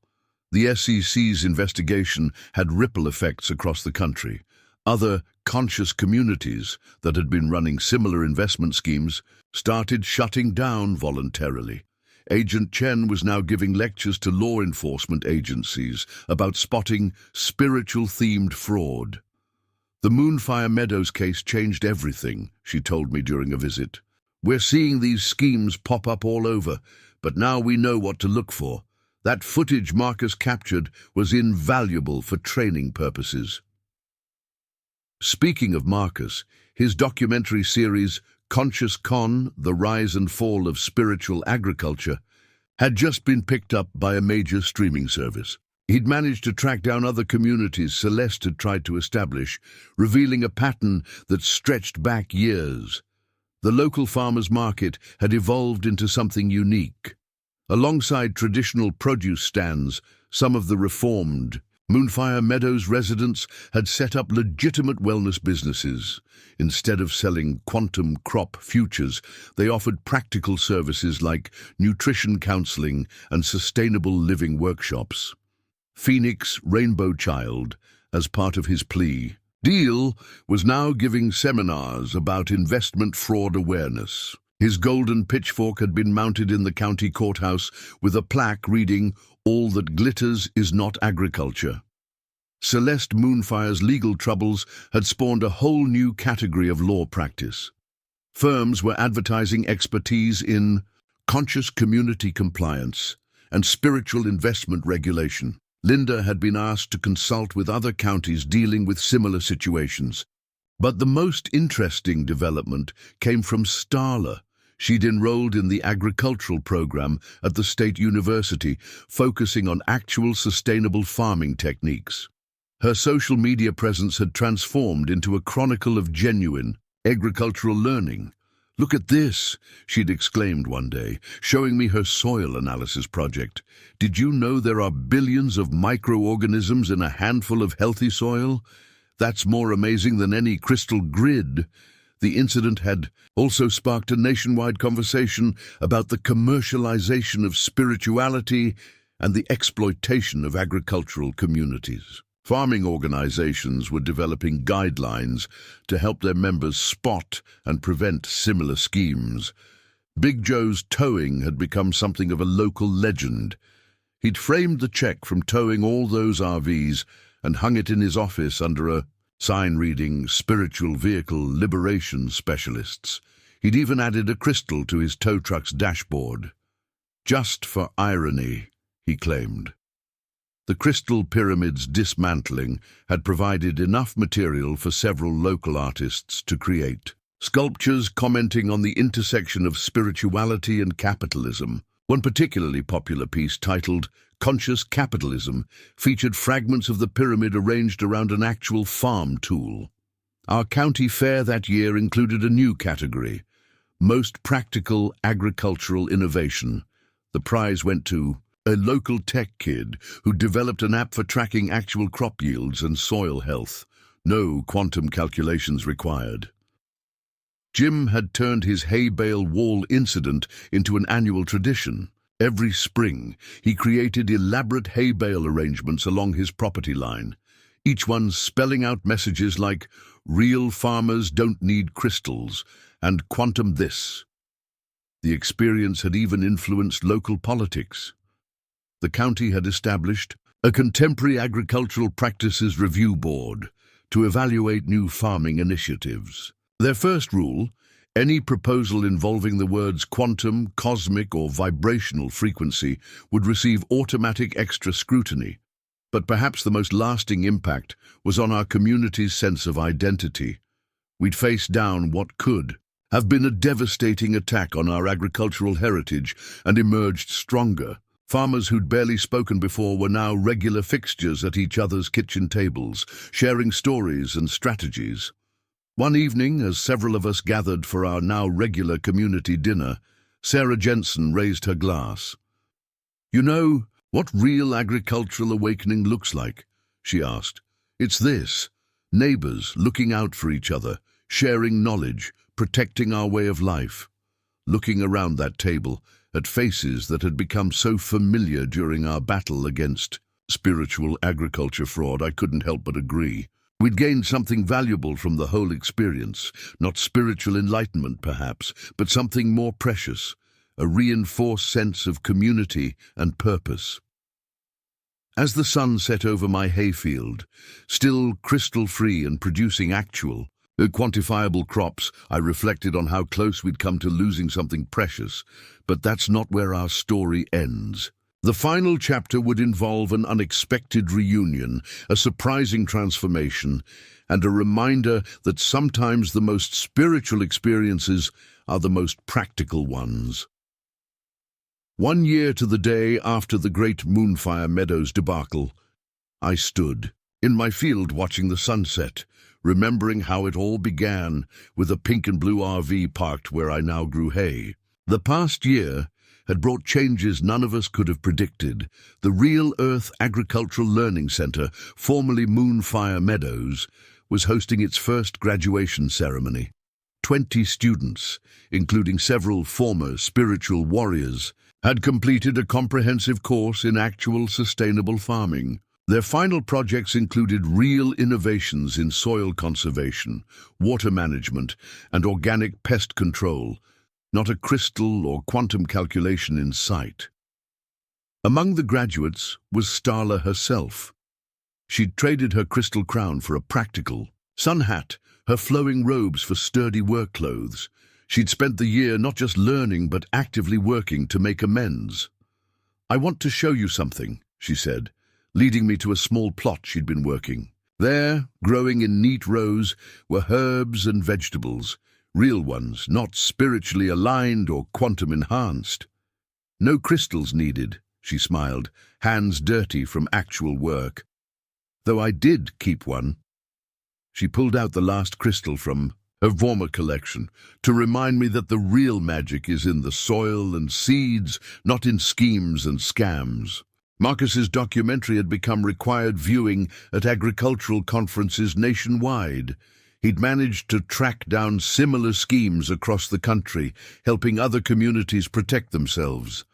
The SEC's investigation had ripple effects across the country. Other conscious communities that had been running similar investment schemes started shutting down voluntarily. Agent Chen was now giving lectures to law enforcement agencies about spotting spiritual-themed fraud. The Moonfire Meadows case changed everything, she told me during a visit. We're seeing these schemes pop up all over, but now we know what to look for. That footage Marcus captured was invaluable for training purposes. Speaking of Marcus, his documentary series Conscious Con, The Rise and Fall of Spiritual Agriculture, had just been picked up by a major streaming service. He'd managed to track down other communities Celeste had tried to establish, revealing a pattern that stretched back years. The local farmers' market had evolved into something unique. Alongside traditional produce stands, some of the reformed Moonfire Meadows residents had set up legitimate wellness businesses. Instead of selling quantum crop futures, they offered practical services like nutrition counseling and sustainable living workshops. Phoenix Rainbow Child, as part of his plea deal, was now giving seminars about investment fraud awareness. His golden pitchfork had been mounted in the county courthouse with a plaque reading, "All that glitters is not agriculture." Celeste Moonfire's legal troubles had spawned a whole new category of law practice. Firms were advertising expertise in conscious community compliance and spiritual investment regulation. Linda had been asked to consult with other counties dealing with similar situations. But the most interesting development came from Starla. She'd enrolled in the agricultural program at the State University, focusing on actual sustainable farming techniques. Her social media presence had transformed into a chronicle of genuine agricultural learning. "Look at this," she'd exclaimed one day, showing me her soil analysis project. "Did you know there are billions of microorganisms in a handful of healthy soil? That's more amazing than any crystal grid." The incident had also sparked a nationwide conversation about the commercialization of spirituality and the exploitation of agricultural communities. Farming organizations were developing guidelines to help their members spot and prevent similar schemes. Big Joe's towing had become something of a local legend. He'd framed the check from towing all those RVs and hung it in his office under a sign reading "Spiritual Vehicle Liberation Specialists." He'd even added a crystal to his tow truck's dashboard. Just for irony, he claimed. The crystal pyramid's dismantling had provided enough material for several local artists to create sculptures commenting on the intersection of spirituality and capitalism. One particularly popular piece, titled "Conscious Capitalism," featured fragments of the pyramid arranged around an actual farm tool. Our county fair that year included a new category, Most Practical Agricultural Innovation. The prize went to a local tech kid who developed an app for tracking actual crop yields and soil health. No quantum calculations required. Jim had turned his hay bale wall incident into an annual tradition. Every spring, he created elaborate hay bale arrangements along his property line, each one spelling out messages like "Real farmers don't need crystals" and "Quantum this." The experience had even influenced local politics. The county had established a Contemporary Agricultural Practices Review Board to evaluate new farming initiatives. Their first rule: any proposal involving the words quantum, cosmic, or vibrational frequency would receive automatic extra scrutiny. But perhaps the most lasting impact was on our community's sense of identity. We'd faced down what could have been a devastating attack on our agricultural heritage and emerged stronger. Farmers who'd barely spoken before were now regular fixtures at each other's kitchen tables, sharing stories and strategies. One evening, as several of us gathered for our now regular community dinner, Sarah Jensen raised her glass. "You know what real agricultural awakening looks like?" she asked. "It's this: neighbors looking out for each other, sharing knowledge, protecting our way of life." Looking around that table at faces that had become so familiar during our battle against spiritual agriculture fraud, I couldn't help but agree. We'd gained something valuable from the whole experience, not spiritual enlightenment perhaps, but something more precious, a reinforced sense of community and purpose. As the sun set over my hayfield, still crystal-free and producing actual, quantifiable crops, I reflected on how close we'd come to losing something precious. But that's not where our story ends. The final chapter would involve an unexpected reunion, a surprising transformation, and a reminder that sometimes the most spiritual experiences are the most practical ones. 1 year to the day after the Great Moonfire Meadows debacle, I stood in my field watching the sunset, remembering how it all began with a pink and blue RV parked where I now grew hay. The past year had brought changes none of us could have predicted. The Real Earth Agricultural Learning Center, formerly Moonfire Meadows, was hosting its first graduation ceremony. 20 students, including several former spiritual warriors, had completed a comprehensive course in actual sustainable farming. Their final projects included real innovations in soil conservation, water management, and organic pest control, not a crystal or quantum calculation in sight. Among the graduates was Starla herself. She'd traded her crystal crown for a practical sun hat, her flowing robes for sturdy work clothes. She'd spent the year not just learning but actively working to make amends. "I want to show you something," she said, leading me to a small plot she'd been working. There, growing in neat rows, were herbs and vegetables, real ones, not spiritually aligned or quantum enhanced. "No crystals needed," she smiled, hands dirty from actual work. "Though I did keep one." She pulled out the last crystal from her Vorma collection to remind me that the real magic is in the soil and seeds, not in schemes and scams. Marcus's documentary had become required viewing at agricultural conferences nationwide. He'd managed to track down similar schemes across the country, helping other communities protect themselves.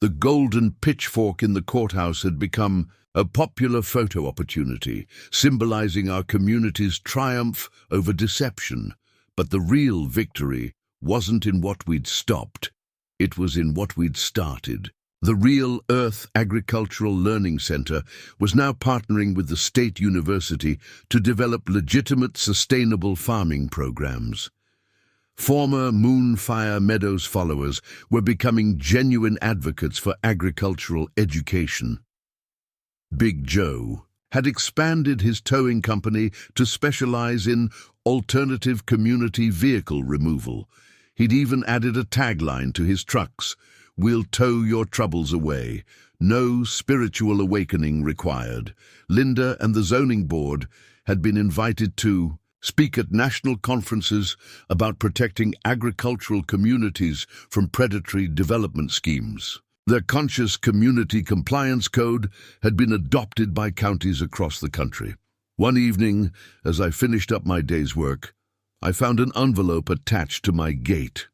The golden pitchfork in the courthouse had become a popular photo opportunity, symbolizing our community's triumph over deception. But the real victory wasn't in what we'd stopped. It was in what we'd started. The Real Earth Agricultural Learning Center was now partnering with the state university to develop legitimate, sustainable farming programs. Former Moonfire Meadows followers were becoming genuine advocates for agricultural education. Big Joe had expanded his towing company to specialize in alternative community vehicle removal. He'd even added a tagline to his trucks: "We'll tow your troubles away. No spiritual awakening required." Linda and the zoning board had been invited to speak at national conferences about protecting agricultural communities from predatory development schemes. Their conscious community compliance code had been adopted by counties across the country. One evening, as I finished up my day's work, I found an envelope attached to my gate.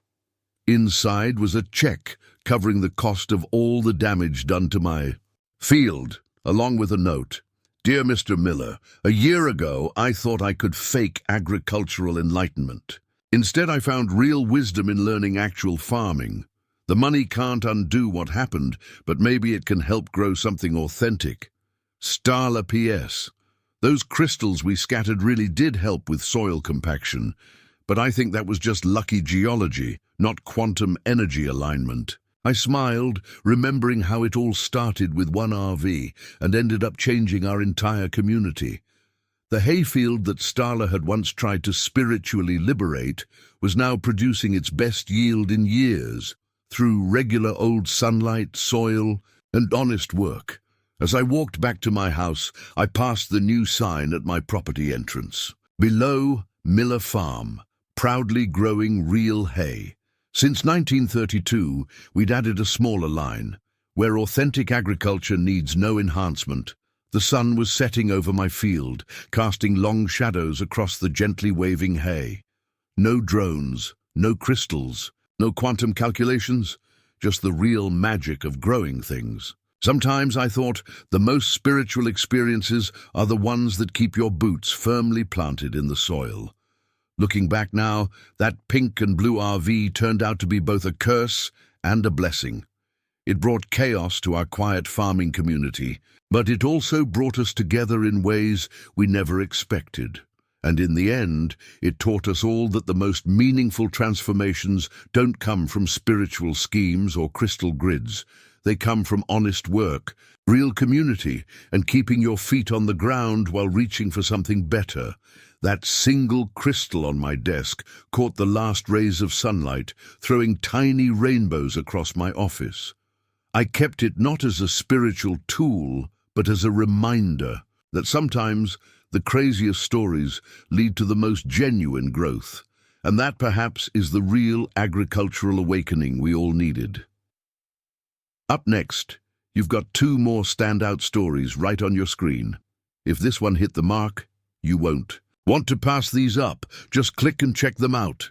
Inside was a check covering the cost of all the damage done to my field, along with a note. "Dear Mr. Miller, a year ago I thought I could fake agricultural enlightenment. Instead I found real wisdom in learning actual farming. The money can't undo what happened, but maybe it can help grow something authentic. Starla P.S. Those crystals we scattered really did help with soil compaction, but I think that was just lucky geology, not quantum energy alignment." I smiled, remembering how it all started with one RV and ended up changing our entire community. The hayfield that Starla had once tried to spiritually liberate was now producing its best yield in years, through regular old sunlight, soil, and honest work. As I walked back to my house, I passed the new sign at my property entrance. Below, Miller Farm, proudly growing real hay. Since 1932, we'd added a smaller line, where authentic agriculture needs no enhancement. The sun was setting over my field, casting long shadows across the gently waving hay. No drones, no crystals, no quantum calculations, just the real magic of growing things. Sometimes I thought the most spiritual experiences are the ones that keep your boots firmly planted in the soil. Looking back now, that pink and blue RV turned out to be both a curse and a blessing. It brought chaos to our quiet farming community, but it also brought us together in ways we never expected. And in the end, it taught us all that the most meaningful transformations don't come from spiritual schemes or crystal grids. They come from honest work, real community, and keeping your feet on the ground while reaching for something better. That single crystal on my desk caught the last rays of sunlight, throwing tiny rainbows across my office. I kept it not as a spiritual tool, but as a reminder that sometimes the craziest stories lead to the most genuine growth, and that perhaps is the real agricultural awakening we all needed. Up next, you've got two more standout stories right on your screen. If this one hit the mark, you won't want to pass these up. Just click and check them out.